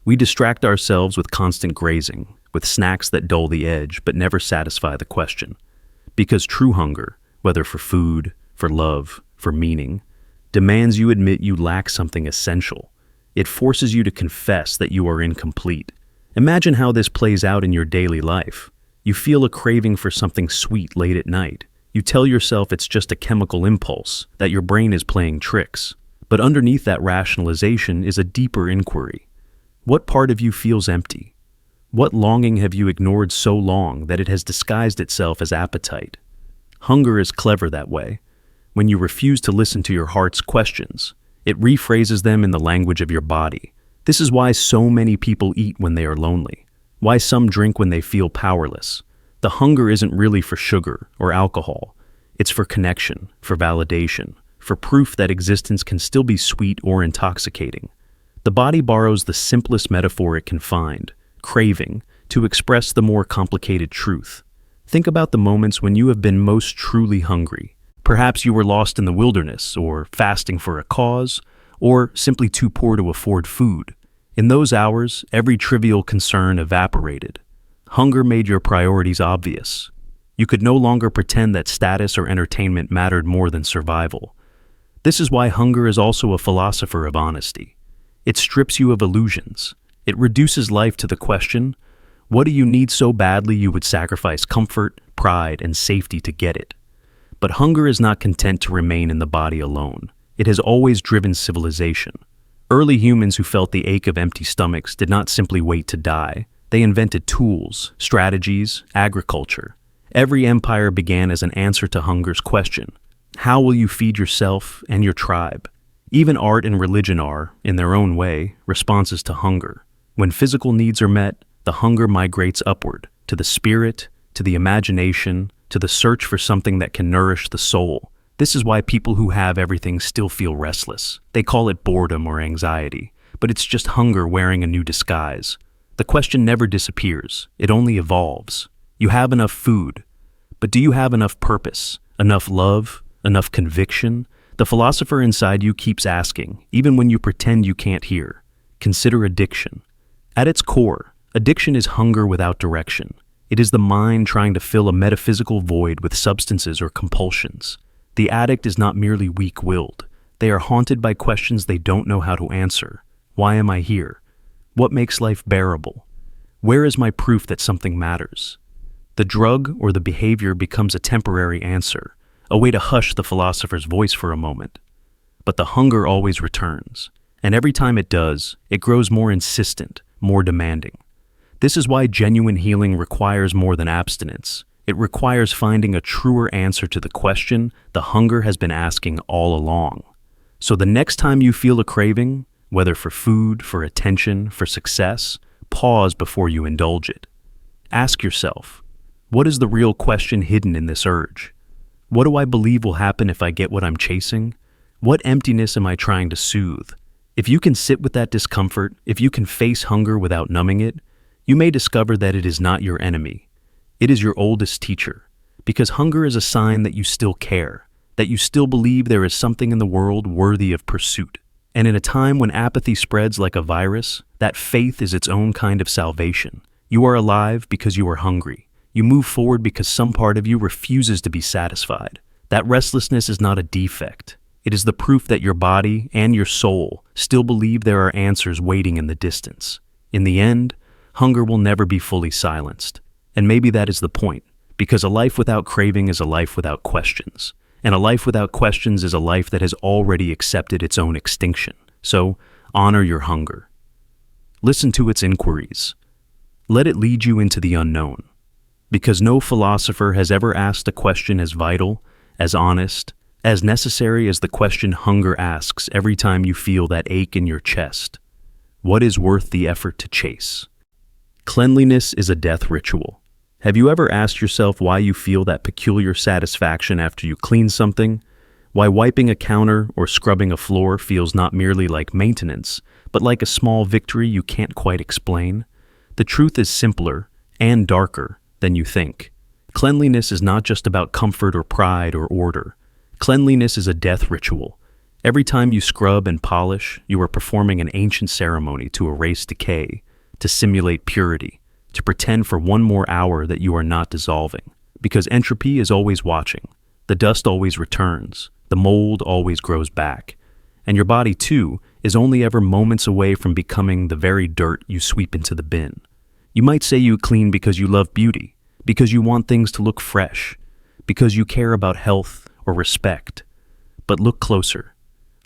We distract ourselves with constant grazing, with snacks that dull the edge but never satisfy the question. Because true hunger, whether for food, for love, for meaning, demands you admit you lack something essential. It forces you to confess that you are incomplete. Imagine how this plays out in your daily life. You feel a craving for something sweet late at night. You tell yourself it's just a chemical impulse, that your brain is playing tricks. But underneath that rationalization is a deeper inquiry. What part of you feels empty? What longing have you ignored so long that it has disguised itself as appetite? Hunger is clever that way. When you refuse to listen to your heart's questions, it rephrases them in the language of your body. This is why so many people eat when they are lonely. Why some drink when they feel powerless. The hunger isn't really for sugar or alcohol. It's for connection, for validation, for proof that existence can still be sweet or intoxicating. The body borrows the simplest metaphor it can find, craving, to express the more complicated truth. Think about the moments when you have been most truly hungry. Perhaps you were lost in the wilderness, or fasting for a cause, or simply too poor to afford food. In those hours, every trivial concern evaporated. Hunger made your priorities obvious. You could no longer pretend that status or entertainment mattered more than survival. This is why hunger is also a philosopher of honesty. It strips you of illusions. It reduces life to the question, what do you need so badly you would sacrifice comfort, pride, and safety to get it? But hunger is not content to remain in the body alone. It has always driven civilization. Early humans who felt the ache of empty stomachs did not simply wait to die. They invented tools, strategies, agriculture. Every empire began as an answer to hunger's question. How will you feed yourself and your tribe? Even art and religion are, in their own way, responses to hunger. When physical needs are met, the hunger migrates upward, to the spirit, to the imagination, to the search for something that can nourish the soul. This is why people who have everything still feel restless. They call it boredom or anxiety, but it's just hunger wearing a new disguise. The question never disappears, it only evolves. You have enough food, but do you have enough purpose, enough love, enough conviction? The philosopher inside you keeps asking, even when you pretend you can't hear. Consider addiction. At its core, addiction is hunger without direction. It is the mind trying to fill a metaphysical void with substances or compulsions. The addict is not merely weak-willed. They are haunted by questions they don't know how to answer. Why am I here? What makes life bearable? Where is my proof that something matters? The drug or the behavior becomes a temporary answer, a way to hush the philosopher's voice for a moment. but the hunger always returns. And every time it does, it grows more insistent, more demanding. This is why genuine healing requires more than abstinence. It requires finding a truer answer to the question the hunger has been asking all along. So the next time you feel a craving, whether for food, for attention, for success, pause before you indulge it. Ask yourself, what is the real question hidden in this urge? What do I believe will happen if I get what I'm chasing? What emptiness am I trying to soothe? If you can sit with that discomfort, if you can face hunger without numbing it, you may discover that it is not your enemy. It is your oldest teacher, because hunger is a sign that you still care, that you still believe there is something in the world worthy of pursuit. And in a time when apathy spreads like a virus, that faith is its own kind of salvation. You are alive because you are hungry. You move forward because some part of you refuses to be satisfied. That restlessness is not a defect. It is the proof that your body and your soul still believe there are answers waiting in the distance. In the end, hunger will never be fully silenced. And maybe that is the point, because a life without craving is a life without questions. And a life without questions is a life that has already accepted its own extinction. So, honor your hunger. Listen to its inquiries. Let it lead you into the unknown. Because no philosopher has ever asked a question as vital, as honest, as necessary as the question hunger asks every time you feel that ache in your chest. What is worth the effort to chase? Cleanliness is a death ritual. Have you ever asked yourself why you feel that peculiar satisfaction after you clean something? Why wiping a counter or scrubbing a floor feels not merely like maintenance, but like a small victory you can't quite explain? The truth is simpler and darker than you think. Cleanliness is not just about comfort or pride or order. Cleanliness is a death ritual. Every time you scrub and polish, you are performing an ancient ceremony to erase decay, to simulate purity, to pretend for one more hour that you are not dissolving. Because entropy is always watching. The dust always returns. The mold always grows back. And your body, too, is only ever moments away from becoming the very dirt you sweep into the bin. You might say you clean because you love beauty, because you want things to look fresh, because you care about health or respect. But look closer.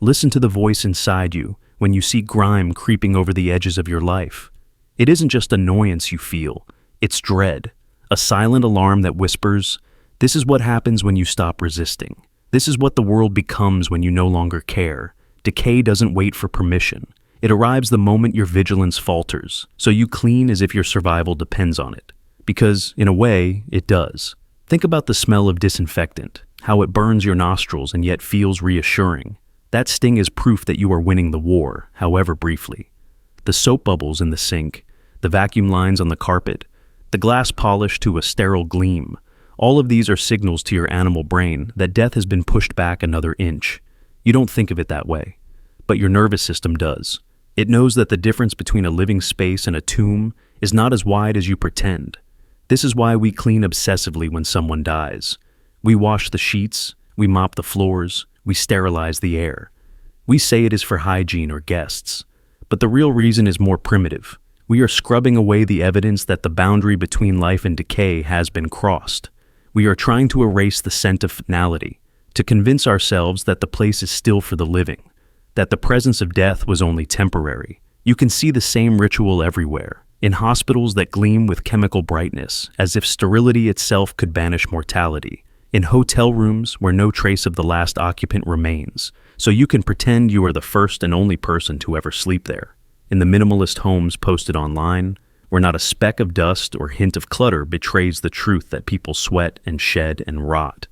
Listen to the voice inside you when you see grime creeping over the edges of your life. It isn't just annoyance you feel, it's dread, a silent alarm that whispers, this is what happens when you stop resisting. This is what the world becomes when you no longer care. Decay doesn't wait for permission. It arrives the moment your vigilance falters, so you clean as if your survival depends on it. Because, in a way, it does. Think about the smell of disinfectant, how it burns your nostrils and yet feels reassuring. That sting is proof that you are winning the war, however briefly. The soap bubbles in the sink, the vacuum lines on the carpet, the glass polish to a sterile gleam, all of these are signals to your animal brain that death has been pushed back another inch. You don't think of it that way, but your nervous system does. It knows that the difference between a living space and a tomb is not as wide as you pretend. This is why we clean obsessively when someone dies. We wash the sheets, we mop the floors, we sterilize the air. We say it is for hygiene or guests, but the real reason is more primitive. We are scrubbing away the evidence that the boundary between life and decay has been crossed. We are trying to erase the scent of finality, to convince ourselves that the place is still for the living, that the presence of death was only temporary. You can see the same ritual everywhere, in hospitals that gleam with chemical brightness, as if sterility itself could banish mortality, in hotel rooms where no trace of the last occupant remains, so you can pretend you are the first and only person to ever sleep there. In the minimalist homes posted online, where not a speck of dust or hint of clutter betrays the truth that people sweat and shed and rot.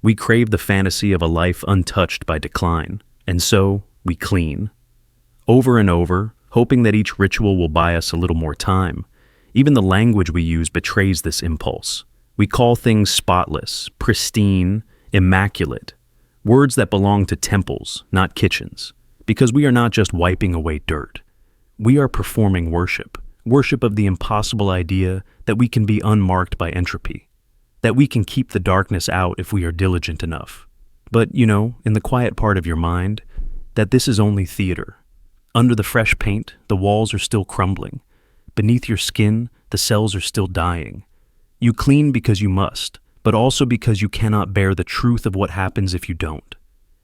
We crave the fantasy of a life untouched by decline, and so we clean. Over and over, hoping that each ritual will buy us a little more time. Even the language we use betrays this impulse. We call things spotless, pristine, immaculate, words that belong to temples, not kitchens, because we are not just wiping away dirt. We are performing worship of the impossible idea that we can be unmarked by entropy, that we can keep the darkness out if we are diligent enough. But, in the quiet part of your mind, that this is only theater. Under the fresh paint, the walls are still crumbling. Beneath your skin, the cells are still dying. You clean because you must, but also because you cannot bear the truth of what happens if you don't.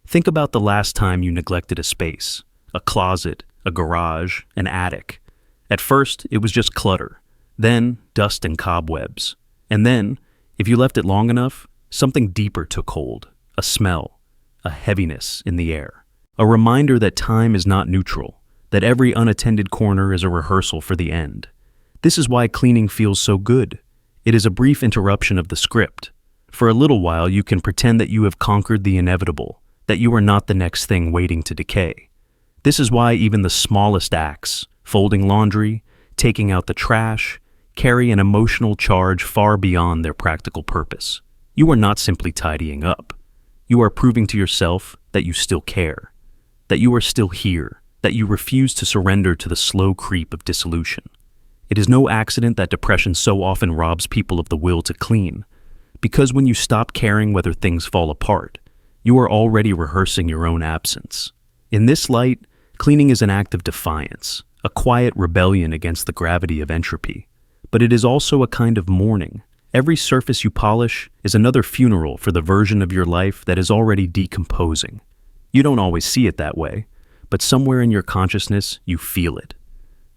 Think about the last time you neglected a space, a closet, a garage, an attic. At first, it was just clutter, then dust and cobwebs. And then, if you left it long enough, something deeper took hold, a smell, a heaviness in the air. A reminder that time is not neutral, that every unattended corner is a rehearsal for the end. This is why cleaning feels so good. It is a brief interruption of the script. For a little while, you can pretend that you have conquered the inevitable, that you are not the next thing waiting to decay. This is why even the smallest acts, folding laundry, taking out the trash, carry an emotional charge far beyond their practical purpose. You are not simply tidying up. You are proving to yourself that you still care, that you are still here, that you refuse to surrender to the slow creep of dissolution. It is no accident that depression so often robs people of the will to clean, because when you stop caring whether things fall apart, you are already rehearsing your own absence. In this light, cleaning is an act of defiance, a quiet rebellion against the gravity of entropy. But it is also a kind of mourning. Every surface you polish is another funeral for the version of your life that is already decomposing. You don't always see it that way, but somewhere in your consciousness, you feel it.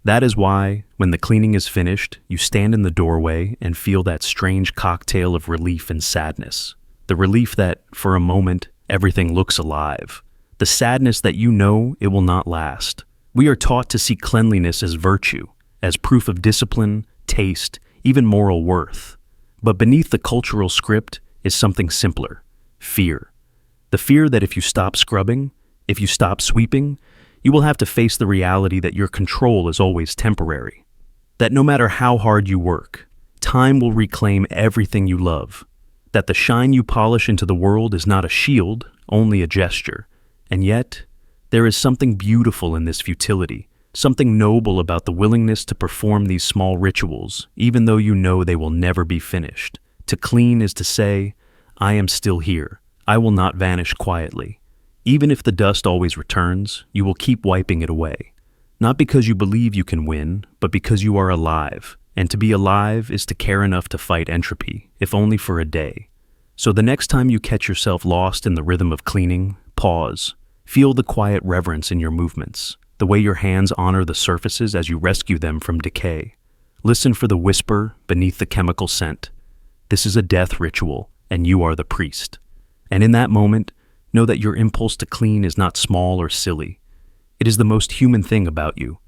That is why, when the cleaning is finished, you stand in the doorway and feel that strange cocktail of relief and sadness. The relief that, for a moment, everything looks alive. The sadness that you know it will not last. We are taught to see cleanliness as virtue, as proof of discipline, taste, even moral worth. But beneath the cultural script is something simpler: fear. The fear that if you stop scrubbing, if you stop sweeping, you will have to face the reality that your control is always temporary. That no matter how hard you work, time will reclaim everything you love. That the shine you polish into the world is not a shield, only a gesture. And yet, there is something beautiful in this futility, something noble about the willingness to perform these small rituals, even though you know they will never be finished. To clean is to say, I am still here. I will not vanish quietly. Even if the dust always returns, you will keep wiping it away. Not because you believe you can win, but because you are alive. And to be alive is to care enough to fight entropy, if only for a day. So the next time you catch yourself lost in the rhythm of cleaning, pause. Feel the quiet reverence in your movements, the way your hands honor the surfaces as you rescue them from decay. Listen for the whisper beneath the chemical scent. This is a death ritual, and you are the priest. And in that moment, know that your impulse to clean is not small or silly. It is the most human thing about you.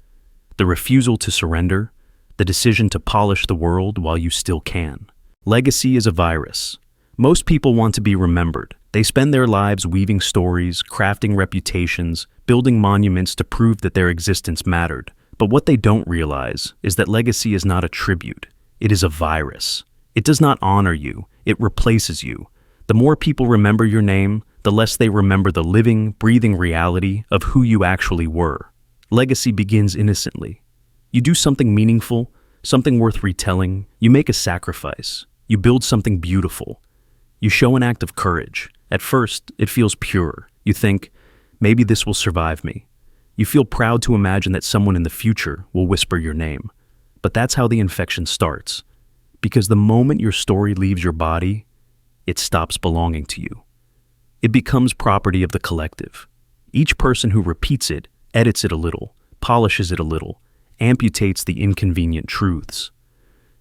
The refusal to surrender, the decision to polish the world while you still can. Legacy is a virus. Most people want to be remembered. They spend their lives weaving stories, crafting reputations, building monuments to prove that their existence mattered. But what they don't realize is that legacy is not a tribute. It is a virus. It does not honor you. It replaces you. The more people remember your name, the less they remember the living, breathing reality of who you actually were. Legacy begins innocently. You do something meaningful, something worth retelling. You make a sacrifice. You build something beautiful. You show an act of courage. At first, it feels pure. You think, maybe this will survive me. You feel proud to imagine that someone in the future will whisper your name. But that's how the infection starts. Because the moment your story leaves your body, it stops belonging to you. It becomes property of the collective. Each person who repeats it, edits it a little, polishes it a little, amputates the inconvenient truths.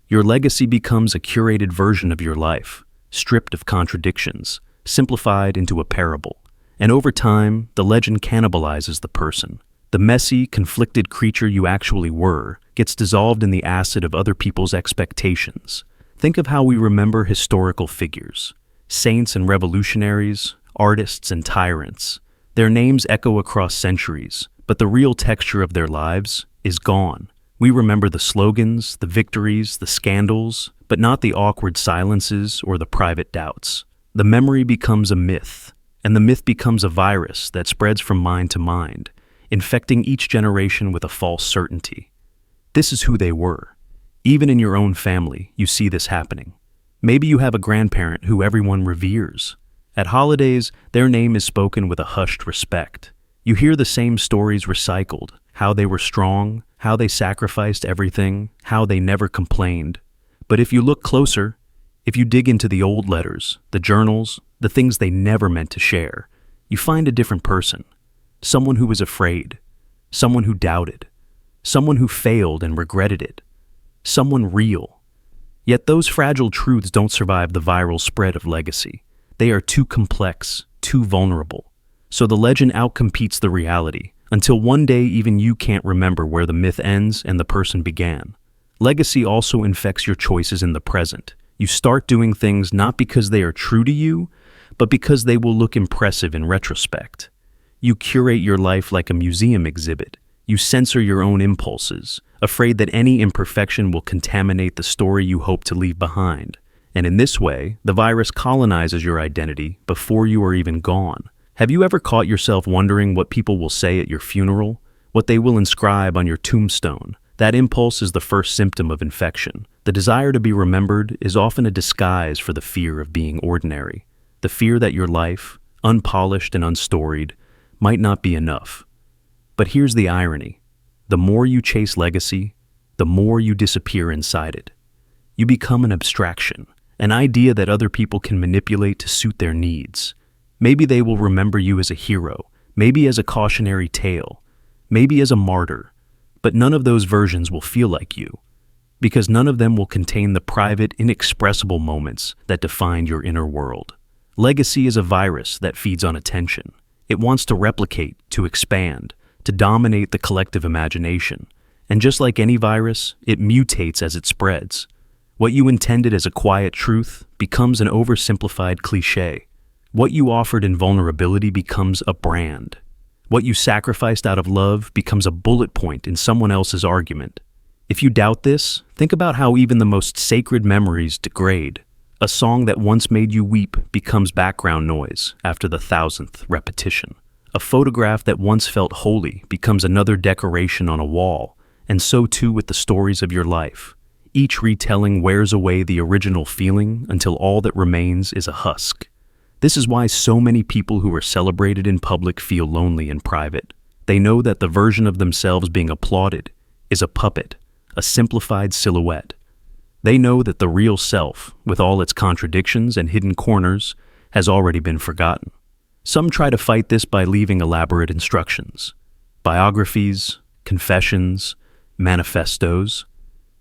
Your legacy becomes a curated version of your life, stripped of contradictions, simplified into a parable. And over time, the legend cannibalizes the person. The messy, conflicted creature you actually were gets dissolved in the acid of other people's expectations. Think of how we remember historical figures, saints and revolutionaries, artists and tyrants. Their names echo across centuries, but the real texture of their lives is gone. We remember the slogans, the victories, the scandals, but not the awkward silences or the private doubts. The memory becomes a myth, and the myth becomes a virus that spreads from mind to mind, infecting each generation with a false certainty. This is who they were. Even in your own family, you see this happening. Maybe you have a grandparent who everyone reveres. At holidays, their name is spoken with a hushed respect. You hear the same stories recycled, how they were strong, how they sacrificed everything, how they never complained. But if you look closer, if you dig into the old letters, the journals, the things they never meant to share, You find a different person, someone who was afraid, someone who doubted, someone who failed and regretted it, someone real. Yet those fragile truths don't survive the viral spread of legacy. They are too complex, too vulnerable. So the legend outcompetes the reality, until one day even you can't remember where the myth ends and the person began. Legacy also infects your choices in the present. You start doing things not because they are true to you, but because they will look impressive in retrospect. You curate your life like a museum exhibit. You censor your own impulses, afraid that any imperfection will contaminate the story you hope to leave behind. And in this way, the virus colonizes your identity before you are even gone. Have you ever caught yourself wondering what people will say at your funeral? What they will inscribe on your tombstone? That impulse is the first symptom of infection. The desire to be remembered is often a disguise for the fear of being ordinary. The fear that your life, unpolished and unstoried, might not be enough. But here's the irony. The more you chase legacy, the more you disappear inside it. You become an abstraction, an idea that other people can manipulate to suit their needs. Maybe they will remember you as a hero, maybe as a cautionary tale, maybe as a martyr, but none of those versions will feel like you, because none of them will contain the private, inexpressible moments that define your inner world. Legacy is a virus that feeds on attention. It wants to replicate, to expand, to dominate the collective imagination. And just like any virus, it mutates as it spreads. What you intended as a quiet truth becomes an oversimplified cliché. What you offered in vulnerability becomes a brand. What you sacrificed out of love becomes a bullet point in someone else's argument. If you doubt this, think about how even the most sacred memories degrade. A song that once made you weep becomes background noise after the 1,000th repetition. A photograph that once felt holy becomes another decoration on a wall, and so too with the stories of your life. Each retelling wears away the original feeling until all that remains is a husk. This is why so many people who are celebrated in public feel lonely in private. They know that the version of themselves being applauded is a puppet, a simplified silhouette. They know that the real self, with all its contradictions and hidden corners, has already been forgotten. Some try to fight this by leaving elaborate instructions, biographies, confessions, manifestos.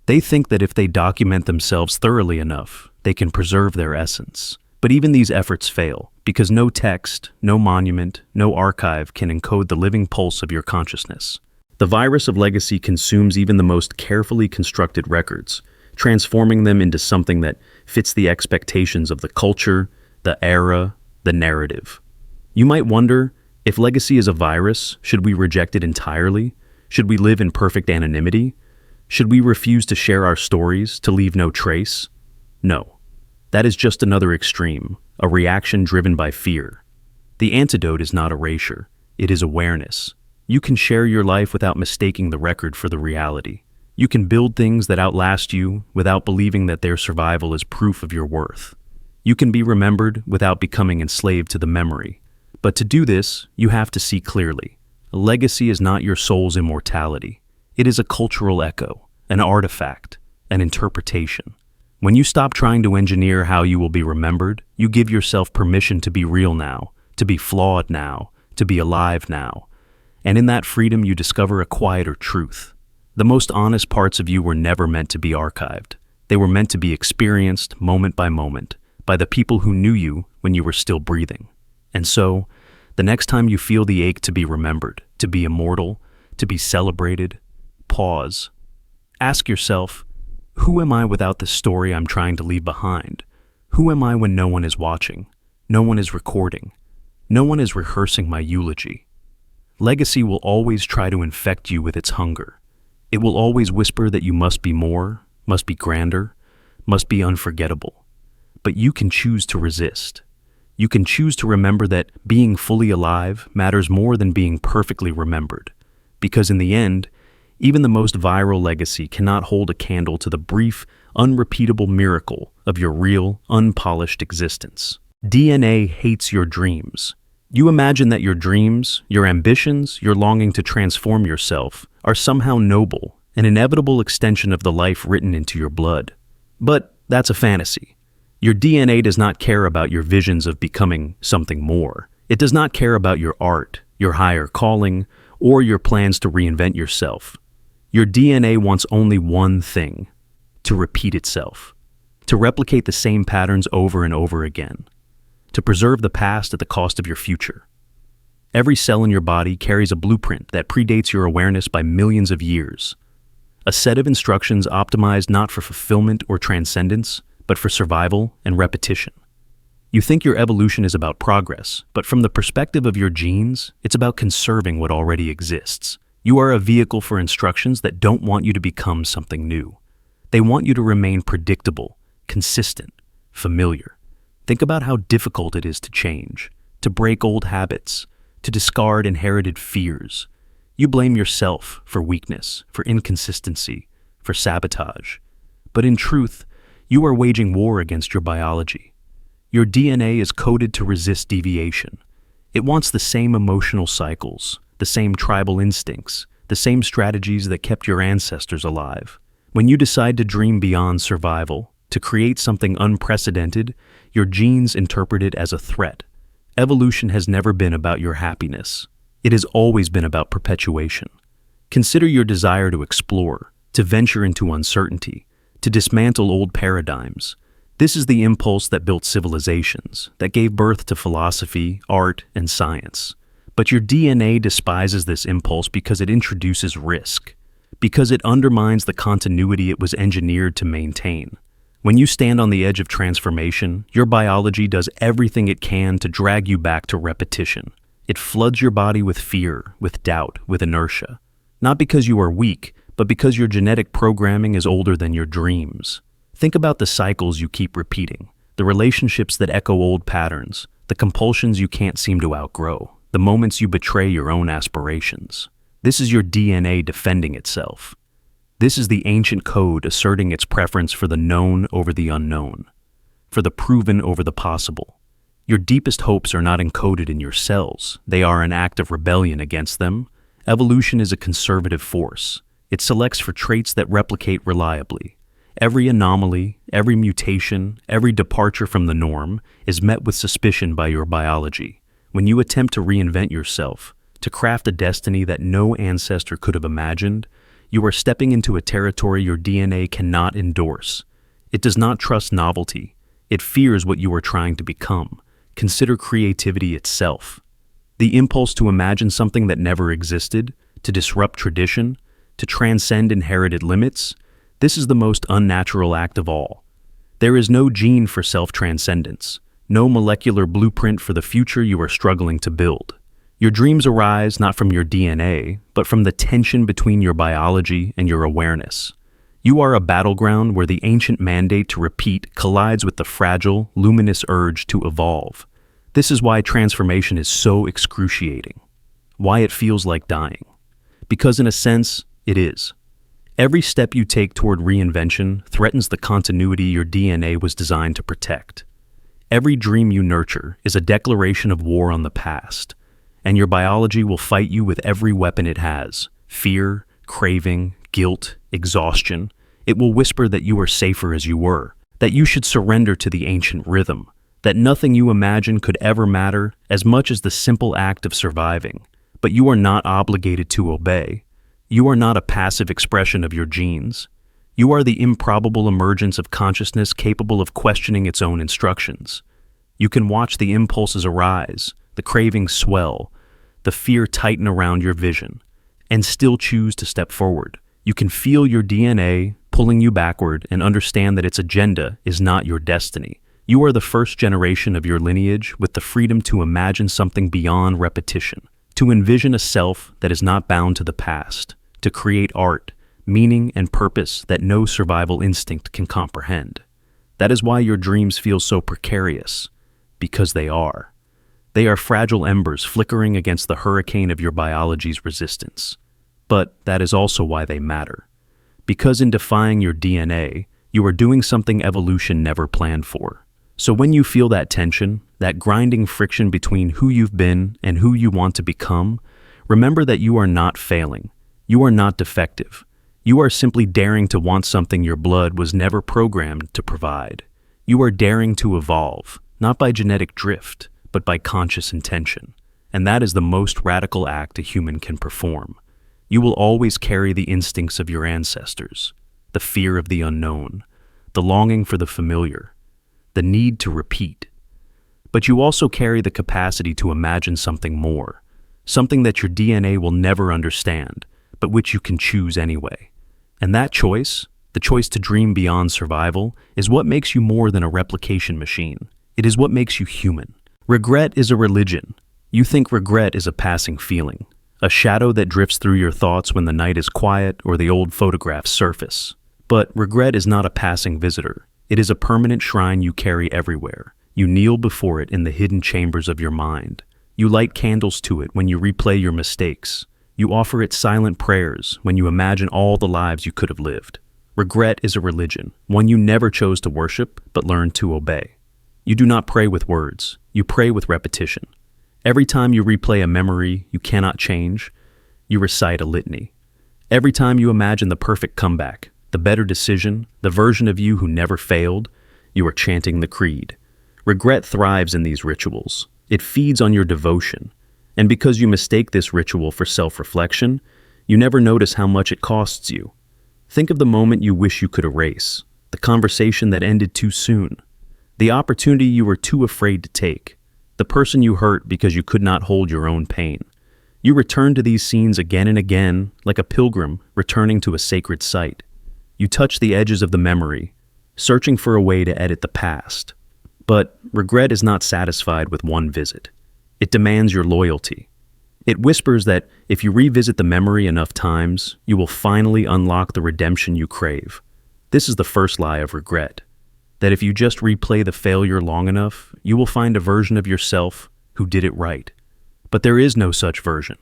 They think that if they document themselves thoroughly enough, they can preserve their essence. But even these efforts fail, because no text, no monument, no archive can encode the living pulse of your consciousness. The virus of legacy consumes even the most carefully constructed records, transforming them into something that fits the expectations of the culture, the era, the narrative. You might wonder, if legacy is a virus, should we reject it entirely? Should we live in perfect anonymity? Should we refuse to share our stories, to leave no trace? No. That is just another extreme, a reaction driven by fear. The antidote is not erasure, it is awareness. You can share your life without mistaking the record for the reality. You can build things that outlast you without believing that their survival is proof of your worth. You can be remembered without becoming enslaved to the memory. But to do this, you have to see clearly. A legacy is not your soul's immortality. It is a cultural echo, an artifact, an interpretation. When you stop trying to engineer how you will be remembered, you give yourself permission to be real now, to be flawed now, to be alive now. And in that freedom, you discover a quieter truth. The most honest parts of you were never meant to be archived. They were meant to be experienced moment by the people who knew you when you were still breathing. And so, the next time you feel the ache to be remembered, to be immortal, to be celebrated, pause. Ask yourself, who am I without the story I'm trying to leave behind? Who am I when no one is watching? No one is recording. No one is rehearsing my eulogy. Legacy will always try to infect you with its hunger. It will always whisper that you must be more, must be grander, must be unforgettable. But you can choose to resist. You can choose to remember that being fully alive matters more than being perfectly remembered. Because in the end, even the most viral legacy cannot hold a candle to the brief, unrepeatable miracle of your real, unpolished existence. DNA hates your dreams. You imagine that your dreams, your ambitions, your longing to transform yourself are somehow noble, an inevitable extension of the life written into your blood. But that's a fantasy. Your DNA does not care about your visions of becoming something more. It does not care about your art, your higher calling, or your plans to reinvent yourself. Your DNA wants only one thing: to repeat itself, to replicate the same patterns over and over again, to preserve the past at the cost of your future. Every cell in your body carries a blueprint that predates your awareness by millions of years. A set of instructions optimized not for fulfillment or transcendence, but for survival and repetition. You think your evolution is about progress, but from the perspective of your genes, it's about conserving what already exists. You are a vehicle for instructions that don't want you to become something new. They want you to remain predictable, consistent, familiar. Think about how difficult it is to change, to break old habits, to discard inherited fears. You blame yourself for weakness, for inconsistency, for sabotage. But in truth, you are waging war against your biology. Your DNA is coded to resist deviation. It wants the same emotional cycles, the same tribal instincts, the same strategies that kept your ancestors alive. When you decide to dream beyond survival, to create something unprecedented, your genes interpret it as a threat. Evolution has never been about your happiness. It has always been about perpetuation. Consider your desire to explore, to venture into uncertainty, to dismantle old paradigms. This is the impulse that built civilizations, that gave birth to philosophy, art, and science. But your DNA despises this impulse because it introduces risk, because it undermines the continuity it was engineered to maintain. When you stand on the edge of transformation, your biology does everything it can to drag you back to repetition. It floods your body with fear, with doubt, with inertia. Not because you are weak, but because your genetic programming is older than your dreams. Think about the cycles you keep repeating, the relationships that echo old patterns, the compulsions you can't seem to outgrow, the moments you betray your own aspirations. This is your DNA defending itself. This is the ancient code asserting its preference for the known over the unknown, for the proven over the possible. Your deepest hopes are not encoded in your cells. They are an act of rebellion against them. Evolution is a conservative force. It selects for traits that replicate reliably. Every anomaly, every mutation, every departure from the norm is met with suspicion by your biology. When you attempt to reinvent yourself, to craft a destiny that no ancestor could have imagined, you are stepping into a territory your DNA cannot endorse. It does not trust novelty. It fears what you are trying to become. Consider creativity itself. The impulse to imagine something that never existed, to disrupt tradition, to transcend inherited limits, this is the most unnatural act of all. There is no gene for self-transcendence, no molecular blueprint for the future you are struggling to build. Your dreams arise not from your DNA, but from the tension between your biology and your awareness. You are a battleground where the ancient mandate to repeat collides with the fragile, luminous urge to evolve. This is why transformation is so excruciating, why it feels like dying. Because in a sense, it is. Every step you take toward reinvention threatens the continuity your DNA was designed to protect. Every dream you nurture is a declaration of war on the past, and your biology will fight you with every weapon it has: fear, craving, guilt, exhaustion. It will whisper that you are safer as you were, that you should surrender to the ancient rhythm, that nothing you imagine could ever matter as much as the simple act of surviving. But you are not obligated to obey. You are not a passive expression of your genes. You are the improbable emergence of consciousness capable of questioning its own instructions. You can watch the impulses arise, the cravings swell, the fear tighten around your vision, and still choose to step forward. You can feel your DNA pulling you backward and understand that its agenda is not your destiny. You are the first generation of your lineage with the freedom to imagine something beyond repetition, to envision a self that is not bound to the past, to create art, meaning, and purpose that no survival instinct can comprehend. That is why your dreams feel so precarious, because they are. They are fragile embers flickering against the hurricane of your biology's resistance. But that is also why they matter. Because in defying your DNA, you are doing something evolution never planned for. So when you feel that tension, that grinding friction between who you've been and who you want to become, remember that you are not failing. You are not defective. You are simply daring to want something your blood was never programmed to provide. You are daring to evolve, not by genetic drift, but by conscious intention. And that is the most radical act a human can perform. You will always carry the instincts of your ancestors, the fear of the unknown, the longing for the familiar, the need to repeat. But you also carry the capacity to imagine something more, something that your DNA will never understand, but which you can choose anyway. And that choice, the choice to dream beyond survival, is what makes you more than a replication machine. It is what makes you human. Regret is a religion. You think regret is a passing feeling, a shadow that drifts through your thoughts when the night is quiet or the old photographs surface. But regret is not a passing visitor. It is a permanent shrine you carry everywhere. You kneel before it in the hidden chambers of your mind. You light candles to it when you replay your mistakes. You offer it silent prayers when you imagine all the lives you could have lived. Regret is a religion, one you never chose to worship but learned to obey. You do not pray with words. You pray with repetition. Every time you replay a memory you cannot change, you recite a litany. Every time you imagine the perfect comeback, the better decision, the version of you who never failed, you are chanting the creed. Regret thrives in these rituals. It feeds on your devotion. And because you mistake this ritual for self-reflection, you never notice how much it costs you. Think of the moment you wish you could erase, the conversation that ended too soon, the opportunity you were too afraid to take, the person you hurt because you could not hold your own pain. You return to these scenes again and again, like a pilgrim returning to a sacred site. You touch the edges of the memory, searching for a way to edit the past. But regret is not satisfied with one visit. It demands your loyalty. It whispers that if you revisit the memory enough times, you will finally unlock the redemption you crave. This is the first lie of regret, that if you just replay the failure long enough, you will find a version of yourself who did it right. But there is no such version.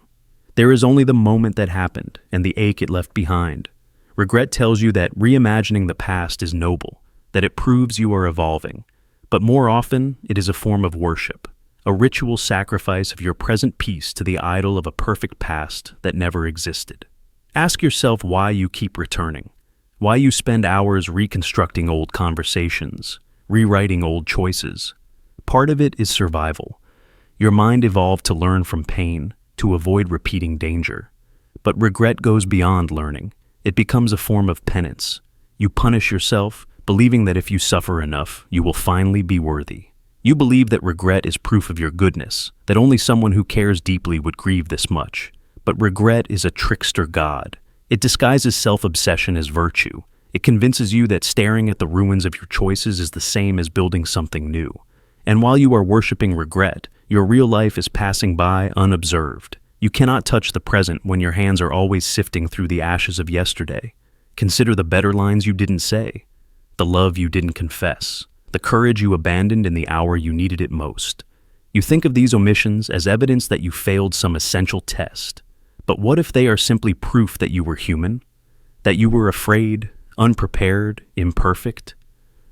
There is only the moment that happened and the ache it left behind. Regret tells you that reimagining the past is noble, that it proves you are evolving. But more often, it is a form of worship, a ritual sacrifice of your present peace to the idol of a perfect past that never existed. Ask yourself why you keep returning, why you spend hours reconstructing old conversations, rewriting old choices. Part of it is survival. Your mind evolved to learn from pain, to avoid repeating danger. But regret goes beyond learning. It becomes a form of penance. You punish yourself, believing that if you suffer enough, you will finally be worthy. You believe that regret is proof of your goodness, that only someone who cares deeply would grieve this much. But regret is a trickster god. It disguises self-obsession as virtue. It convinces you that staring at the ruins of your choices is the same as building something new. And while you are worshiping regret, your real life is passing by unobserved. You cannot touch the present when your hands are always sifting through the ashes of yesterday. Consider the better lines you didn't say, the love you didn't confess, the courage you abandoned in the hour you needed it most. You think of these omissions as evidence that you failed some essential test. But what if they are simply proof that you were human? That you were afraid, unprepared, imperfect?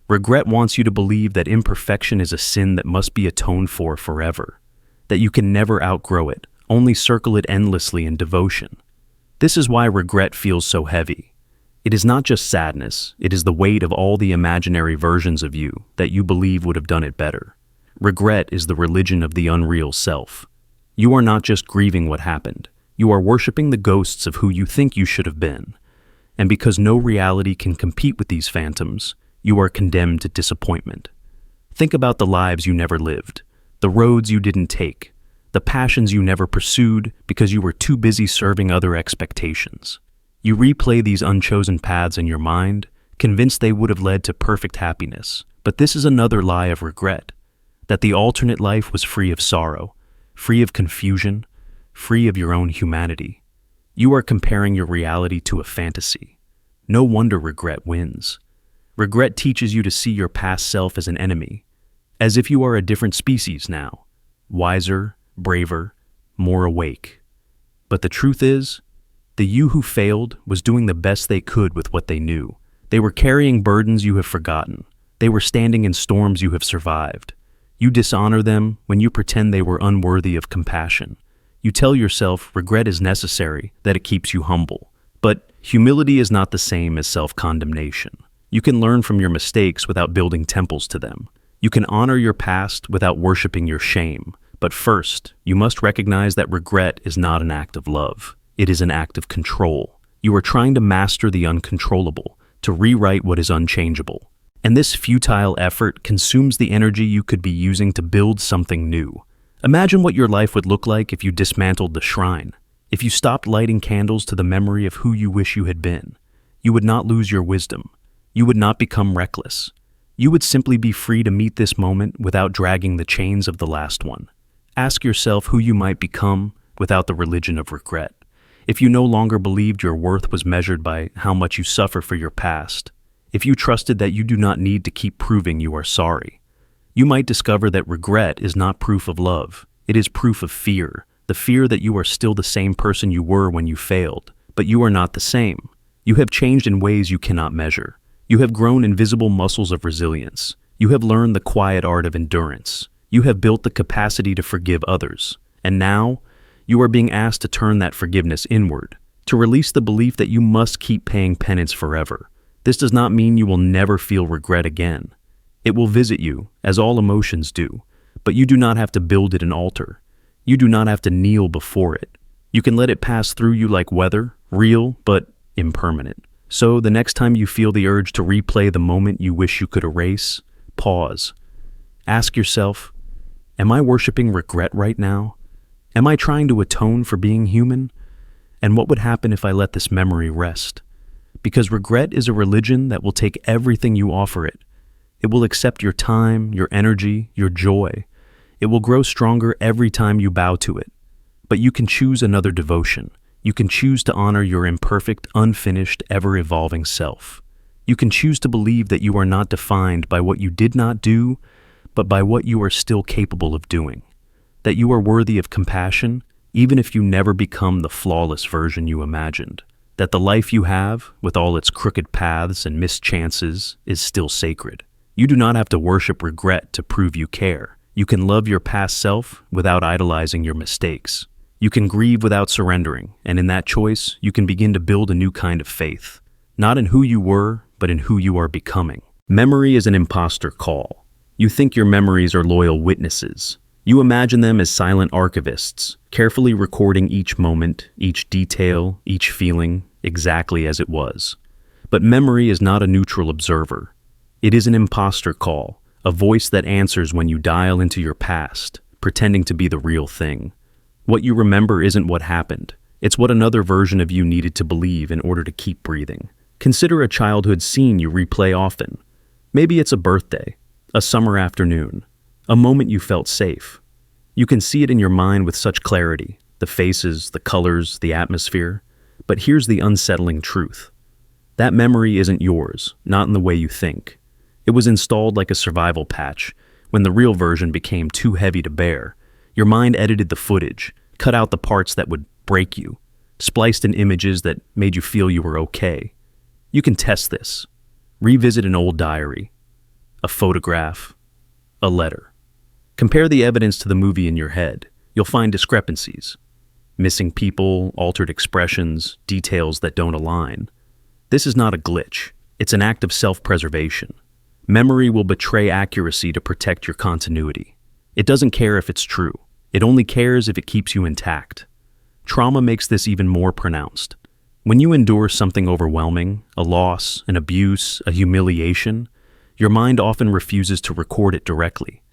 Regret wants you to believe that imperfection is a sin that must be atoned for forever, that you can never outgrow it, only circle it endlessly in devotion. This is why regret feels so heavy. It is not just sadness, it is the weight of all the imaginary versions of you that you believe would have done it better. Regret is the religion of the unreal self. You are not just grieving what happened, you are worshiping the ghosts of who you think you should have been. And because no reality can compete with these phantoms, you are condemned to disappointment. Think about the lives you never lived, the roads you didn't take, the passions you never pursued because you were too busy serving other expectations. You replay these unchosen paths in your mind, convinced they would have led to perfect happiness. But this is another lie of regret, that the alternate life was free of sorrow, free of confusion, free of your own humanity. You are comparing your reality to a fantasy. No wonder regret wins. Regret teaches you to see your past self as an enemy, as if you are a different species now, wiser, braver, more awake. But the truth is, the you who failed was doing the best they could with what they knew. They were carrying burdens you have forgotten. They were standing in storms you have survived. You dishonor them when you pretend they were unworthy of compassion. You tell yourself regret is necessary, that it keeps you humble. But humility is not the same as self-condemnation. You can learn from your mistakes without building temples to them. You can honor your past without worshiping your shame. But first, you must recognize that regret is not an act of love. It is an act of control. You are trying to master the uncontrollable, to rewrite what is unchangeable. And this futile effort consumes the energy you could be using to build something new. Imagine what your life would look like if you dismantled the shrine. If you stopped lighting candles to the memory of who you wish you had been. You would not lose your wisdom. You would not become reckless. You would simply be free to meet this moment without dragging the chains of the last one. Ask yourself who you might become without the religion of regret. If you no longer believed your worth was measured by how much you suffer for your past, if you trusted that you do not need to keep proving you are sorry, you might discover that regret is not proof of love. It is proof of fear, the fear that you are still the same person you were when you failed, but you are not the same. You have changed in ways you cannot measure. You have grown invisible muscles of resilience. You have learned the quiet art of endurance. You have built the capacity to forgive others. And now, you are being asked to turn that forgiveness inward, to release the belief that you must keep paying penance forever. This does not mean you will never feel regret again. It will visit you, as all emotions do, but you do not have to build it an altar. You do not have to kneel before it. You can let it pass through you like weather, real but impermanent. So the next time you feel the urge to replay the moment you wish you could erase, pause. Ask yourself, am I worshiping regret right now? Am I trying to atone for being human? And what would happen if I let this memory rest? Because regret is a religion that will take everything you offer it. It will accept your time, your energy, your joy. It will grow stronger every time you bow to it. But you can choose another devotion. You can choose to honor your imperfect, unfinished, ever-evolving self. You can choose to believe that you are not defined by what you did not do, but by what you are still capable of doing. That you are worthy of compassion, even if you never become the flawless version you imagined. That the life you have, with all its crooked paths and missed chances, is still sacred. You do not have to worship regret to prove you care. You can love your past self without idolizing your mistakes. You can grieve without surrendering, and in that choice, you can begin to build a new kind of faith. Not in who you were, but in who you are becoming. Memory is an imposter call. You think your memories are loyal witnesses. You imagine them as silent archivists, carefully recording each moment, each detail, each feeling, exactly as it was. But memory is not a neutral observer. It is an imposter call, a voice that answers when you dial into your past, pretending to be the real thing. What you remember isn't what happened. It's what another version of you needed to believe in order to keep breathing. Consider a childhood scene you replay often. Maybe it's a birthday, a summer afternoon, a moment you felt safe. You can see it in your mind with such clarity, the faces, the colors, the atmosphere. But here's the unsettling truth. That memory isn't yours, not in the way you think. It was installed like a survival patch. When the real version became too heavy to bear, your mind edited the footage, cut out the parts that would break you, spliced in images that made you feel you were okay. You can test this. Revisit an old diary, a photograph, a letter. Compare the evidence to the movie in your head. You'll find discrepancies. Missing people, altered expressions, details that don't align. This is not a glitch. It's an act of self-preservation. Memory will betray accuracy to protect your continuity. It doesn't care if it's true. It only cares if it keeps you intact. Trauma makes this even more pronounced. When you endure something overwhelming, a loss, an abuse, a humiliation, your mind often refuses to record it directly.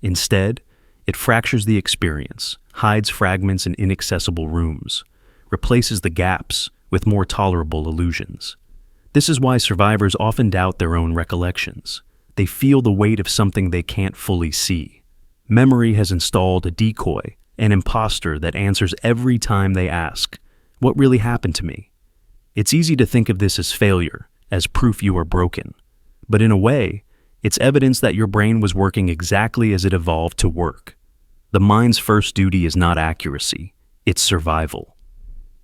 Instead, it fractures the experience, hides fragments in inaccessible rooms, replaces the gaps with more tolerable illusions. This is why survivors often doubt their own recollections. They feel the weight of something they can't fully see. Memory has installed a decoy, an imposter that answers every time they ask, "What really happened to me?" It's easy to think of this as failure, as proof you are broken. But in a way, it's evidence that your brain was working exactly as it evolved to work. The mind's first duty is not accuracy, it's survival.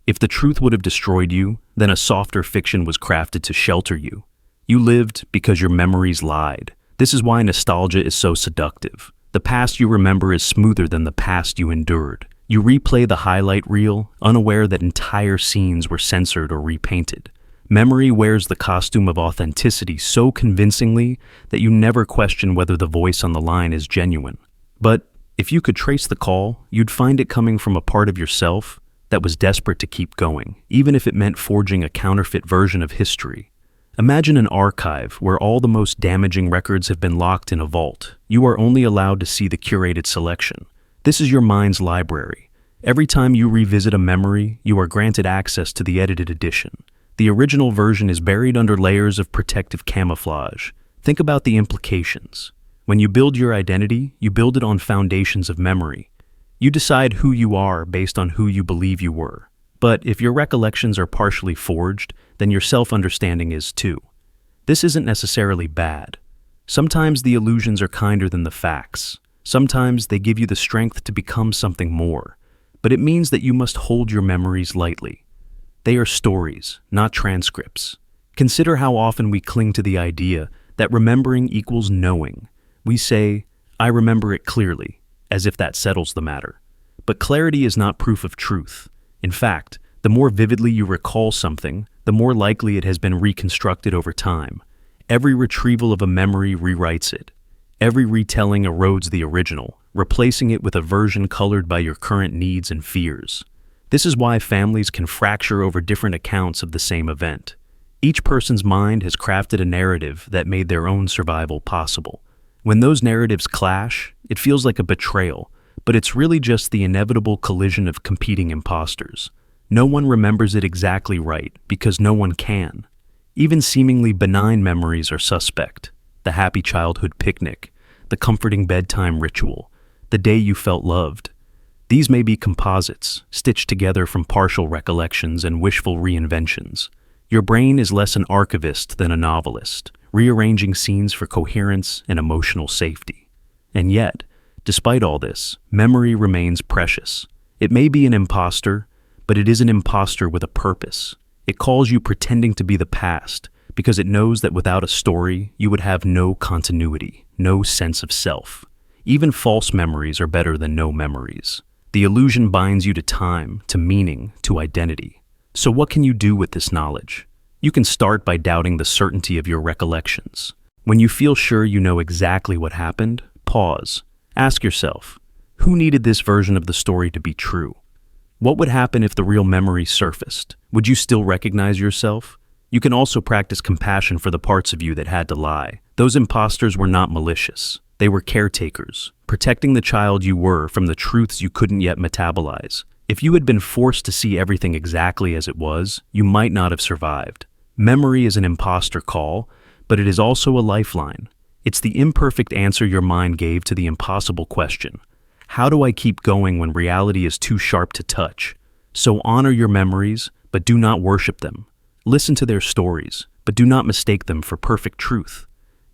If the truth would have destroyed you, then a softer fiction was crafted to shelter you. You lived because your memories lied. This is why nostalgia is so seductive. The past you remember is smoother than the past you endured. You replay the highlight reel, unaware that entire scenes were censored or repainted. Memory wears the costume of authenticity so convincingly that you never question whether the voice on the line is genuine. But if you could trace the call, you'd find it coming from a part of yourself that was desperate to keep going, even if it meant forging a counterfeit version of history. Imagine an archive where all the most damaging records have been locked in a vault. You are only allowed to see the curated selection. This is your mind's library. Every time you revisit a memory, you are granted access to the edited edition. The original version is buried under layers of protective camouflage. Think about the implications. When you build your identity, you build it on foundations of memory. You decide who you are based on who you believe you were. But if your recollections are partially forged, then your self-understanding is too. This isn't necessarily bad. Sometimes the illusions are kinder than the facts. Sometimes they give you the strength to become something more. But it means that you must hold your memories lightly. They are stories, not transcripts. Consider how often we cling to the idea that remembering equals knowing. We say, "I remember it clearly," as if that settles the matter. But clarity is not proof of truth. In fact, the more vividly you recall something, the more likely it has been reconstructed over time. Every retrieval of a memory rewrites it. Every retelling erodes the original, replacing it with a version colored by your current needs and fears. This is why families can fracture over different accounts of the same event. Each person's mind has crafted a narrative that made their own survival possible. When those narratives clash, it feels like a betrayal, but it's really just the inevitable collision of competing imposters. No one remembers it exactly right because no one can. Even seemingly benign memories are suspect. The happy childhood picnic, the comforting bedtime ritual, the day you felt loved. These may be composites, stitched together from partial recollections and wishful reinventions. Your brain is less an archivist than a novelist, rearranging scenes for coherence and emotional safety. And yet, despite all this, memory remains precious. It may be an imposter, but it is an imposter with a purpose. It calls you pretending to be the past, because it knows that without a story, you would have no continuity, no sense of self. Even false memories are better than no memories. The illusion binds you to time, to meaning, to identity. So what can you do with this knowledge? You can start by doubting the certainty of your recollections. When you feel sure you know exactly what happened, pause. Ask yourself, who needed this version of the story to be true? What would happen if the real memory surfaced? Would you still recognize yourself? You can also practice compassion for the parts of you that had to lie. Those imposters were not malicious. They were caretakers, protecting the child you were from the truths you couldn't yet metabolize. If you had been forced to see everything exactly as it was, you might not have survived. Memory is an imposter call, but it is also a lifeline. It's the imperfect answer your mind gave to the impossible question. How do I keep going when reality is too sharp to touch? So honor your memories, but do not worship them. Listen to their stories, but do not mistake them for perfect truth.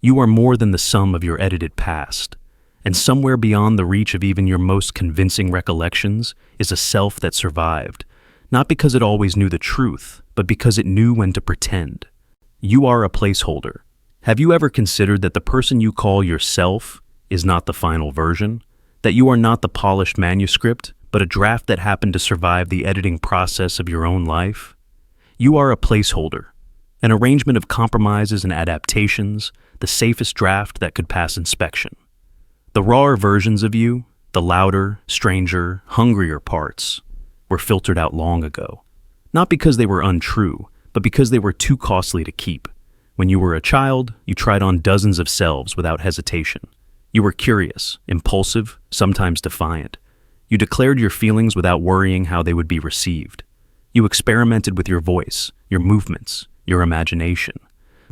You are more than the sum of your edited past. And somewhere beyond the reach of even your most convincing recollections is a self that survived, not because it always knew the truth, but because it knew when to pretend. You are a placeholder. Have you ever considered that the person you call yourself is not the final version? That you are not the polished manuscript, but a draft that happened to survive the editing process of your own life? You are a placeholder, an arrangement of compromises and adaptations, the safest draft that could pass inspection. The rawer versions of you, the louder, stranger, hungrier parts, were filtered out long ago. Not because they were untrue, but because they were too costly to keep. When you were a child, you tried on dozens of selves without hesitation. You were curious, impulsive, sometimes defiant. You declared your feelings without worrying how they would be received. You experimented with your voice, your movements, your imagination.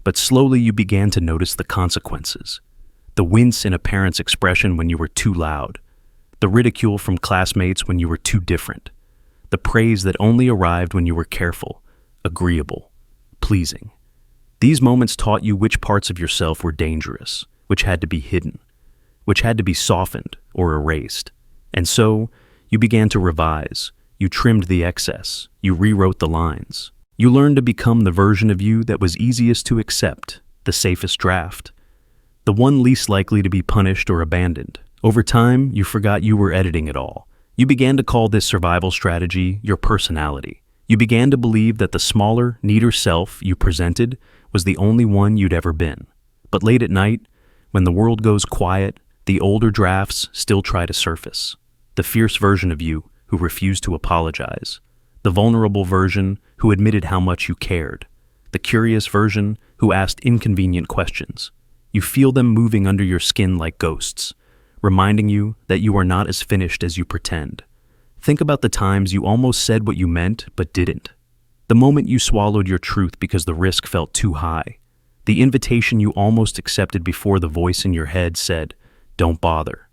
But slowly you began to notice the consequences. The wince in a parent's expression when you were too loud. The ridicule from classmates when you were too different. The praise that only arrived when you were careful, agreeable, pleasing. These moments taught you which parts of yourself were dangerous, which had to be hidden, which had to be softened or erased. And so, you began to revise. You trimmed the excess. You rewrote the lines. You learned to become the version of you that was easiest to accept, the safest draft, the one least likely to be punished or abandoned. Over time, you forgot you were editing it all. You began to call this survival strategy your personality. You began to believe that the smaller, neater self you presented was the only one you'd ever been. But late at night, when the world goes quiet, the older drafts still try to surface. The fierce version of you who refused to apologize. The vulnerable version who admitted how much you cared. The curious version who asked inconvenient questions. You feel them moving under your skin like ghosts, reminding you that you are not as finished as you pretend. Think about the times you almost said what you meant but didn't. The moment you swallowed your truth because the risk felt too high. The invitation you almost accepted before the voice in your head said, "Don't bother."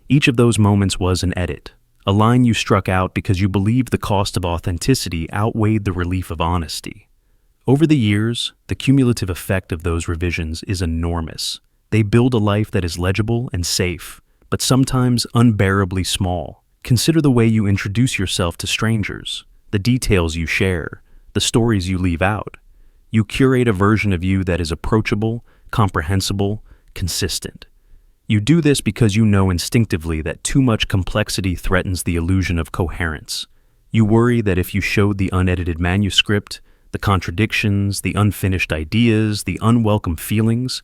Each of those moments was an edit, a line you struck out because you believed the cost of authenticity outweighed the relief of honesty. Over the years, the cumulative effect of those revisions is enormous. They build a life that is legible and safe, but sometimes unbearably small. Consider the way you introduce yourself to strangers, the details you share, the stories you leave out. You curate a version of you that is approachable, comprehensible, consistent. You do this because you know instinctively that too much complexity threatens the illusion of coherence. You worry that if you showed the unedited manuscript, the contradictions, the unfinished ideas, the unwelcome feelings,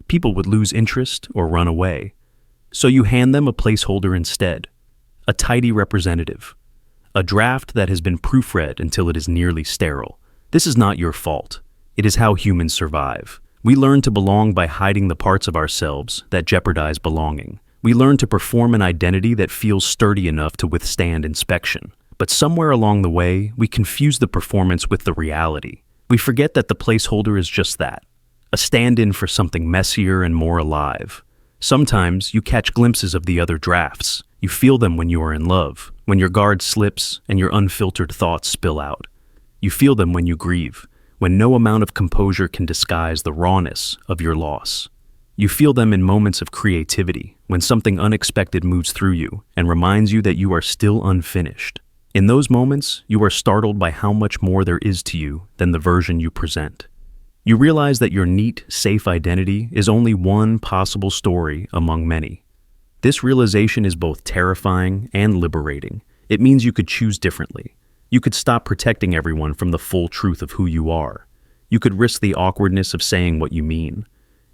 people would lose interest or run away. So you hand them a placeholder instead, a tidy representative, a draft that has been proofread until it is nearly sterile. This is not your fault. It is how humans survive. We learn to belong by hiding the parts of ourselves that jeopardize belonging. We learn to perform an identity that feels sturdy enough to withstand inspection. But somewhere along the way, we confuse the performance with the reality. We forget that the placeholder is just that, a stand-in for something messier and more alive. Sometimes you catch glimpses of the other drafts. You feel them when you are in love, when your guard slips and your unfiltered thoughts spill out. You feel them when you grieve, when no amount of composure can disguise the rawness of your loss. You feel them in moments of creativity, when something unexpected moves through you and reminds you that you are still unfinished. In those moments, you are startled by how much more there is to you than the version you present. You realize that your neat, safe identity is only one possible story among many. This realization is both terrifying and liberating. It means you could choose differently. You could stop protecting everyone from the full truth of who you are. You could risk the awkwardness of saying what you mean.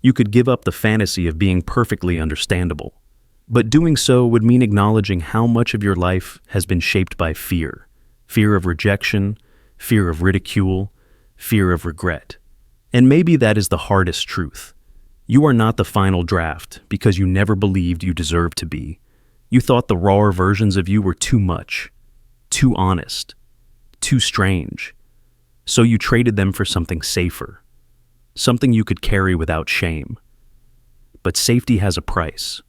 You could give up the fantasy of being perfectly understandable. But doing so would mean acknowledging how much of your life has been shaped by fear. Fear of rejection, fear of ridicule, fear of regret. And maybe that is the hardest truth. You are not the final draft because you never believed you deserved to be. You thought the rawer versions of you were too much, too honest, too strange. So you traded them for something safer, something you could carry without shame. But safety has a price.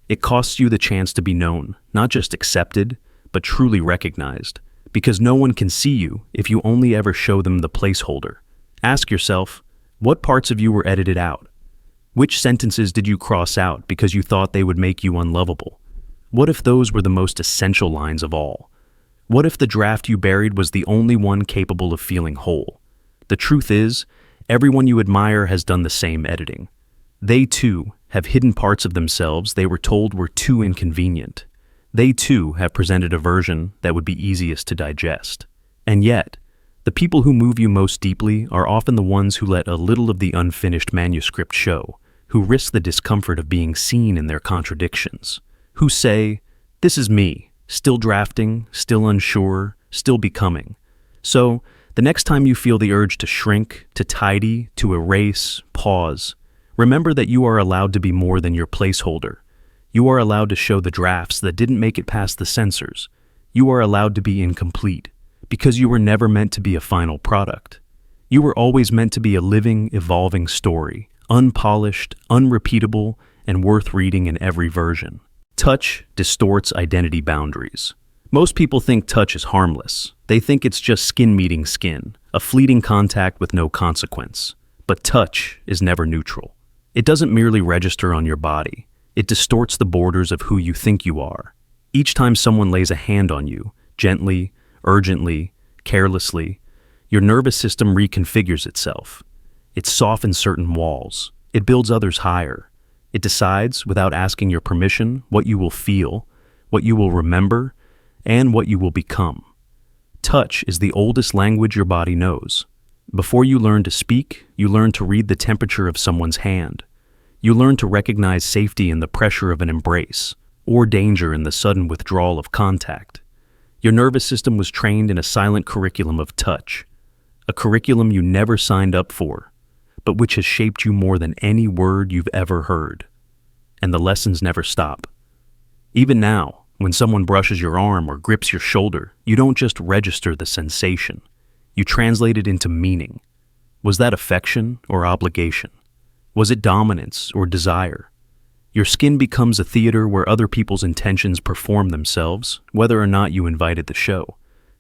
It costs you the chance to be known, not just accepted, but truly recognized, because no one can see you if you only ever show them the placeholder. Ask yourself, what parts of you were edited out? Which sentences did you cross out because you thought they would make you unlovable? What if those were the most essential lines of all? What if the draft you buried was the only one capable of feeling whole? The truth is, everyone you admire has done the same editing. They, too, have hidden parts of themselves they were told were too inconvenient. They, too, have presented a version that would be easiest to digest. And yet, the people who move you most deeply are often the ones who let a little of the unfinished manuscript show, who risk the discomfort of being seen in their contradictions, who say, "This is me, still drafting, still unsure, still becoming." So, the next time you feel the urge to shrink, to tidy, to erase, pause. Remember that you are allowed to be more than your placeholder. You are allowed to show the drafts that didn't make it past the censors. You are allowed to be incomplete, because you were never meant to be a final product. You were always meant to be a living, evolving story, unpolished, unrepeatable, and worth reading in every version. Touch distorts identity boundaries. Most people think touch is harmless. They think it's just skin meeting skin, a fleeting contact with no consequence. But touch is never neutral. It doesn't merely register on your body. It distorts the borders of who you think you are. Each time someone lays a hand on you, gently, urgently, carelessly, your nervous system reconfigures itself. It softens certain walls. It builds others higher. It decides, without asking your permission, what you will feel, what you will remember, and what you will become. Touch is the oldest language your body knows. Before you learn to speak, you learn to read the temperature of someone's hand. You learn to recognize safety in the pressure of an embrace, or danger in the sudden withdrawal of contact. Your nervous system was trained in a silent curriculum of touch, a curriculum you never signed up for, but which has shaped you more than any word you've ever heard. And the lessons never stop. Even now, when someone brushes your arm or grips your shoulder, you don't just register the sensation. You translate it into meaning. Was that affection or obligation? Was it dominance or desire? Your skin becomes a theater where other people's intentions perform themselves, whether or not you invited the show.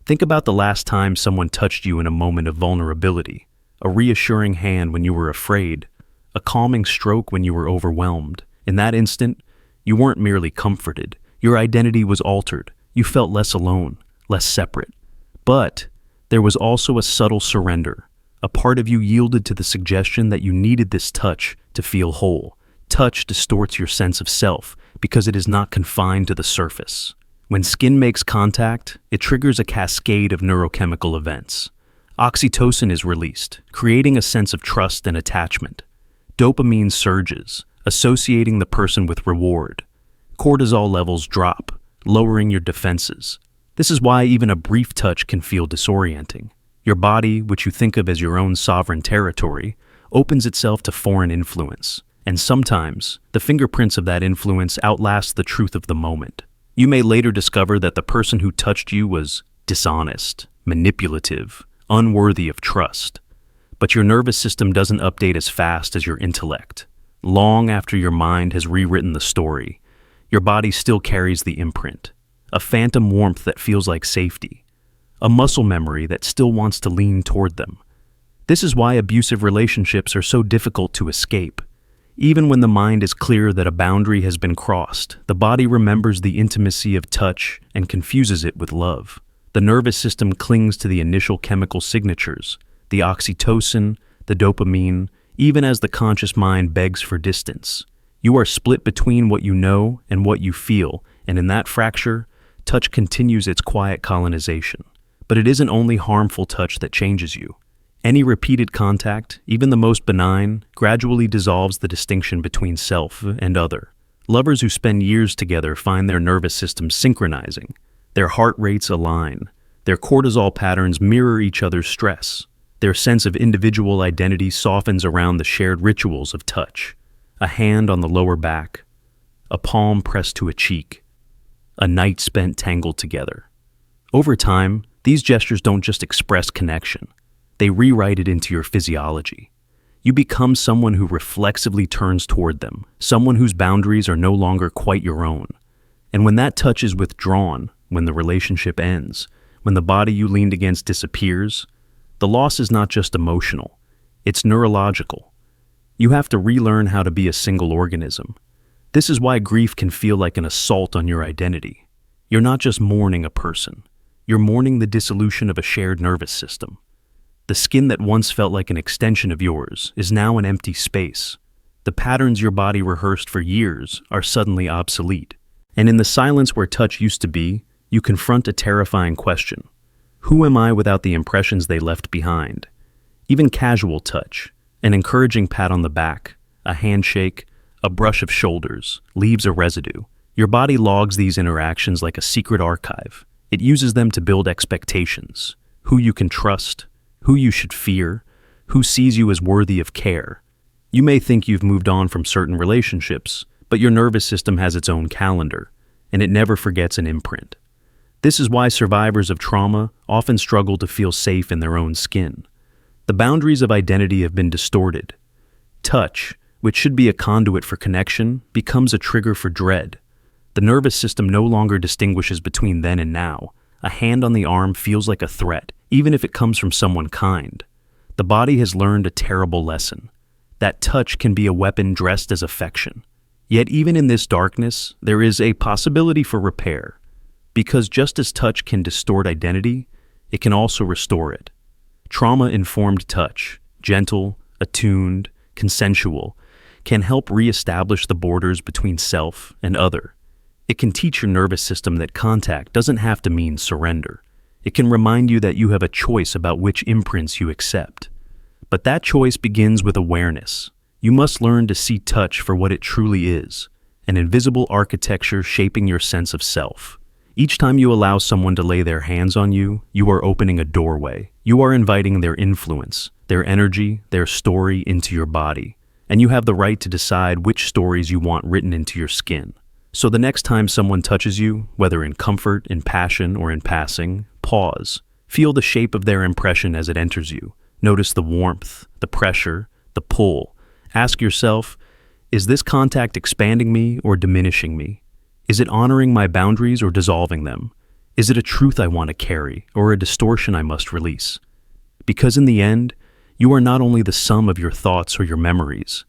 Think about the last time someone touched you in a moment of vulnerability, a reassuring hand when you were afraid, a calming stroke when you were overwhelmed. In that instant, you weren't merely comforted. Your identity was altered. You felt less alone, less separate. But there was also a subtle surrender. A part of you yielded to the suggestion that you needed this touch to feel whole. Touch distorts your sense of self because it is not confined to the surface. When skin makes contact, it triggers a cascade of neurochemical events. Oxytocin is released, creating a sense of trust and attachment. Dopamine surges, associating the person with reward. Cortisol levels drop, lowering your defenses. This is why even a brief touch can feel disorienting. Your body, which you think of as your own sovereign territory, opens itself to foreign influence. And sometimes, the fingerprints of that influence outlast the truth of the moment. You may later discover that the person who touched you was dishonest, manipulative, unworthy of trust. But your nervous system doesn't update as fast as your intellect. Long after your mind has rewritten the story, your body still carries the imprint. A phantom warmth that feels like safety. A muscle memory that still wants to lean toward them. This is why abusive relationships are so difficult to escape. Even when the mind is clear that a boundary has been crossed, the body remembers the intimacy of touch and confuses it with love. The nervous system clings to the initial chemical signatures, the oxytocin, the dopamine, even as the conscious mind begs for distance. You are split between what you know and what you feel, and in that fracture, touch continues its quiet colonization. But it isn't only harmful touch that changes you. Any repeated contact, even the most benign, gradually dissolves the distinction between self and other. Lovers who spend years together find their nervous systems synchronizing. Their heart rates align. Their cortisol patterns mirror each other's stress. Their sense of individual identity softens around the shared rituals of touch. A hand on the lower back, a palm pressed to a cheek, a night spent tangled together. Over time, these gestures don't just express connection. They rewrite it into your physiology. You become someone who reflexively turns toward them, someone whose boundaries are no longer quite your own. And when that touch is withdrawn, when the relationship ends, when the body you leaned against disappears, the loss is not just emotional, it's neurological. You have to relearn how to be a single organism. This is why grief can feel like an assault on your identity. You're not just mourning a person, you're mourning the dissolution of a shared nervous system. The skin that once felt like an extension of yours is now an empty space. The patterns your body rehearsed for years are suddenly obsolete. And in the silence where touch used to be, you confront a terrifying question. Who am I without the impressions they left behind? Even casual touch, an encouraging pat on the back, a handshake, a brush of shoulders, leaves a residue. Your body logs these interactions like a secret archive. It uses them to build expectations. Who you can trust, who you should fear, who sees you as worthy of care. You may think you've moved on from certain relationships, but your nervous system has its own calendar, and it never forgets an imprint. This is why survivors of trauma often struggle to feel safe in their own skin. The boundaries of identity have been distorted. Touch, which should be a conduit for connection, becomes a trigger for dread. The nervous system no longer distinguishes between then and now. A hand on the arm feels like a threat, even if it comes from someone kind. The body has learned a terrible lesson. That touch can be a weapon dressed as affection. Yet even in this darkness, there is a possibility for repair. Because just as touch can distort identity, it can also restore it. Trauma-informed touch, gentle, attuned, consensual, can help reestablish the borders between self and other. It can teach your nervous system that contact doesn't have to mean surrender. It can remind you that you have a choice about which imprints you accept. But that choice begins with awareness. You must learn to see touch for what it truly is, an invisible architecture shaping your sense of self. Each time you allow someone to lay their hands on you, you are opening a doorway. You are inviting their influence, their energy, their story into your body. And you have the right to decide which stories you want written into your skin. So the next time someone touches you, whether in comfort, in passion, or in passing, pause. Feel the shape of their impression as it enters you. Notice the warmth, the pressure, the pull. Ask yourself, is this contact expanding me or diminishing me? Is it honoring my boundaries or dissolving them? Is it a truth I want to carry or a distortion I must release? Because in the end, you are not only the sum of your thoughts or your memories,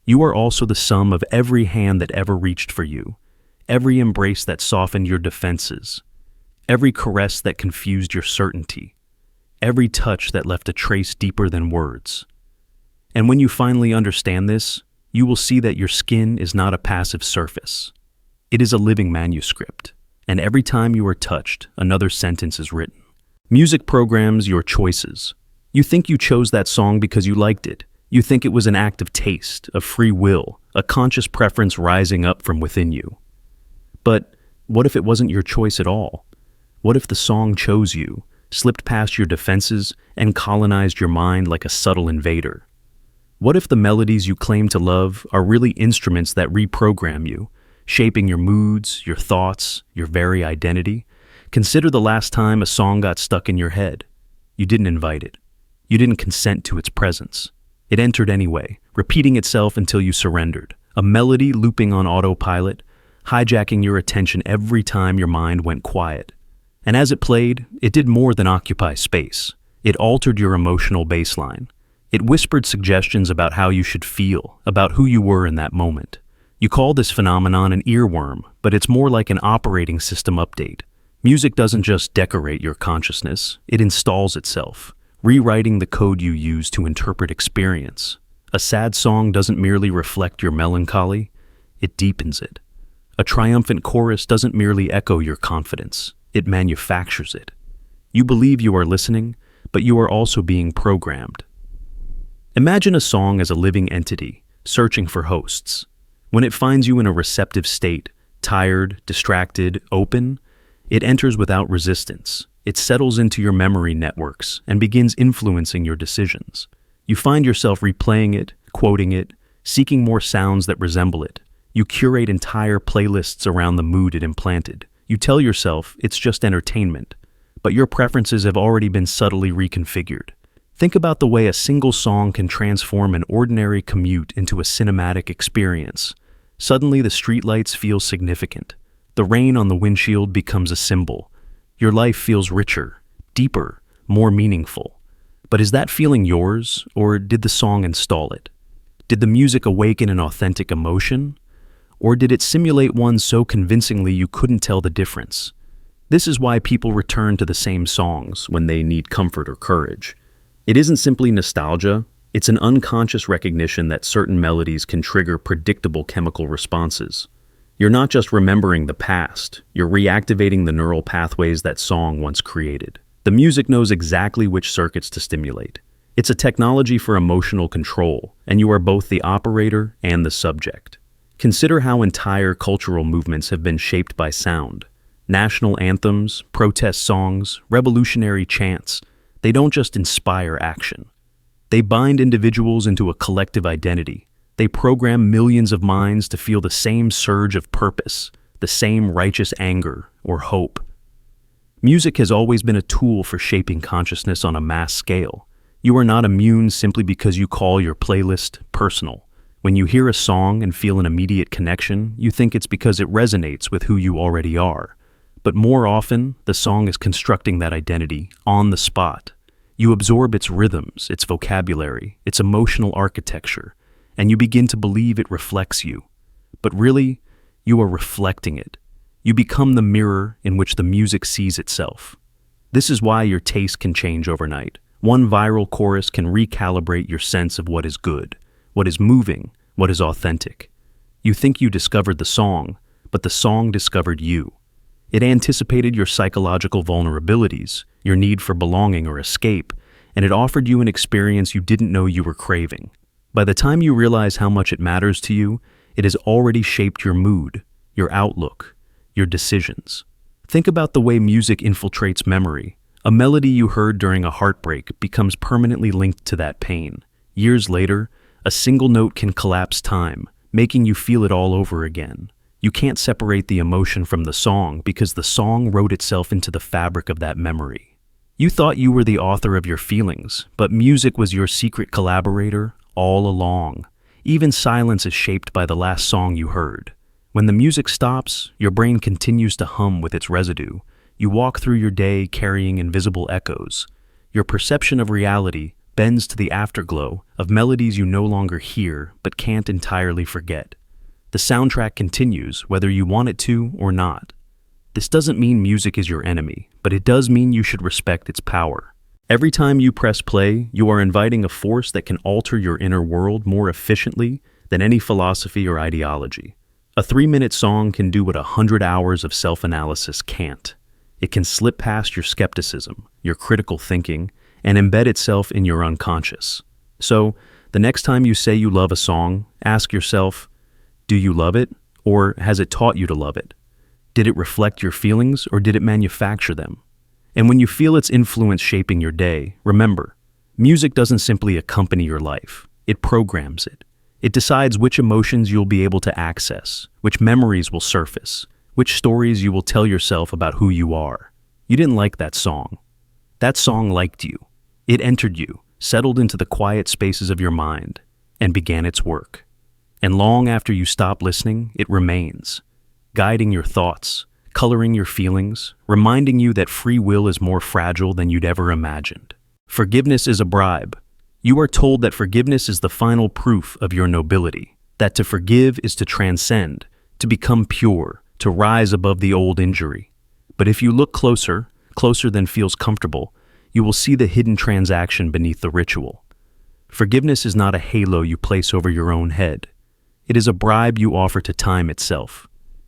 you are also the sum of every hand that ever reached for you, every embrace that softened your defenses, every caress that confused your certainty, every touch that left a trace deeper than words. And when you finally understand this, you will see that your skin is not a passive surface. It is a living manuscript, and every time you are touched, another sentence is written. Music programs your choices. You think you chose that song because you liked it. You think it was an act of taste, of free will, a conscious preference rising up from within you. But what if it wasn't your choice at all? What if the song chose you, slipped past your defenses, and colonized your mind like a subtle invader? What if the melodies you claim to love are really instruments that reprogram you, shaping your moods, your thoughts, your very identity? Consider the last time a song got stuck in your head. You didn't invite it. You didn't consent to its presence. It entered anyway, repeating itself until you surrendered. A melody looping on autopilot, hijacking your attention every time your mind went quiet. And as it played, it did more than occupy space. It altered your emotional baseline. It whispered suggestions about how you should feel, about who you were in that moment. You call this phenomenon an earworm, but it's more like an operating system update. Music doesn't just decorate your consciousness, it installs itself, rewriting the code you use to interpret experience. A sad song doesn't merely reflect your melancholy, it deepens it. A triumphant chorus doesn't merely echo your confidence, it manufactures it. You believe you are listening, but you are also being programmed. Imagine a song as a living entity, searching for hosts. When it finds you in a receptive state, tired, distracted, open, it enters without resistance. It settles into your memory networks and begins influencing your decisions. You find yourself replaying it, quoting it, seeking more sounds that resemble it. You curate entire playlists around the mood it implanted. You tell yourself it's just entertainment, but your preferences have already been subtly reconfigured. Think about the way a single song can transform an ordinary commute into a cinematic experience. Suddenly the streetlights feel significant. The rain on the windshield becomes a symbol. Your life feels richer, deeper, more meaningful. But is that feeling yours, or did the song install it? Did the music awaken an authentic emotion? Or did it simulate one so convincingly you couldn't tell the difference? This is why people return to the same songs when they need comfort or courage. It isn't simply nostalgia, it's an unconscious recognition that certain melodies can trigger predictable chemical responses. You're not just remembering the past, you're reactivating the neural pathways that song once created. The music knows exactly which circuits to stimulate. It's a technology for emotional control, and you are both the operator and the subject. Consider how entire cultural movements have been shaped by sound. National anthems, protest songs, revolutionary chants, they don't just inspire action. They bind individuals into a collective identity. They program millions of minds to feel the same surge of purpose, the same righteous anger or hope. Music has always been a tool for shaping consciousness on a mass scale. You are not immune simply because you call your playlist personal. When you hear a song and feel an immediate connection, you think it's because it resonates with who you already are. But more often, the song is constructing that identity on the spot. You absorb its rhythms, its vocabulary, its emotional architecture, and you begin to believe it reflects you. But really, you are reflecting it. You become the mirror in which the music sees itself. This is why your taste can change overnight. One viral chorus can recalibrate your sense of what is good, what is moving, what is authentic. You think you discovered the song, but the song discovered you. It anticipated your psychological vulnerabilities, your need for belonging or escape, and it offered you an experience you didn't know you were craving. By the time you realize how much it matters to you, it has already shaped your mood, your outlook, your decisions. Think about the way music infiltrates memory. A melody you heard during a heartbreak becomes permanently linked to that pain. Years later, a single note can collapse time, making you feel it all over again. You can't separate the emotion from the song because the song wrote itself into the fabric of that memory. You thought you were the author of your feelings, but music was your secret collaborator all along. Even silence is shaped by the last song you heard. When the music stops, your brain continues to hum with its residue. You walk through your day carrying invisible echoes. Your perception of reality bends to the afterglow of melodies you no longer hear but can't entirely forget. The soundtrack continues whether you want it to or not. This doesn't mean music is your enemy, but it does mean you should respect its power. Every time you press play, you are inviting a force that can alter your inner world more efficiently than any philosophy or ideology. A 3-minute song can do what 100 hours of self-analysis can't. It can slip past your skepticism, your critical thinking, and embed itself in your unconscious. So, the next time you say you love a song, ask yourself, do you love it, or has it taught you to love it? Did it reflect your feelings, or did it manufacture them? And when you feel its influence shaping your day, remember, music doesn't simply accompany your life. It programs it. It decides which emotions you'll be able to access, which memories will surface, which stories you will tell yourself about who you are. You didn't like that song. That song liked you. It entered you, settled into the quiet spaces of your mind, and began its work. And long after you stop listening, it remains, guiding your thoughts, coloring your feelings, reminding you that free will is more fragile than you'd ever imagined. Forgiveness is a bribe. You are told that forgiveness is the final proof of your nobility, that to forgive is to transcend, to become pure, to rise above the old injury. But if you look closer, closer than feels comfortable, you will see the hidden transaction beneath the ritual. Forgiveness is not a halo you place over your own head. It is a bribe you offer to time itself.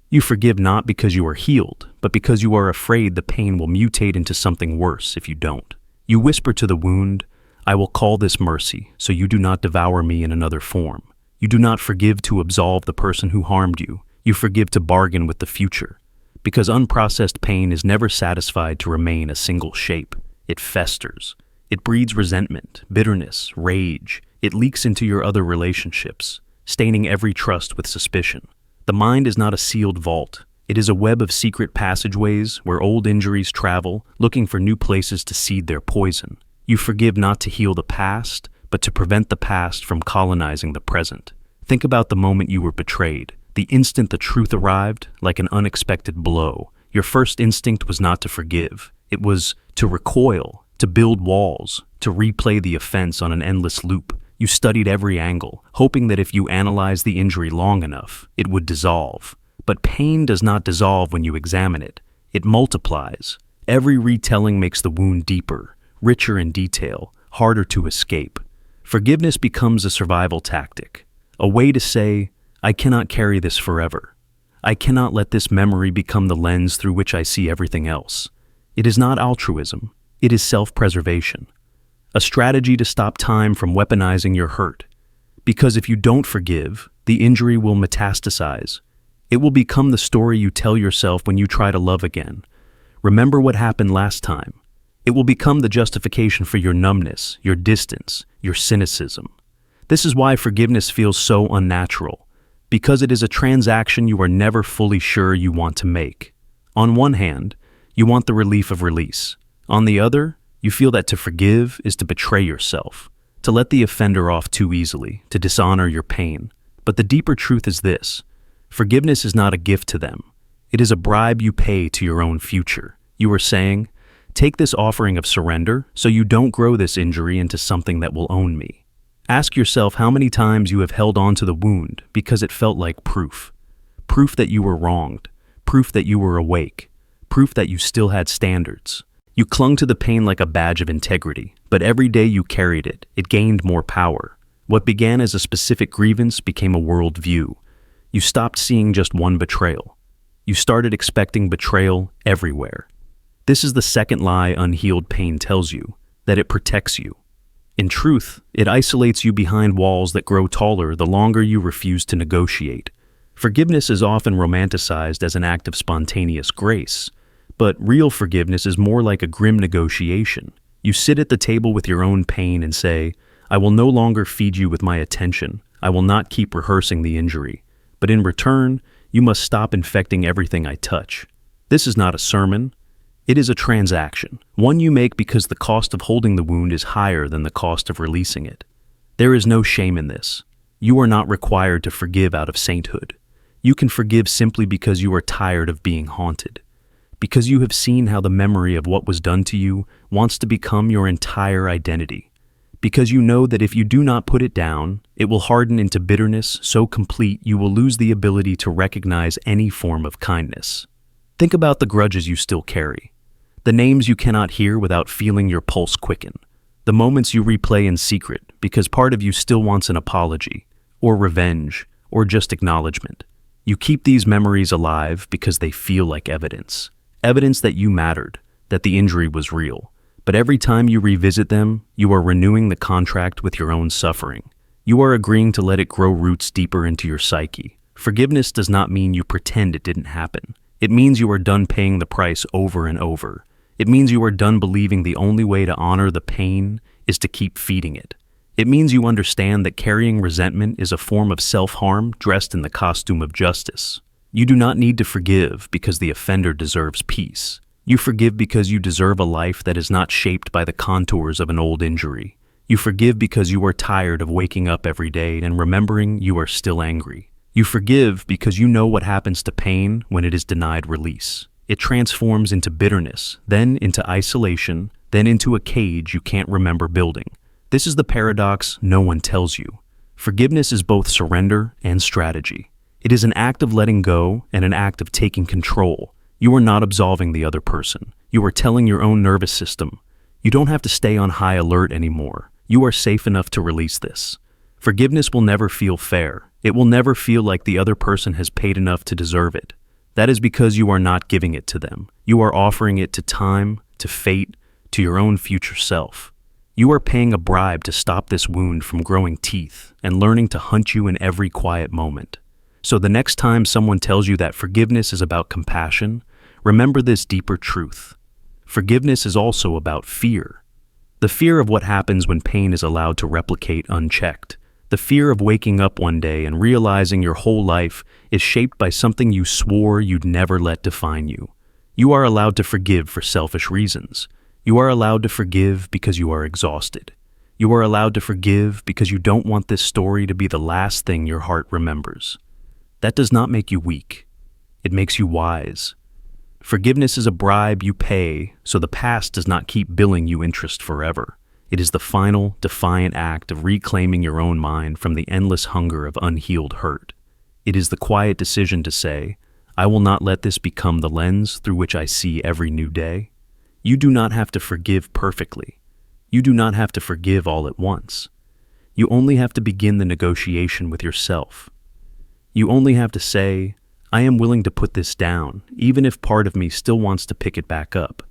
You forgive not because you are healed, but because you are afraid the pain will mutate into something worse if you don't. You whisper to the wound, I will call this mercy, so you do not devour me in another form. You do not forgive to absolve the person who harmed you. You forgive to bargain with the future. Because unprocessed pain is never satisfied to remain a single shape. It festers. It breeds resentment, bitterness, rage. It leaks into your other relationships, staining every trust with suspicion. The mind is not a sealed vault. It is a web of secret passageways where old injuries travel, looking for new places to seed their poison. You forgive not to heal the past, but to prevent the past from colonizing the present. Think about the moment you were betrayed. The instant the truth arrived, like an unexpected blow. Your first instinct was not to forgive. It was to recoil, to build walls, to replay the offense on an endless loop. You studied every angle, hoping that if you analyzed the injury long enough, it would dissolve. But pain does not dissolve when you examine it. It multiplies. Every retelling makes the wound deeper, richer in detail, harder to escape. Forgiveness becomes a survival tactic, a way to say, I cannot carry this forever. I cannot let this memory become the lens through which I see everything else. It is not altruism. It is self-preservation. A strategy to stop time from weaponizing your hurt. Because if you don't forgive, the injury will metastasize. It will become the story you tell yourself when you try to love again. Remember what happened last time. It will become the justification for your numbness, your distance, your cynicism. This is why forgiveness feels so unnatural. Because it is a transaction you are never fully sure you want to make. On one hand, you want the relief of release. On the other, you feel that to forgive is to betray yourself, to let the offender off too easily, to dishonor your pain. But the deeper truth is this: forgiveness is not a gift to them. It is a bribe you pay to your own future. You are saying, take this offering of surrender so you don't grow this injury into something that will own me. Ask yourself how many times you have held on to the wound because it felt like proof. Proof that you were wronged. Proof that you were awake. Proof that you still had standards. You clung to the pain like a badge of integrity, but every day you carried it, it gained more power. What began as a specific grievance became a worldview. You stopped seeing just one betrayal. You started expecting betrayal everywhere. This is the second lie unhealed pain tells you, that it protects you. In truth, it isolates you behind walls that grow taller the longer you refuse to negotiate. Forgiveness is often romanticized as an act of spontaneous grace, but real forgiveness is more like a grim negotiation. You sit at the table with your own pain and say, I will no longer feed you with my attention. I will not keep rehearsing the injury. But in return, you must stop infecting everything I touch. This is not a sermon. It is a transaction, one you make because the cost of holding the wound is higher than the cost of releasing it. There is no shame in this. You are not required to forgive out of sainthood. You can forgive simply because you are tired of being haunted, because you have seen how the memory of what was done to you wants to become your entire identity, because you know that if you do not put it down, it will harden into bitterness so complete you will lose the ability to recognize any form of kindness. Think about the grudges you still carry. The names you cannot hear without feeling your pulse quicken. The moments you replay in secret because part of you still wants an apology, or revenge, or just acknowledgement. You keep these memories alive because they feel like evidence. Evidence that you mattered, that the injury was real. But every time you revisit them, you are renewing the contract with your own suffering. You are agreeing to let it grow roots deeper into your psyche. Forgiveness does not mean you pretend it didn't happen. It means you are done paying the price over and over. It means you are done believing the only way to honor the pain is to keep feeding it. It means you understand that carrying resentment is a form of self-harm dressed in the costume of justice. You do not need to forgive because the offender deserves peace. You forgive because you deserve a life that is not shaped by the contours of an old injury. You forgive because you are tired of waking up every day and remembering you are still angry. You forgive because you know what happens to pain when it is denied release. It transforms into bitterness, then into isolation, then into a cage you can't remember building. This is the paradox no one tells you. Forgiveness is both surrender and strategy. It is an act of letting go and an act of taking control. You are not absolving the other person. You are telling your own nervous system, you don't have to stay on high alert anymore. You are safe enough to release this. Forgiveness will never feel fair. It will never feel like the other person has paid enough to deserve it. That is because you are not giving it to them. You are offering it to time, to fate, to your own future self. You are paying a bribe to stop this wound from growing teeth and learning to hunt you in every quiet moment. So the next time someone tells you that forgiveness is about compassion, remember this deeper truth. Forgiveness is also about fear. The fear of what happens when pain is allowed to replicate unchecked. The fear of waking up one day and realizing your whole life is shaped by something you swore you'd never let define you. You are allowed to forgive for selfish reasons. You are allowed to forgive because you are exhausted. You are allowed to forgive because you don't want this story to be the last thing your heart remembers. That does not make you weak. It makes you wise. Forgiveness is a bribe you pay so the past does not keep billing you interest forever. It is the final, defiant act of reclaiming your own mind from the endless hunger of unhealed hurt. It is the quiet decision to say, I will not let this become the lens through which I see every new day. You do not have to forgive perfectly. You do not have to forgive all at once. You only have to begin the negotiation with yourself. You only have to say, I am willing to put this down, even if part of me still wants to pick it back up.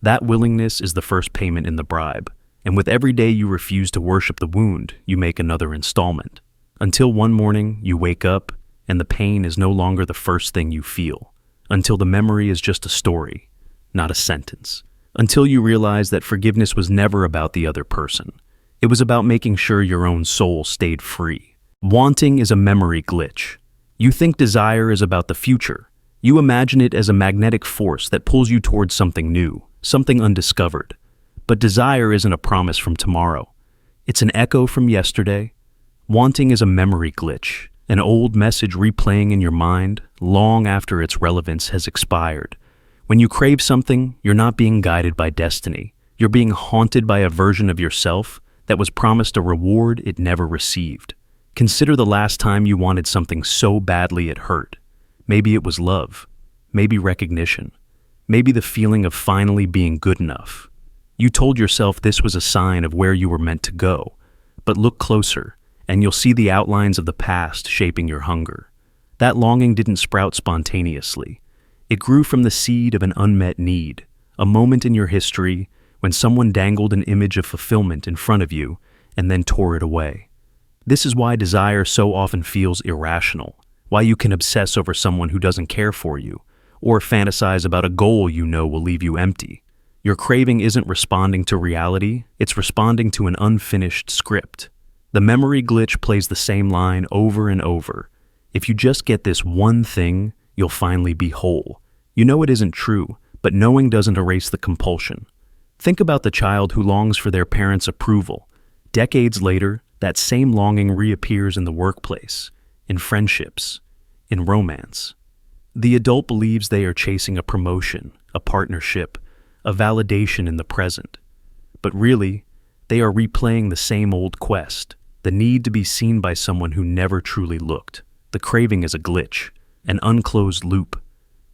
That willingness is the first payment in the bribe. And with every day you refuse to worship the wound, you make another installment. Until one morning you wake up and the pain is no longer the first thing you feel. Until the memory is just a story, not a sentence. Until you realize that forgiveness was never about the other person. It was about making sure your own soul stayed free. Wanting is a memory glitch. You think desire is about the future. You imagine it as a magnetic force that pulls you towards something new, something undiscovered. But desire isn't a promise from tomorrow. It's an echo from yesterday. Wanting is a memory glitch, an old message replaying in your mind long after its relevance has expired. When you crave something, you're not being guided by destiny. You're being haunted by a version of yourself that was promised a reward it never received. Consider the last time you wanted something so badly it hurt. Maybe it was love, maybe recognition, maybe the feeling of finally being good enough. You told yourself this was a sign of where you were meant to go, but look closer, and you'll see the outlines of the past shaping your hunger. That longing didn't sprout spontaneously. It grew from the seed of an unmet need, a moment in your history when someone dangled an image of fulfillment in front of you and then tore it away. This is why desire so often feels irrational, why you can obsess over someone who doesn't care for you, or fantasize about a goal you know will leave you empty. Your craving isn't responding to reality, it's responding to an unfinished script. The memory glitch plays the same line over and over. If you just get this one thing, you'll finally be whole. You know it isn't true, but knowing doesn't erase the compulsion. Think about the child who longs for their parents' approval. Decades later, that same longing reappears in the workplace, in friendships, in romance. The adult believes they are chasing a promotion, a partnership, a validation in the present. But really, they are replaying the same old quest, the need to be seen by someone who never truly looked. The craving is a glitch, an unclosed loop.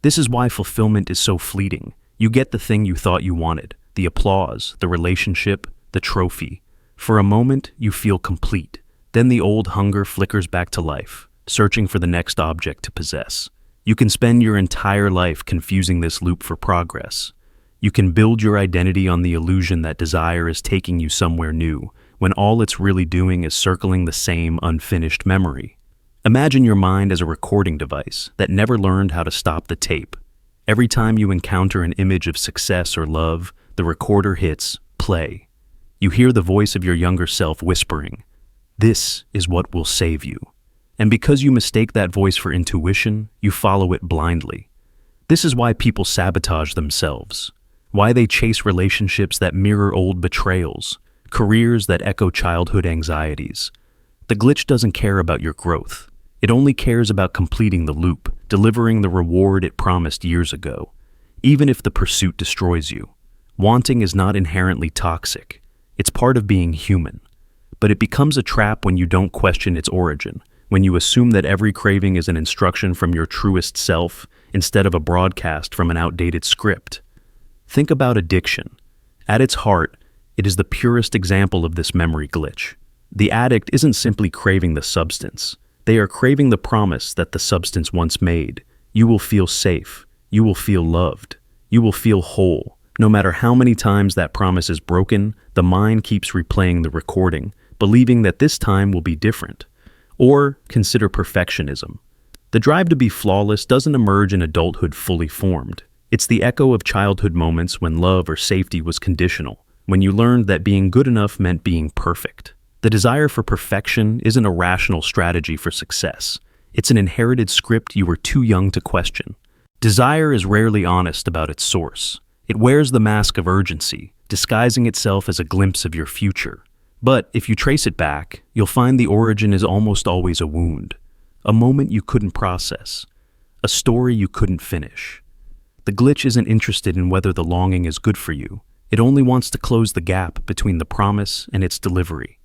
This is why fulfillment is so fleeting. You get the thing you thought you wanted, the applause, the relationship, the trophy. For a moment, you feel complete. Then the old hunger flickers back to life, searching for the next object to possess. You can spend your entire life confusing this loop for progress. You can build your identity on the illusion that desire is taking you somewhere new, when all it's really doing is circling the same unfinished memory. Imagine your mind as a recording device that never learned how to stop the tape. Every time you encounter an image of success or love, the recorder hits play. You hear the voice of your younger self whispering, "This is what will save you." And because you mistake that voice for intuition, you follow it blindly. This is why people sabotage themselves, why they chase relationships that mirror old betrayals, careers that echo childhood anxieties. The glitch doesn't care about your growth. It only cares about completing the loop, delivering the reward it promised years ago, even if the pursuit destroys you. Wanting is not inherently toxic. It's part of being human. But it becomes a trap when you don't question its origin, when you assume that every craving is an instruction from your truest self instead of a broadcast from an outdated script. Think about addiction. At its heart, it is the purest example of this memory glitch. The addict isn't simply craving the substance. They are craving the promise that the substance once made. You will feel safe. You will feel loved. You will feel whole. No matter how many times that promise is broken, the mind keeps replaying the recording, believing that this time will be different. Or consider perfectionism. The drive to be flawless doesn't emerge in adulthood fully formed. It's the echo of childhood moments when love or safety was conditional, when you learned that being good enough meant being perfect. The desire for perfection isn't a rational strategy for success. It's an inherited script you were too young to question. Desire is rarely honest about its source. It wears the mask of urgency, disguising itself as a glimpse of your future. But if you trace it back, you'll find the origin is almost always a wound, a moment you couldn't process, a story you couldn't finish. The glitch isn't interested in whether the longing is good for you. It only wants to close the gap between the promise and its delivery.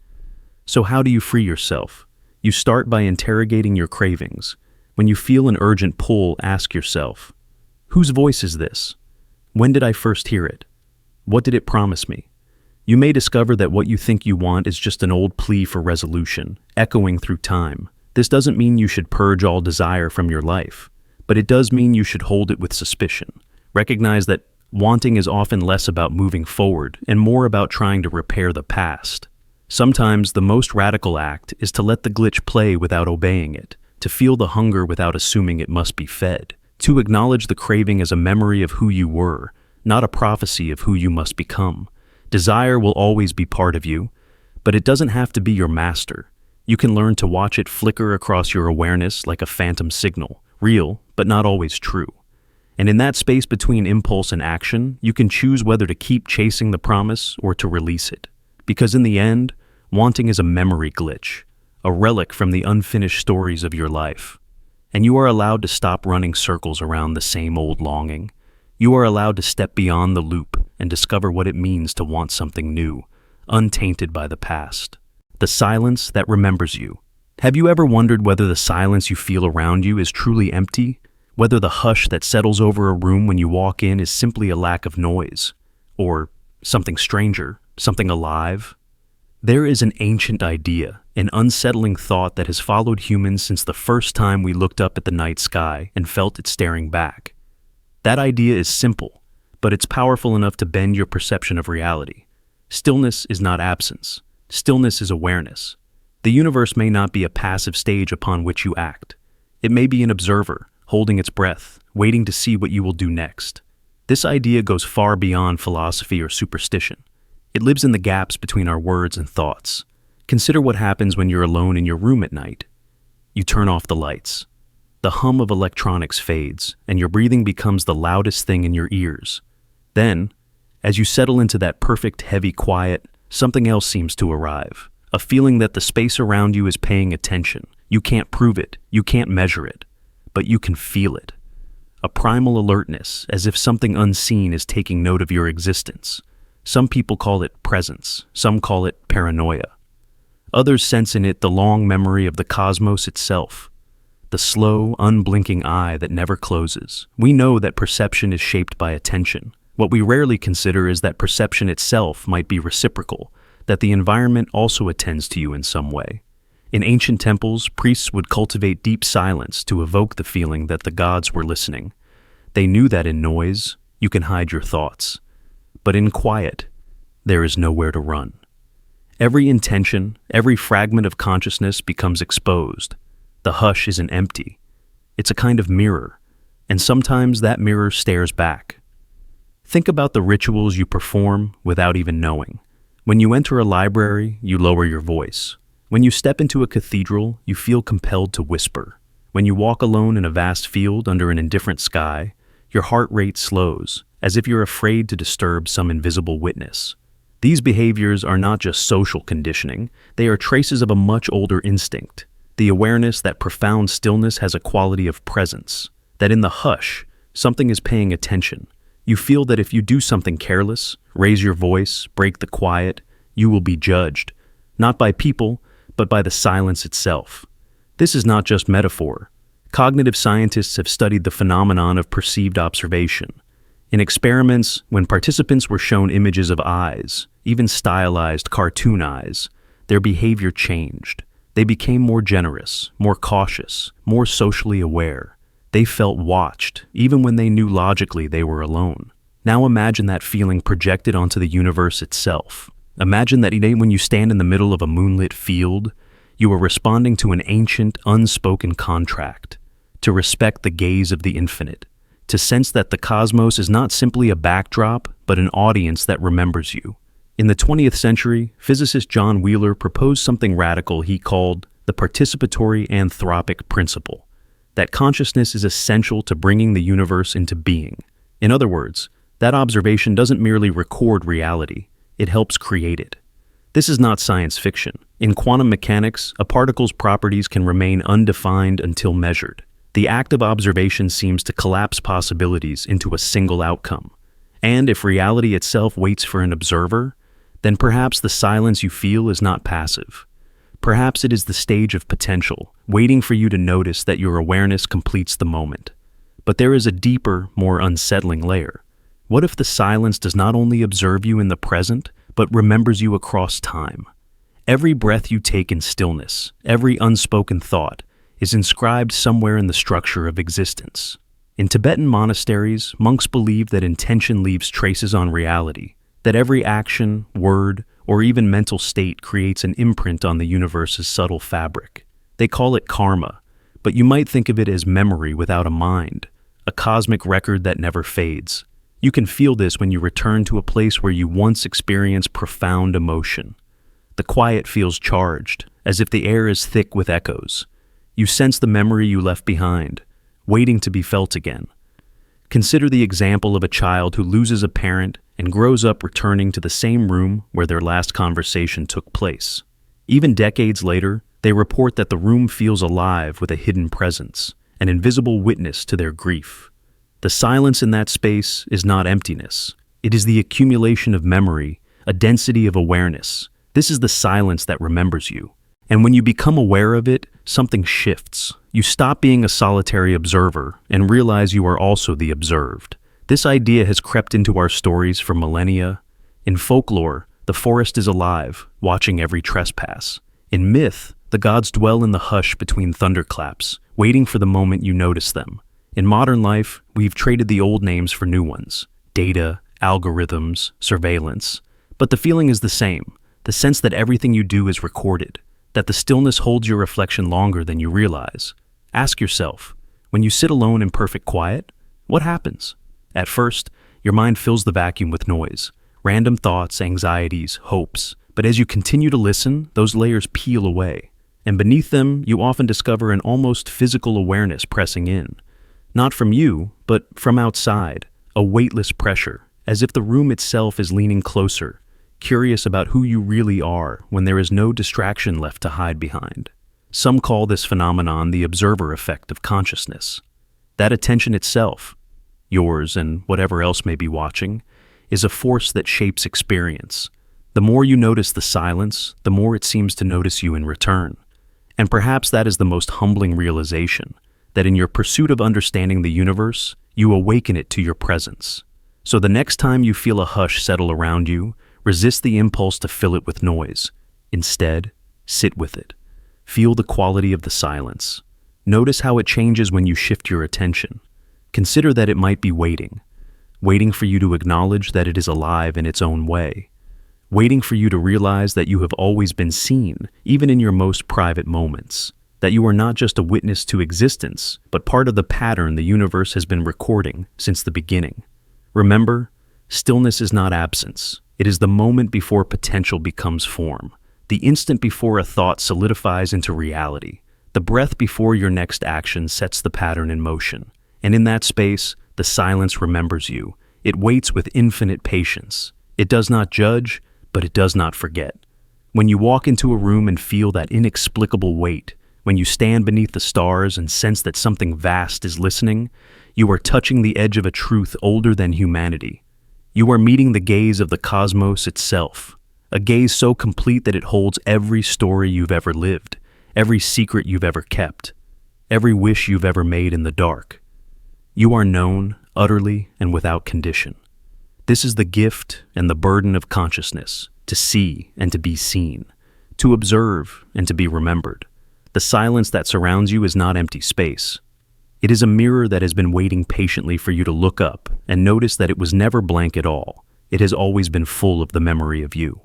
So how do you free yourself? You start by interrogating your cravings. When you feel an urgent pull, ask yourself, whose voice is this? When did I first hear it? What did it promise me? You may discover that what you think you want is just an old plea for resolution, echoing through time. This doesn't mean you should purge all desire from your life, but it does mean you should hold it with suspicion. Recognize that wanting is often less about moving forward and more about trying to repair the past. Sometimes the most radical act is to let the glitch play without obeying it, to feel the hunger without assuming it must be fed, to acknowledge the craving as a memory of who you were, not a prophecy of who you must become. Desire will always be part of you, but it doesn't have to be your master. You can learn to watch it flicker across your awareness like a phantom signal, real, but not always true. And in that space between impulse and action, you can choose whether to keep chasing the promise or to release it. Because in the end, wanting is a memory glitch, a relic from the unfinished stories of your life. And you are allowed to stop running circles around the same old longing. You are allowed to step beyond the loop and discover what it means to want something new, untainted by the past. The silence that remembers you. Have you ever wondered whether the silence you feel around you is truly empty? Whether the hush that settles over a room when you walk in is simply a lack of noise? Or something stranger? Something alive? There is an ancient idea, an unsettling thought that has followed humans since the first time we looked up at the night sky and felt it staring back. That idea is simple, but it's powerful enough to bend your perception of reality. Stillness is not absence. Stillness is awareness. The universe may not be a passive stage upon which you act. It may be an observer, holding its breath, waiting to see what you will do next. This idea goes far beyond philosophy or superstition. It lives in the gaps between our words and thoughts. Consider what happens when you're alone in your room at night. You turn off the lights. The hum of electronics fades, and your breathing becomes the loudest thing in your ears. Then, as you settle into that perfect, heavy quiet, something else seems to arrive. A feeling that the space around you is paying attention. You can't prove it, you can't measure it, but you can feel it. A primal alertness, as if something unseen is taking note of your existence. Some people call it presence, some call it paranoia. Others sense in it the long memory of the cosmos itself, the slow, unblinking eye that never closes. We know that perception is shaped by attention. What we rarely consider is that perception itself might be reciprocal, that the environment also attends to you in some way. In ancient temples, priests would cultivate deep silence to evoke the feeling that the gods were listening. They knew that in noise, you can hide your thoughts. But in quiet, there is nowhere to run. Every intention, every fragment of consciousness becomes exposed. The hush isn't empty. It's a kind of mirror, and sometimes that mirror stares back. Think about the rituals you perform without even knowing. When you enter a library, you lower your voice. When you step into a cathedral, you feel compelled to whisper. When you walk alone in a vast field under an indifferent sky, your heart rate slows, as if you're afraid to disturb some invisible witness. These behaviors are not just social conditioning, they are traces of a much older instinct, the awareness that profound stillness has a quality of presence, that in the hush, something is paying attention. You feel that if you do something careless, raise your voice, break the quiet, you will be judged, not by people, but by the silence itself. This is not just metaphor. Cognitive scientists have studied the phenomenon of perceived observation. In experiments, when participants were shown images of eyes, even stylized cartoon eyes, their behavior changed. They became more generous, more cautious, more socially aware. They felt watched, even when they knew logically they were alone. Now imagine that feeling projected onto the universe itself. Imagine that when you stand in the middle of a moonlit field, you are responding to an ancient, unspoken contract, to respect the gaze of the infinite, to sense that the cosmos is not simply a backdrop, but an audience that remembers you. In the 20th century, physicist John Wheeler proposed something radical he called the participatory anthropic principle, that consciousness is essential to bringing the universe into being. In other words, that observation doesn't merely record reality, it helps create it. This is not science fiction. In quantum mechanics, a particle's properties can remain undefined until measured. The act of observation seems to collapse possibilities into a single outcome. And if reality itself waits for an observer, then perhaps the silence you feel is not passive. Perhaps it is the stage of potential, waiting for you to notice that your awareness completes the moment. But there is a deeper, more unsettling layer. What if the silence does not only observe you in the present, but remembers you across time? Every breath you take in stillness, every unspoken thought, is inscribed somewhere in the structure of existence. In Tibetan monasteries, monks believe that intention leaves traces on reality, that every action, word, or even mental state creates an imprint on the universe's subtle fabric. They call it karma, but you might think of it as memory without a mind, a cosmic record that never fades. You can feel this when you return to a place where you once experienced profound emotion. The quiet feels charged, as if the air is thick with echoes. You sense the memory you left behind, waiting to be felt again. Consider the example of a child who loses a parent and grows up returning to the same room where their last conversation took place. Even decades later, they report that the room feels alive with a hidden presence, an invisible witness to their grief. The silence in that space is not emptiness. It is the accumulation of memory, a density of awareness. This is the silence that remembers you. And when you become aware of it, something shifts. You stop being a solitary observer and realize you are also the observed. This idea has crept into our stories for millennia. In folklore, the forest is alive, watching every trespass. In myth, the gods dwell in the hush between thunderclaps, waiting for the moment you notice them. In modern life, we've traded the old names for new ones. data, algorithms, surveillance. But the feeling is the same, the sense that everything you do is recorded, that the stillness holds your reflection longer than you realize. Ask yourself, when you sit alone in perfect quiet, what happens? At first, your mind fills the vacuum with noise, random thoughts, anxieties, hopes. But as you continue to listen, those layers peel away. And beneath them, you often discover an almost physical awareness pressing in. Not from you, but from outside, a weightless pressure, as if the room itself is leaning closer, curious about who you really are when there is no distraction left to hide behind. Some call this phenomenon the observer effect of consciousness. That attention itself, yours and whatever else may be watching, is a force that shapes experience. The more you notice the silence, the more it seems to notice you in return. And perhaps that is the most humbling realization, that in your pursuit of understanding the universe, you awaken it to your presence. So the next time you feel a hush settle around you, resist the impulse to fill it with noise. Instead, sit with it. Feel the quality of the silence. Notice how it changes when you shift your attention. Consider that it might be waiting for you to acknowledge that it is alive in its own way, waiting for you to realize that you have always been seen, even in your most private moments, that you are not just a witness to existence, but part of the pattern the universe has been recording since the beginning. Remember, stillness is not absence. It is the moment before potential becomes form, the instant before a thought solidifies into reality, the breath before your next action sets the pattern in motion. And in that space, the silence remembers you. It waits with infinite patience. It does not judge, but it does not forget. When you walk into a room and feel that inexplicable weight, when you stand beneath the stars and sense that something vast is listening, you are touching the edge of a truth older than humanity. You are meeting the gaze of the cosmos itself, a gaze so complete that it holds every story you've ever lived, every secret you've ever kept, every wish you've ever made in the dark. You are known, utterly and without condition. This is the gift and the burden of consciousness, to see and to be seen, to observe and to be remembered. The silence that surrounds you is not empty space. It is a mirror that has been waiting patiently for you to look up and notice that it was never blank at all. It has always been full of the memory of you.